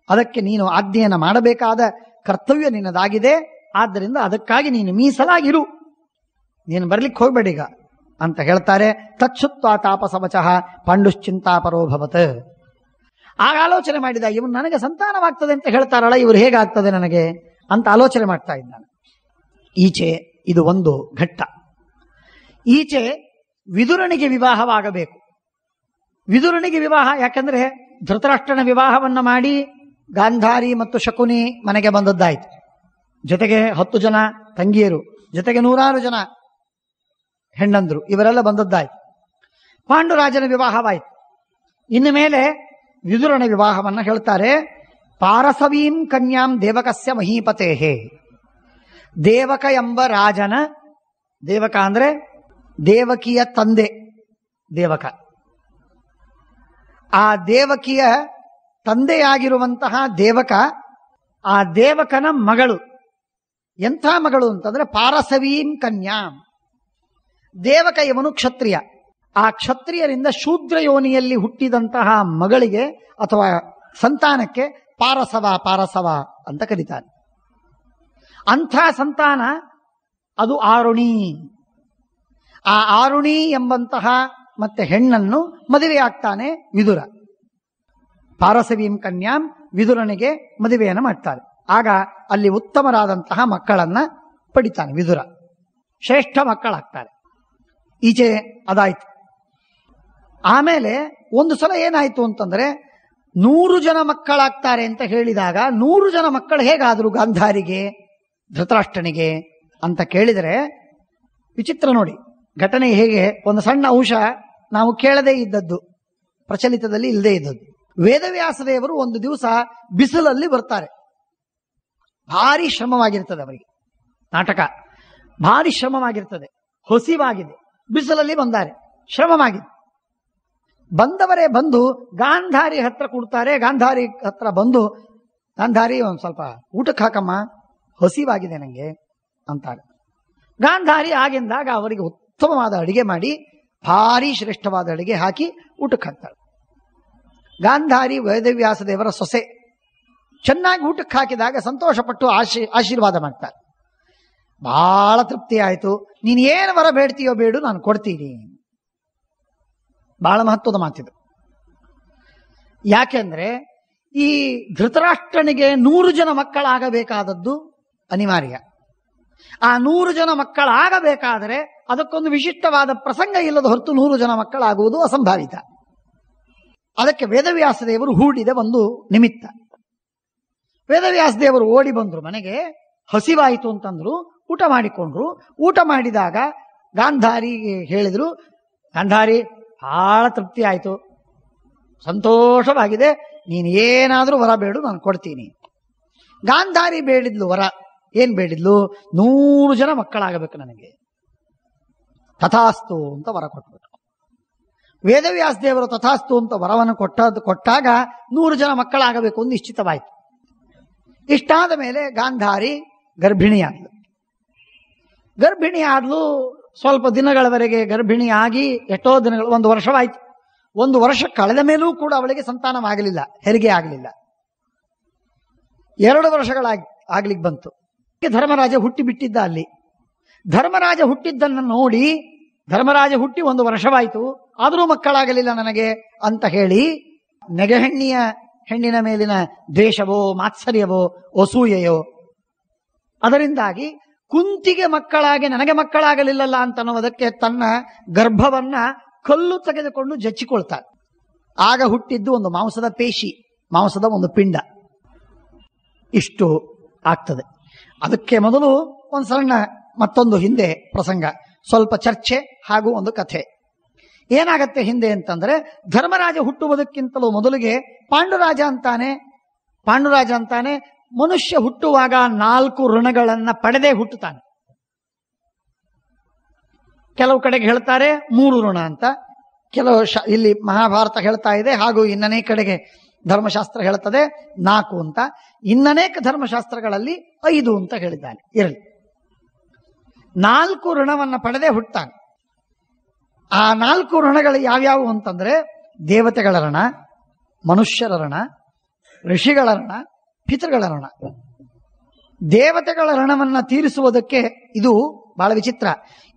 ಅದಕ್ಕೆ ನೀನು ಆಜ್ಞೆಯನ್ನು ಮಾಡಬೇಕಾದ ಕರ್ತವ್ಯ ನಿನ್ನದಾಗಿದೆ. ಆದ್ದರಿಂದ ಅದಕ್ಕಾಗಿ ನೀನು ಮೀಸಲಾಗಿರು, ನೀನು ಬರ್ಲಿಕ್ಕೆ ಹೋಗ್ಬೇಡೀಗ ಅಂತ ಹೇಳ್ತಾರೆ. ತತ್ಸುತ್ವ ತಾಪಸವಚಃ ಪಾಂಡುಶ್ಚಿಂತಾಪರೋಭವತ್. ಆಗ ಆಲೋಚನೆ ಮಾಡಿದ, ಇವನು ನನಗೆ ಸಂತಾನವಾಗ್ತದೆ ಅಂತ ಹೇಳ್ತಾರಲ್ಲ, ಇವರು ಹೇಗಾಗ್ತದೆ ನನಗೆ ಅಂತ ಆಲೋಚನೆ ಮಾಡ್ತಾ ಇದ್ದಾನೆ. ಈಚೆ ಇದು ಒಂದು ಘಟ್ಟ. ಈಚೆ ವಿದುರನಿಗೆ ವಿವಾಹವಾಗಬೇಕು. ವಿದುರನಿಗೆ ವಿವಾಹ, ಯಾಕಂದ್ರೆ ಧೃತರಾಷ್ಟ್ರನ ವಿವಾಹವನ್ನ ಮಾಡಿ ಗಾಂಧಾರಿ ಮತ್ತು ಶಕುನಿ ಮನೆಗೆ ಬಂದದ್ದಾಯ್ತು. ಜೊತೆಗೆ 10 ಜನ ತಂಗಿಯರು, ಜೊತೆಗೆ 100 ಜನ ಹೆಣ್ಣಂದ್ರು, ಇವರೆಲ್ಲ ಬಂದದ್ದಾಯ್ತು. ಪಾಂಡುರಾಜನ ವಿವಾಹವಾಯಿತು. ಇನ್ನು ಮೇಲೆ ವಿದುರನ ವಿವಾಹವನ್ನ ಹೇಳ್ತಾರೆ. ಪಾರಸವೀಂ ಕನ್ಯಾಂ ದೇವಕಸ್ಯ ಮಹೀಪತೇಹೇ. ದೇವಕ ಎಂಬ ರಾಜನ, ದೇವಕ ಅಂದ್ರೆ ದೇವಕಿಯ ತಂದೆ ದೇವಕ, ಆ ದೇವಕಿಯ ತಂದೆಯಾಗಿರುವಂತಹ ದೇವಕ, ಆ ದೇವಕನ ಮಗಳು. ಎಂಥ ಮಗಳು ಅಂತಂದ್ರೆ ಪಾರಸವೀಂ ಕನ್ಯಾಂ. ದೇವಕ ಇವನು ಕ್ಷತ್ರಿಯ. ಆ ಕ್ಷತ್ರಿಯರಿಂದ ಶೂದ್ರ ಯೋನಿಯಲ್ಲಿ ಹುಟ್ಟಿದಂತಹ ಮಗಳಿಗೆ ಅಥವಾ ಸಂತಾನಕ್ಕೆ ಪಾರಸವ ಪಾರಸವ ಅಂತ ಕರೀತಾರೆ. ಅಂಥ ಸಂತಾನ ಅದು ಆರುಣಿ. ಆ ಆರುಣಿ ಎಂಬಂತಹ ಮತ್ತೆ ಹೆಣ್ಣನ್ನು ಮದುವೆಯಾಗ್ತಾನೆ ವಿದುರ. ಪಾರಸವೀಂ ಕನ್ಯಾಂ, ವಿದುರನಿಗೆ ಮದುವೆಯನ್ನು ಮಾಡ್ತಾರೆ. ಆಗ ಅಲ್ಲಿ ಉತ್ತಮರಾದಂತಹ ಮಕ್ಕಳನ್ನ ಪಡಿತಾನೆ ವಿದುರ, ಶ್ರೇಷ್ಠ ಮಕ್ಕಳಾಗ್ತಾರೆ. ಈಚೆ ಅದಾಯ್ತು. ಆಮೇಲೆ ಒಂದು ಸಲ ಏನಾಯ್ತು ಅಂತಂದ್ರೆ 100 ಜನ ಮಕ್ಕಳಾಗ್ತಾರೆ ಅಂತ ಹೇಳಿದಾಗ 100 ಜನ ಮಕ್ಕಳು ಹೇಗಾದ್ರು ಗಾಂಧಾರಿಗೆ, ಧೃತರಾಷ್ಟ್ರನಿಗೆ ಅಂತ ಕೇಳಿದರೆ ವಿಚಿತ್ರ ನೋಡಿ. ಘಟನೆ ಹೇಗೆ, ಒಂದು ಸಣ್ಣ ಅಂಶ ನಾವು ಕೇಳದೇ ಇದ್ದದ್ದು, ಪ್ರಚಲಿತದಲ್ಲಿ ಇಲ್ಲದೆ ಇದ್ದದ್ದು. ವೇದವ್ಯಾಸ ದೇವರು ಒಂದು ದಿವಸ ಬಿಸಿಲಲ್ಲಿ ಬರ್ತಾರೆ. ಭಾರಿ ಶ್ರಮವಾಗಿರ್ತದೆ ಅವರಿಗೆ, ನಾಟಕ ಭಾರಿ ಶ್ರಮವಾಗಿರ್ತದೆ, ಹೊಸಿವಾಗಿದೆ, ಬಿಸಿಲಲ್ಲಿ ಬಂದಾರೆ, ಶ್ರಮವಾಗಿದೆ. ಬಂದವರೇ ಬಂದು ಗಾಂಧಾರಿ ಹತ್ರ ಕೊಡ್ತಾರೆ. ಗಾಂಧಾರಿ ಹತ್ರ ಬಂದು, ಗಾಂಧಾರಿ ಒಂದು ಸ್ವಲ್ಪ ಊಟಕ್ಕೆ ಹಾಕಮ್ಮ, ಹಸಿವಾಗಿದೆ ನನಗೆ ಅಂತಾರೆ. ಗಾಂಧಾರಿ ಆಗಿಂದಾಗ ಅವರಿಗೆ ಉತ್ತಮವಾದ ಅಡಿಗೆ ಮಾಡಿ ಭಾರಿ ಶ್ರೇಷ್ಠವಾದ ಅಡಿಗೆ ಹಾಕಿ ಊಟಕ್ಕೆ ಹಾಕ್ತಾಳೆ. ಗಾಂಧಾರಿ ವೇದವ್ಯಾಸ ದೇವರ ಸೊಸೆ. ಚೆನ್ನಾಗಿ ಊಟಕ್ಕೆ ಹಾಕಿದಾಗ ಸಂತೋಷಪಟ್ಟು ಆಶೀರ್ವಾದ ಮಾಡ್ತಾರೆ. ಬಹಳ ತೃಪ್ತಿ ಆಯಿತು. ನೀನು ಏನು ವರ ಬೇಡ್ತೀಯೋ ಬೇಡು, ನಾನು ಕೊಡ್ತೀನಿ. ಬಹಳ ಮಹತ್ವದ ಮಾತಿದು. ಯಾಕೆಂದ್ರೆ ಈ ಧೃತರಾಷ್ಟ್ರನಿಗೆ 100 ಜನ ಮಕ್ಕಳಾಗಬೇಕಾದದ್ದು ಅನಿವಾರ್ಯ. ಆ 100 ಜನ ಮಕ್ಕಳಾಗಬೇಕಾದರೆ ಅದಕ್ಕೊಂದು ವಿಶಿಷ್ಟವಾದ ಪ್ರಸಂಗ ಇಲ್ಲದ ಹೊರತು 100 ಜನ ಮಕ್ಕಳಾಗುವುದು ಅಸಂಭಾವಿತ. ಅದಕ್ಕೆ ವೇದವ್ಯಾಸ ದೇವರು ಹೂಡಿದ ಒಂದು ನಿಮಿತ್ತ. ವೇದವ್ಯಾಸ ದೇವರು ಓಡಿ ಬಂದ್ರು ಮನೆಗೆ. ಹಸಿವಾಯಿತು ಅಂತಂದ್ರು, ಊಟ ಮಾಡಿಕೊಂಡ್ರು. ಊಟ ಮಾಡಿದಾಗ ಗಾಂಧಾರಿಗೆ ಹೇಳಿದ್ರು, ಗಾಂಧಾರಿ ಬಹಳ ತೃಪ್ತಿ ಆಯಿತು, ಸಂತೋಷವಾಗಿದೆ, ನೀನು ಏನಾದರೂ ವರ ಬೇಡು, ನಾನು ಕೊಡ್ತೀನಿ. ಗಾಂಧಾರಿ ಬೇಡಿದ್ಲು ವರ. ಏನ್ ಬೇಡಿದ್ಲು? 100 ಜನ ಮಕ್ಕಳಾಗಬೇಕು ನನಗೆ. ತಥಾಸ್ತು ಅಂತ ವರ ಕೊಟ್ಬಿಟ್ಟು. ವೇದವ್ಯಾಸ ದೇವರು ತಥಾಸ್ತು ಅಂತ ವರವನ್ನು ಕೊಟ್ಟಾಗ 100 ಜನ ಮಕ್ಕಳಾಗಬೇಕು ಅಂತ ನಿಶ್ಚಿತವಾಯಿತು. ಇಷ್ಟಾದ ಮೇಲೆ ಗಾಂಧಾರಿ ಗರ್ಭಿಣಿಯಾದ್ಲು. ಗರ್ಭಿಣಿಯಾದ್ಲು. ಸ್ವಲ್ಪ ದಿನಗಳವರೆಗೆ ಗರ್ಭಿಣಿಯಾಗಿ ಎಷ್ಟೋ ದಿನಗಳು, 1 ವರ್ಷವಾಯಿತು. 1 ವರ್ಷ ಕಳೆದ ಮೇಲೂ ಕೂಡ ಅವಳಿಗೆ ಸಂತಾನವಾಗಲಿಲ್ಲ, ಹೆರಿಗೆ ಆಗಲಿಲ್ಲ. 2 ವರ್ಷಗಳಾಗ್ಲಿಕ್ಕೆ ಬಂತು. ಧರ್ಮರಾಜ ಹುಟ್ಟಿ ಬಿಟ್ಟಿದ್ದ ಅಲ್ಲಿ. ಧರ್ಮರಾಜ ಹುಟ್ಟಿದ್ದನ್ನು ನೋಡಿ, ಧರ್ಮರಾಜ ಹುಟ್ಟಿ 1 ವರ್ಷವಾಯಿತು, ಆದರೂ ಮಕ್ಕಳಾಗಲಿಲ್ಲ ನನಗೆ ಅಂತ ಹೇಳಿ ಹೆಣ್ಣಿನ ಮೇಲಿನ ದ್ವೇಷವೋ ಮಾತ್ಸರ್ಯವೋ ಅಸೂಯೆಯೋ, ಅದರಿಂದಾಗಿ ಕುಂತಿಗೆ ಮಕ್ಕಳಾಗಿ ನನಗೆ ಮಕ್ಕಳಾಗಲಿಲ್ಲಲ್ಲ ಅಂತ ಅನ್ನೋದಕ್ಕೆ ತನ್ನ ಗರ್ಭವನ್ನ ಕಲ್ಲು ತೆಗೆದುಕೊಂಡು ಜಚ್ಚಿಕೊಳ್ತಾಳೆ. ಆಗ ಹುಟ್ಟಿದ್ದು ಒಂದು ಮಾಂಸದ ಪೇಶಿ, ಮಾಂಸದ ಒಂದು ಪಿಂಡ. ಇಷ್ಟು ಆಗ್ತದೆ. ಅದಕ್ಕೆ ಮೊದಲು ಒಂದು ಸಣ್ಣ ಮತ್ತೊಂದು ಹಿಂದೆ ಪ್ರಸಂಗ, ಸ್ವಲ್ಪ ಚರ್ಚೆ ಹಾಗೂ ಒಂದು ಕಥೆ. ಏನಾಗತ್ತೆ ಹಿಂದೆ ಅಂತಂದ್ರೆ, ಧರ್ಮರಾಜ ಹುಟ್ಟುವುದಕ್ಕಿಂತಲೂ ಮೊದಲಿಗೆ ಪಾಂಡುರಾಜ ಅಂತಾನೆ ಮನುಷ್ಯ ಹುಟ್ಟುವಾಗ 4 ಋಣಗಳನ್ನ ಪಡೆದೇ ಹುಟ್ಟುತ್ತಾನೆ. ಕೆಲವು ಕಡೆಗೆ ಹೇಳ್ತಾರೆ 3 ಋಣ ಅಂತ, ಕೆಲವು ಇಲ್ಲಿ ಮಹಾಭಾರತ ಹೇಳ್ತಾ ಇದೆ, ಹಾಗೂ ಇನ್ನನೇಕ ಕಡೆಗೆ ಧರ್ಮಶಾಸ್ತ್ರ ಹೇಳ್ತದೆ 4 ಅಂತ. ಇನ್ನನೇಕ ಧರ್ಮಶಾಸ್ತ್ರಗಳಲ್ಲಿ 5 ಅಂತ ಹೇಳಿದ್ದಾನೆ. ಇರಲಿ, 4 ಋಣವನ್ನ ಪಡೆದೇ ಹುಟ್ಟುತ್ತಾನೆ. ಆ 4 ಋಣಗಳು ಯಾವ್ಯಾವು ಅಂತಂದ್ರೆ, ದೇವತೆಗಳ ಋಣ, ಮನುಷ್ಯರ ಋಣ, ಋಷಿಗಳ ಋಣ, ಪಿತೃಗಳ ಋಣ. ದೇವತೆಗಳ ಋಣವನ್ನ ತೀರಿಸುವುದಕ್ಕೆ ಇದು ಬಹಳ ವಿಚಿತ್ರ.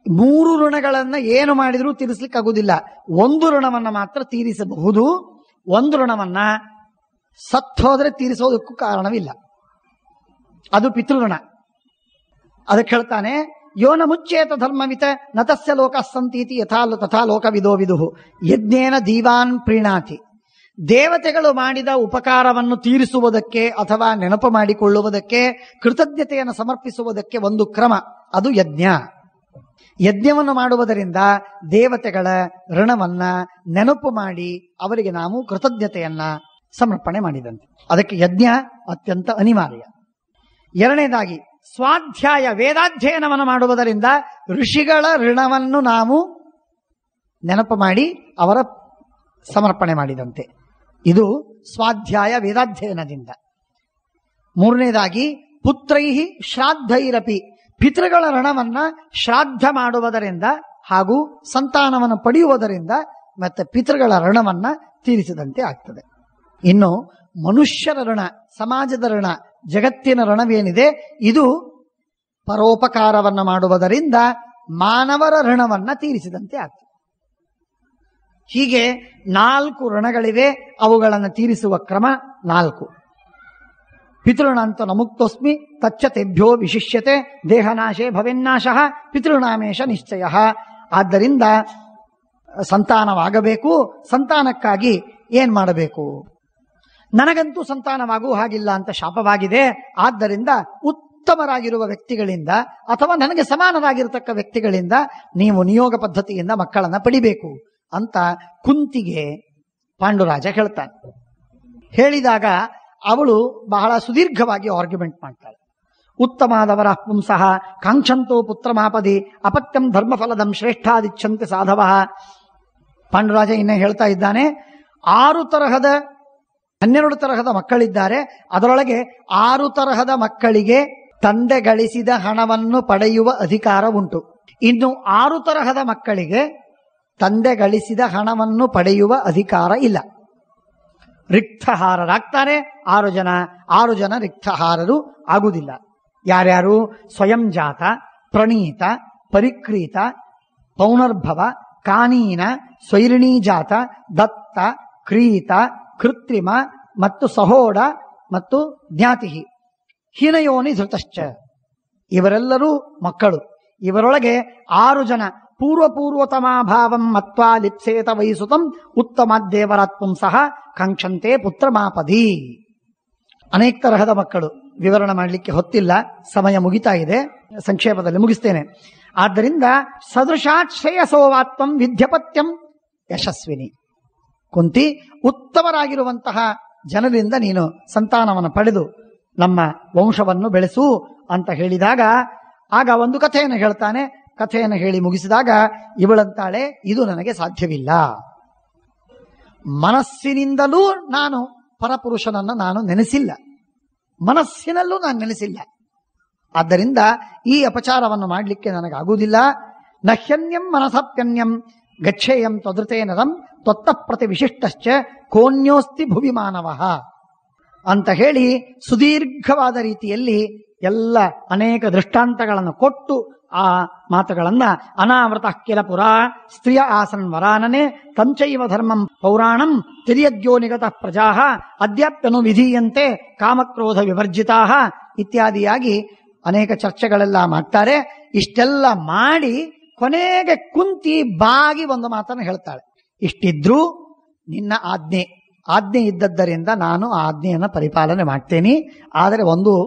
3 ಋಣಗಳನ್ನ ಏನು ಮಾಡಿದ್ರೂ ತೀರಿಸ್ಲಿಕ್ಕೆ ಆಗುವುದಿಲ್ಲ. 1 ಋಣವನ್ನ ಮಾತ್ರ ತೀರಿಸಬಹುದು. 1 ಋಣವನ್ನ ಸತ್ತೋದ್ರೆ ತೀರಿಸೋದಕ್ಕೂ ಕಾರಣವಿಲ್ಲ. ಅದು ಪಿತೃಋಣ. ಅದಕ್ಕೆ ಹೇಳ್ತಾನೆ, ಯೋನ ಮುಚ್ಚೇತ ಧರ್ಮವಿತ ನತಸ್ಯ ಲೋಕ ಸಂತೀತಿ ತಥಾ ಲೋಕವಿದೋ ವಿದುಹು ಯಜ್ಞೇನ ದೀವಾನ್ ಪ್ರೀಣಾತಿ. ದೇವತೆಗಳು ಮಾಡಿದ ಉಪಕಾರವನ್ನು ತೀರಿಸುವುದಕ್ಕೆ ಅಥವಾ ನೆನಪು ಮಾಡಿಕೊಳ್ಳುವುದಕ್ಕೆ, ಕೃತಜ್ಞತೆಯನ್ನು ಸಮರ್ಪಿಸುವುದಕ್ಕೆ ಒಂದು ಕ್ರಮ, ಅದು ಯಜ್ಞ. ಯಜ್ಞವನ್ನು ಮಾಡುವುದರಿಂದ ದೇವತೆಗಳ ಋಣವನ್ನ ನೆನಪು ಮಾಡಿ ಅವರಿಗೆ ನಾವು ಕೃತಜ್ಞತೆಯನ್ನ ಸಮರ್ಪಣೆ ಮಾಡಿದಂತೆ. ಅದಕ್ಕೆ ಯಜ್ಞ ಅತ್ಯಂತ ಅನಿವಾರ್ಯ. 2ನೇದಾಗಿ ಸ್ವಾಧ್ಯಾಯ, ವೇದಾಧ್ಯಯನವನ್ನು ಮಾಡುವುದರಿಂದ ಋಷಿಗಳ ಋಣವನ್ನು ನಾವು ನೆನಪು ಮಾಡಿ ಅವರ ಸಮರ್ಪಣೆ ಮಾಡಿದಂತೆ. ಇದು ಸ್ವಾಧ್ಯಾಯ ವೇದಾಧ್ಯಯನದಿಂದ. 3ನೇದಾಗಿ ಪುತ್ರೈಹಿ ಶ್ರಾದ್ದೈರಪಿ, ಪಿತೃಗಳ ಋಣವನ್ನ ಶ್ರಾದ್ದ ಮಾಡುವುದರಿಂದ ಹಾಗೂ ಸಂತಾನವನ್ನು ಪಡೆಯುವುದರಿಂದ ಮತ್ತೆ ಪಿತೃಗಳ ಋಣವನ್ನ ತೀರಿಸಿದಂತೆ ಆಗ್ತದೆ. ಇನ್ನು ಮನುಷ್ಯರ ಋಣ, ಸಮಾಜದ ಋಣ, ಜಗತ್ತಿನ ಋಣವೇನಿದೆ, ಇದು ಪರೋಪಕಾರವನ್ನು ಮಾಡುವುದರಿಂದ ಮಾನವರ ಋಣವನ್ನ ತೀರಿಸಿದಂತೆ ಆಗ್ತದೆ. ಹೀಗೆ 4 ಋಣಗಳಿವೆ. ಅವುಗಳನ್ನು ತೀರಿಸುವ ಕ್ರಮ 4. ಪಿತೃಣಾಂತ ನಮುಕ್ತೋಸ್ಮಿ ತಚ್ಚ ತೆಭ್ಯೋ ವಿಶಿಷ್ಯತೆ ದೇಹನಾಶೇ ಭವೆನ್ನಾಶಃ ಪಿತೃಣಾಮೇಶ ನಿಶ್ಚಯ. ಆದ್ದರಿಂದ ಸಂತಾನವಾಗಬೇಕು. ಸಂತಾನಕ್ಕಾಗಿ ಏನ್ ಮಾಡಬೇಕು? ನನಗಂತೂ ಸಂತಾನವಾಗೂ ಹಾಗಿಲ್ಲ ಅಂತ ಶಾಪವಾಗಿದೆ. ಆದ್ದರಿಂದ ಉತ್ತಮರಾಗಿರುವ ವ್ಯಕ್ತಿಗಳಿಂದ ಅಥವಾ ನನಗೆ ಸಮಾನರಾಗಿರತಕ್ಕ ವ್ಯಕ್ತಿಗಳಿಂದ ನೀವು ನಿಯೋಗ ಪದ್ಧತಿಯಿಂದ ಮಕ್ಕಳನ್ನ ಪಡಿಬೇಕು ಅಂತ ಕುಂತಿಗೆ ಪಾಂಡುರಾಜ ಹೇಳ್ತಾನೆ. ಹೇಳಿದಾಗ ಅವಳು ಬಹಳ ಸುದೀರ್ಘವಾಗಿ ಆರ್ಗ್ಯುಮೆಂಟ್ ಮಾಡ್ತಾಳೆ. ಉತ್ತಮಾದವರ ಪುಂಸಃ ಕಾಂಕ್ಷಂತೋ ಪುತ್ರಮಾಪದಿ ಅಪತ್ಯಂ ಧರ್ಮಫಲದಂ ಶ್ರೇಷ್ಠಾದಿಚ್ಛಂತೆ ಸಾಧವ. ಪಾಂಡುರಾಜ ಇನ್ನೇ ಹೇಳ್ತಾ ಇದ್ದಾನೆ, 12 ತರಹದ ಮಕ್ಕಳಿದ್ದಾರೆ. ಅದರೊಳಗೆ 6 ತರಹದ ಮಕ್ಕಳಿಗೆ ತಂದೆ ಗಳಿಸಿದ ಹಣವನ್ನು ಪಡೆಯುವ ಅಧಿಕಾರ ಉಂಟು. ಇನ್ನು 6 ತರಹದ ಮಕ್ಕಳಿಗೆ ತಂದೆ ಗಳಿಸಿದ ಹಣವನ್ನು ಪಡೆಯುವ ಅಧಿಕಾರ ಇಲ್ಲ. ರಿಕ್ತಹಾರರಾಗ್ತಾರೆ 6 ಜನ ರಿಕ್ತಹಾರರು ಆಗುವುದಿಲ್ಲ. ಯಾರ್ಯಾರು? ಸ್ವಯಂ ಜಾತ, ಪ್ರಣೀತ, ಪರಿಕ್ರೀತ, ಪೌನರ್ಭವ, ಕಾನೀನ, ಸ್ವೈರಿಣೀ ಜಾತ, ದತ್ತ, ಕ್ರೀತ, ಕೃತ್ರಿಮ ಮತ್ತು ಸಹೋಡ ಮತ್ತು ಜ್ಞಾತಿ, ಹೀನಯೋನಿ ಧೃತಶ್ಚ. ಇವರೆಲ್ಲರೂ ಮಕ್ಕಳು. ಇವರೊಳಗೆ 6 ಜನ ಪೂರ್ವಪೂರ್ವತಮಾಭಾವಂ ಮತ್ವಾ ಲಿಪ್ಸೇತ ವೈಸುತಂ ಉತ್ತಮಾದ್ದೇವರಾತ್ಪುಂಸಃ ಕಾಂಕ್ಷಂತೆ ಪುತ್ರಮಾಪದಿ. ಅನೇಕ ತರಹದ ಮಕ್ಕಳು. ವಿವರಣೆ ಮಾಡಲಿಕ್ಕೆ ಹೊತ್ತಿಲ್ಲ, ಸಮಯ ಮುಗಿತಾ ಇದೆ, ಸಂಕ್ಷೇಪದಲ್ಲಿ ಮುಗಿಸ್ತೇನೆ. ಆದ್ದರಿಂದ ಸದೃಶಾತ್ ಶ್ರೇಯಸೋವಾತ್ಮಂ ವಿದ್ಯಪತ್ಯಂ ಯಶಸ್ವಿನಿ. ಕುಂತಿ, ಉತ್ತಮರಾಗಿರುವಂತಹ ಜನರಿಂದ ನೀನು ಸಂತಾನವನ್ನು ಪಡೆದು ನಮ್ಮ ವಂಶವನ್ನು ಬೆಳೆಸು ಅಂತ ಹೇಳಿದಾಗ ಆಗ ಒಂದು ಕಥೆಯನ್ನು ಹೇಳ್ತಾನೆ. ಕಥೆಯನ್ನು ಹೇಳಿ ಮುಗಿಸಿದಾಗ ಇವಳಂತಾಳೆ, ಇದು ನನಗೆ ಸಾಧ್ಯವಿಲ್ಲ. ಮನಸ್ಸಿನಿಂದಲೂ ನಾನು ಪರಪುರುಷನನ್ನು ನಾನು ನೆನೆಸಿಲ್ಲ, ಮನಸ್ಸಿನಲ್ಲೂ ನಾನು ನೆನೆಸಿಲ್ಲ. ಆದ್ದರಿಂದ ಈ ಅಪಚಾರವನ್ನು ಮಾಡಲಿಕ್ಕೆ ನನಗಾಗುವುದಿಲ್ಲ. ನಹ್ಯನ್ಯಂ ಮನಸಪ್ಯನ್ಯಂ ಗಚ್ಚೇಯಂ ತ್ವದೃತೇನರಂ ತ್ವತ್ತ ಪ್ರತಿ ವಿಶಿಷ್ಟಶ್ಚ ಕೋನ್ಯೋಸ್ತಿ ಭುವಿ ಮಾನವಃ ಅಂತ ಹೇಳಿ ಸುದೀರ್ಘವಾದ ರೀತಿಯಲ್ಲಿ ಎಲ್ಲ ಅನೇಕ ದೃಷ್ಟಾಂತಗಳನ್ನು ಕೊಟ್ಟು ಆ ಮಾತುಗಳನ್ನ ಅನಾವೃತ ಕಿಲ ಪುರಾ ಸ್ತ್ರೀಯ ಆಸನ್ ವರಾನನೆ ತಂಚೈವ ಧರ್ಮಂ ಪೌರಾಣಂ ತಿರ್ಯಗ್ಯೋ ನಿಗತ ಪ್ರಜಾ ಅದ್ಯಾಪ್ಯನು ವಿಧೀಯಂತೆ ಕಾಮಕ್ರೋಧ ವಿವರ್ಜಿತಾ ಇತ್ಯಾದಿಯಾಗಿ ಅನೇಕ ಚರ್ಚೆಗಳೆಲ್ಲ ಮಾಡ್ತಾರೆ. ಇಷ್ಟೆಲ್ಲ ಮಾಡಿ ಕೊನೆಗೆ ಕುಂತಿ ಬಾಗಿ ಒಂದು ಮಾತನ್ನು ಹೇಳ್ತಾಳೆ. ಇಷ್ಟಿದ್ರೂ ನಿನ್ನ ಆಜ್ಞೆ ಇದ್ದದ್ದರಿಂದ ನಾನು ಆ ಆಜ್ಞೆಯನ್ನು ಪರಿಪಾಲನೆ ಮಾಡ್ತೇನೆ. ಆದರೆ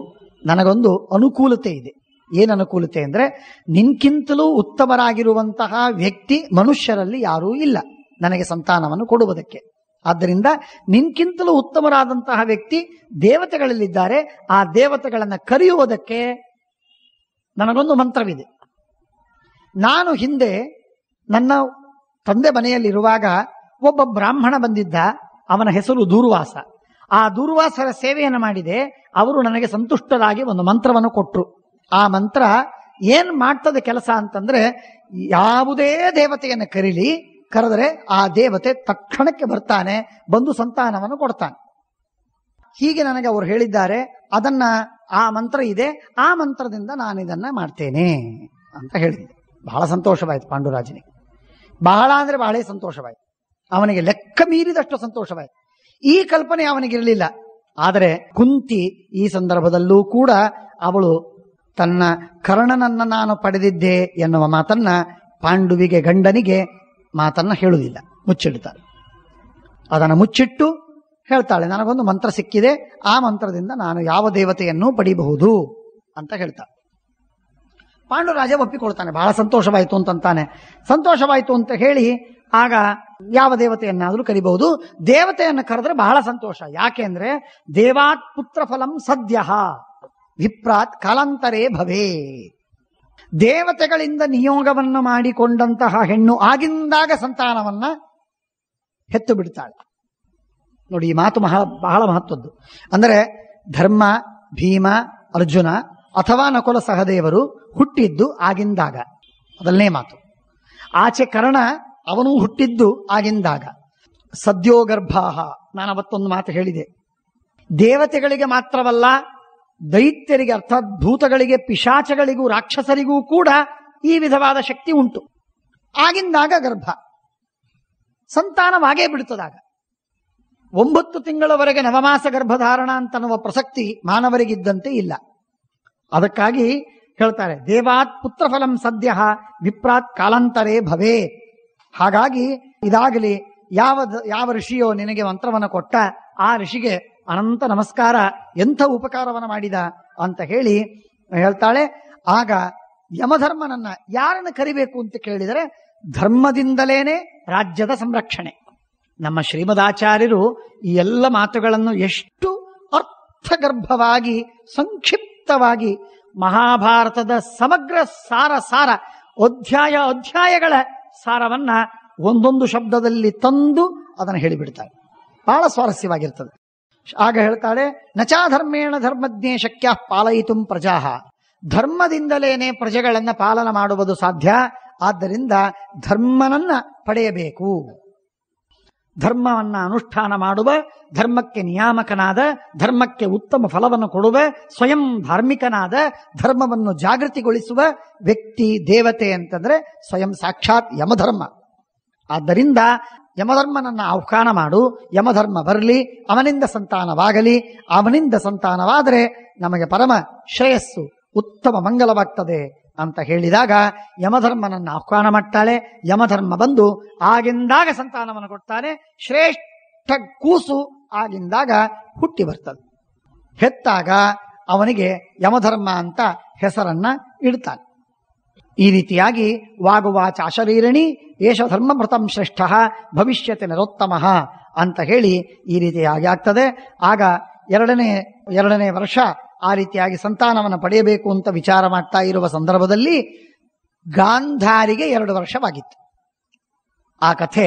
ನನಗೊಂದು ಅನುಕೂಲತೆ ಇದೆ. ಏನು ಅನುಕೂಲತೆ ಅಂದ್ರೆ, ನಿನ್ಕಿಂತಲೂ ಉತ್ತಮರಾಗಿರುವಂತಹ ವ್ಯಕ್ತಿ ಮನುಷ್ಯರಲ್ಲಿ ಯಾರೂ ಇಲ್ಲ ನನಗೆ ಸಂತಾನವನ್ನು ಕೊಡುವುದಕ್ಕೆ. ಆದ್ದರಿಂದ ನಿನ್ಕಿಂತಲೂ ಉತ್ತಮರಾದಂತಹ ವ್ಯಕ್ತಿ ದೇವತೆಗಳಲ್ಲಿದ್ದಾರೆ. ಆ ದೇವತೆಗಳನ್ನು ಕರೆಯುವುದಕ್ಕೆ ನನಗೊಂದು ಮಂತ್ರವಿದೆ. ನಾನು ಹಿಂದೆ ನನ್ನ ತಂದೆ ಮನೆಯಲ್ಲಿರುವಾಗ ಒಬ್ಬ ಬ್ರಾಹ್ಮಣ ಬಂದಿದ್ದ. ಅವನ ಹೆಸರು ದೂರ್ವಾಸ. ಆ ದೂರ್ವಾಸರ ಸೇವೆಯನ್ನು ಮಾಡಿದೆ. ಅವರು ನನಗೆ ಸಂತುಷ್ಟರಾಗಿ ಒಂದು ಮಂತ್ರವನ್ನು ಕೊಟ್ಟರು. ಆ ಮಂತ್ರ ಏನ್ ಮಾಡ್ತದೆ ಕೆಲಸ ಅಂತಂದ್ರೆ, ಯಾವುದೇ ದೇವತೆಯನ್ನು ಕರೆದರೆ ಆ ದೇವತೆ ತಕ್ಷಣಕ್ಕೆ ಬರ್ತಾನೆ, ಬಂದು ಸಂತಾನವನ್ನು ಕೊಡ್ತಾನೆ. ಹೀಗೆ ನನಗೆ ಅವರು ಹೇಳಿದ್ದಾರೆ. ಆ ಮಂತ್ರ ಇದೆ, ಆ ಮಂತ್ರದಿಂದ ನಾನು ಇದನ್ನ ಮಾಡ್ತೇನೆ ಅಂತ ಹೇಳಿದ್ದೆ. ಬಹಳ ಸಂತೋಷವಾಯಿತು ಪಾಂಡುರಾಜನಿಗೆ. ಬಹಳ ಅಂದ್ರೆ ಬಹಳ ಸಂತೋಷವಾಯಿತು. ಅವನಿಗೆ ಲೆಕ್ಕ ಮೀರಿದಷ್ಟು ಸಂತೋಷವಾಯಿತು. ಈ ಕಲ್ಪನೆ ಅವನಿಗಿರಲಿಲ್ಲ. ಆದರೆ ಕುಂತಿ ಈ ಸಂದರ್ಭದಲ್ಲೂ ಕೂಡ ಅವಳು ತನ್ನ ಕರ್ಣನನ್ನ ನಾನು ಪಡೆದಿದ್ದೆ ಎನ್ನುವ ಮಾತನ್ನ ಪಾಂಡುವಿಗೆ ಗಂಡನಿಗೆ ಮಾತನ್ನ ಹೇಳುವುದಿಲ್ಲ, ಮುಚ್ಚಿಡ್ತಾಳೆ. ಅದನ್ನು ಮುಚ್ಚಿಟ್ಟು ಹೇಳ್ತಾಳೆ, ನನಗೊಂದು ಮಂತ್ರ ಸಿಕ್ಕಿದೆ, ಆ ಮಂತ್ರದಿಂದ ನಾನು ಯಾವ ದೇವತೆಯನ್ನೂ ಪಡಿಬಹುದು ಅಂತ ಹೇಳ್ತಾಳೆ. ಪಾಂಡುರಾಜ ಒಪ್ಪಿಕೊಳ್ತಾನೆ. ಬಹಳ ಸಂತೋಷವಾಯಿತು ಅಂತಾನೆ. ಸಂತೋಷವಾಯಿತು ಅಂತ ಹೇಳಿ ಆಗ ಯಾವ ದೇವತೆಯನ್ನಾದ್ರೂ ಕರಿಬಹುದು. ದೇವತೆಯನ್ನು ಕರೆದ್ರೆ ಬಹಳ ಸಂತೋಷ. ಯಾಕೆ ಅಂದ್ರೆ, ದೇವಾತ್ ಪುತ್ರ ಫಲಂ ಸದ್ಯ ವಿಪ್ರಾತ್ ಕಾಲಾಂತರೇ ಭವೇ. ದೇವತೆಗಳಿಂದ ನಿಯೋಗವನ್ನು ಮಾಡಿಕೊಂಡಂತಹ ಹೆಣ್ಣು ಆಗಿಂದಾಗ ಸಂತಾನವನ್ನ ಹೆತ್ತು ಬಿಡ್ತಾಳೆ. ನೋಡಿ, ಈ ಮಾತು ಬಹಳ ಮಹತ್ವದ್ದು. ಅಂದರೆ ಧರ್ಮ, ಭೀಮ, ಅರ್ಜುನ ಅಥವಾ ನಕುಲ ಸಹದೇವರು ಹುಟ್ಟಿದ್ದು ಆಗಿಂದಾಗ, ಮೊದಲನೇ ಮಾತು. ಆಚೆ ಕರ್ಣ, ಅವನು ಹುಟ್ಟಿದ್ದು ಆಗಿಂದಾಗ. ಸದ್ಯೋ ಗರ್ಭಾಹ, ನಾನು ಅವತ್ತೊಂದು ಮಾತು ಹೇಳಿದೆ. ದೇವತೆಗಳಿಗೆ ಮಾತ್ರವಲ್ಲ, ದೈತ್ಯರಿಗೆ ಅರ್ಥಾತ್ ಭೂತಗಳಿಗೆ, ಪಿಶಾಚಗಳಿಗೂ, ರಾಕ್ಷಸರಿಗೂ ಕೂಡ ಈ ವಿಧವಾದ ಶಕ್ತಿ ಉಂಟು. ಆಗಿಂದಾಗ ಗರ್ಭ ಸಂತಾನವಾಗೇ ಬಿಡುತ್ತದಾಗ. 9 ತಿಂಗಳವರೆಗೆ ನವಮಾಸ ಗರ್ಭಧಾರಣ ಅಂತನ್ನುವ ಪ್ರಸಕ್ತಿ ಮಾನವರಿಗಿದ್ದಂತೆ ಇಲ್ಲ. ಅದಕ್ಕಾಗಿ ಹೇಳ್ತಾರೆ, ದೇವಾತ್ ಪುತ್ರಫಲಂ ಸದ್ಯ ವಿಪ್ರಾತ್ ಕಾಲಾಂತರೇ ಭವೇ. ಹಾಗಾಗಿ ಇದಾಗಲಿ, ಯಾವ ಋಷಿಯೋ ನಿನಗೆ ಮಂತ್ರವನ್ನು ಕೊಟ್ಟ ಆ ಋಷಿಗೆ ಅನಂತ ನಮಸ್ಕಾರ, ಎಂಥ ಉಪಕಾರವನ್ನು ಮಾಡಿದ ಅಂತ ಹೇಳಿ ಹೇಳ್ತಾಳೆ. ಆಗ ಯಮಧರ್ಮನನ್ನ ಯಾರನ್ನು ಕರಿಬೇಕು ಅಂತ ಕೇಳಿದರೆ, ಧರ್ಮದಿಂದಲೇನೆ ರಾಜ್ಯದ ಸಂರಕ್ಷಣೆ. ನಮ್ಮ ಶ್ರೀಮದಾಚಾರ್ಯರು ಈ ಎಲ್ಲ ಮಾತುಗಳನ್ನು ಎಷ್ಟು ಅರ್ಥಗರ್ಭವಾಗಿ ಸಂಕ್ಷಿಪ್ತವಾಗಿ ಮಹಾಭಾರತದ ಸಮಗ್ರ ಸಾರ ಅಧ್ಯಾಯಗಳ ಸಾರವನ್ನ ಒಂದೊಂದು ಶಬ್ದದಲ್ಲಿ ತಂದು ಅದನ್ನು ಹೇಳಿಬಿಡ್ತಾರೆ. ಬಹಳ ಸ್ವಾರಸ್ಯವಾಗಿರ್ತದೆ. ಆಗ ಹೇಳ್ತಾಳೆ, ನಚಾಧರ್ಮೇಣ ಧರ್ಮಜ್ಞೇ ಶಕ್ಯ ಪಾಲಯಿತು ಪ್ರಜಾ. ಧರ್ಮದಿಂದಲೇನೆ ಪ್ರಜೆಗಳನ್ನ ಪಾಲನ ಮಾಡುವುದು ಸಾಧ್ಯ. ಆದ್ದರಿಂದ ಧರ್ಮನನ್ನ ಪಡೆಯಬೇಕು. ಧರ್ಮವನ್ನ ಅನುಷ್ಠಾನ ಮಾಡುವ, ಧರ್ಮಕ್ಕೆ ನಿಯಾಮಕನಾದ, ಧರ್ಮಕ್ಕೆ ಉತ್ತಮ ಫಲವನ್ನು ಕೊಡುವ, ಸ್ವಯಂ ಧಾರ್ಮಿಕನಾದ, ಧರ್ಮವನ್ನು ಜಾಗೃತಿಗೊಳಿಸುವ ವ್ಯಕ್ತಿ ದೇವತೆ ಅಂತಂದ್ರೆ ಸ್ವಯಂ ಸಾಕ್ಷಾತ್ ಯಮಧರ್ಮ. ಆದ್ದರಿಂದ ಯಮಧರ್ಮನನ್ನ ಆಹ್ವಾನ ಮಾಡು, ಯಮಧರ್ಮ ಬರಲಿ, ಅವನಿಂದ ಸಂತಾನವಾಗಲಿ. ಅವನಿಂದ ಸಂತಾನವಾದರೆ ನಮಗೆ ಪರಮ ಶ್ರೇಯಸ್ಸು, ಉತ್ತಮ ಮಂಗಲವಾಗ್ತದೆ ಅಂತ ಹೇಳಿದಾಗ ಯಮಧರ್ಮನನ್ನ ಆಹ್ವಾನ ಮಾಡ್ತಾಳೆ. ಯಮಧರ್ಮ ಬಂದು ಆಗಿಂದಾಗ ಸಂತಾನವನ್ನು ಕೊಡ್ತಾನೆ. ಶ್ರೇಷ್ಠ ಕೂಸು ಆಗಿಂದಾಗ ಹುಟ್ಟಿ ಬರ್ತದೆ. ಹೆತ್ತಾಗ ಅವನಿಗೆ ಯಮಧರ್ಮ ಅಂತ ಹೆಸರನ್ನ ಇಡ್ತಾನೆ. ಈ ರೀತಿಯಾಗಿ ವಾಗುವಾಚ ಅಶರೀರಣಿ ಏಷ ಧರ್ಮಭೃತಂ ಶ್ರೇಷ್ಠ ಭವಿಷ್ಯತಿ ನರೋತ್ತಮ ಅಂತ ಹೇಳಿ ಈ ರೀತಿಯಾಗಿ ಆಗ್ತದೆ. ಆಗ ಎರಡನೇ ವರ್ಷ ಆ ರೀತಿಯಾಗಿ ಸಂತಾನವನ್ನು ಪಡೆಯಬೇಕು ಅಂತ ವಿಚಾರ ಮಾಡ್ತಾ ಇರುವ ಸಂದರ್ಭದಲ್ಲಿ ಗಾಂಧಾರಿಗೆ 2 ವರ್ಷವಾಗಿತ್ತು. ಆ ಕಥೆ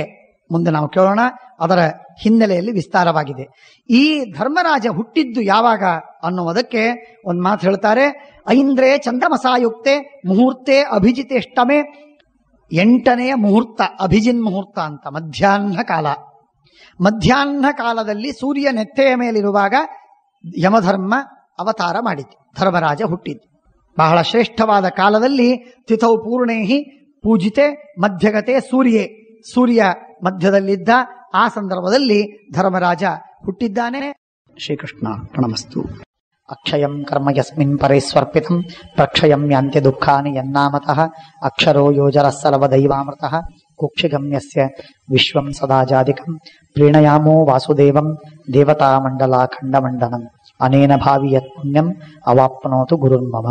ಮುಂದೆ ನಾವು ಕೇಳೋಣ. ಅದರ ಹಿನ್ನೆಲೆಯಲ್ಲಿ ವಿಸ್ತಾರವಾಗಿದೆ. ಈ ಧರ್ಮರಾಜ ಹುಟ್ಟಿದ್ದು ಯಾವಾಗ ಅನ್ನುವುದಕ್ಕೆ ಒಂದು ಮಾತು ಹೇಳ್ತಾರೆ. ಐಂದ್ರೇ ಚಂದ್ರಮಸಾಯುಕ್ತೆ ಮುಹೂರ್ತೆ ಅಭಿಜಿತೇಷ್ಟಮೆ. 8ನೇ ಮುಹೂರ್ತ, ಅಭಿಜಿನ್ ಮುಹೂರ್ತ ಅಂತ, ಮಧ್ಯಾಹ್ನ ಕಾಲದಲ್ಲಿ ಸೂರ್ಯ ನೆತ್ತೆಯ ಮೇಲಿರುವಾಗ ಯಮಧರ್ಮ ಅವತಾರ ಮಾಡಿತು. ಧರ್ಮರಾಜ ಹುಟ್ಟಿದ್ದು ಬಹಳ ಶ್ರೇಷ್ಠವಾದ ಕಾಲದಲ್ಲಿ. ತಿಥೌ ಪೂರ್ಣೇಹಿ ಪೂಜಿತೆ ಮಧ್ಯಗತೆ ಸೂರ್ಯ ಮಧ್ಯದಲ್ಲಿದ್ದ ಆ ಸಂದರ್ಭದಲ್ಲಿ ಧರ್ಮರಾಜ ಹುಟ್ಟಿದ್ದಾನೆ. ಶ್ರೀಕೃಷ್ಣ ಪ್ರಣಮಸ್ತು. ಅಕ್ಷಯಂ ಕರ್ಮ ಯಸ್ಮಿನ್ ಪರೇ ಸ್ವರ್ಪಿತಂ ಪ್ರಕ್ಷಯಂ ಯಾಂತ್ಯ ದುಃಖಾನಿ ಯನ್ನಾಮತಃ ಅಕ್ಷರೋ ಯೋಜರ ಸರ್ವದೈವಾಮೃತಃ ಕುಕ್ಷಿಗಮ್ಯಸ್ಯ ವಿಶ್ವಂ ಸದಾಜಾದಿಕಂ ಪ್ರೀಣಯಾಮೋ ವಾಸುದೇವಂ ದೇವತಾಮಂಡಲಾಖಂಡಮಂಡನಂ ಅನೇನ ಭಾವಿ ಯತ್ ಪುಣ್ಯಂ ಅವಾಪ್ನೋತು ಗುರುರ್ಮಮ.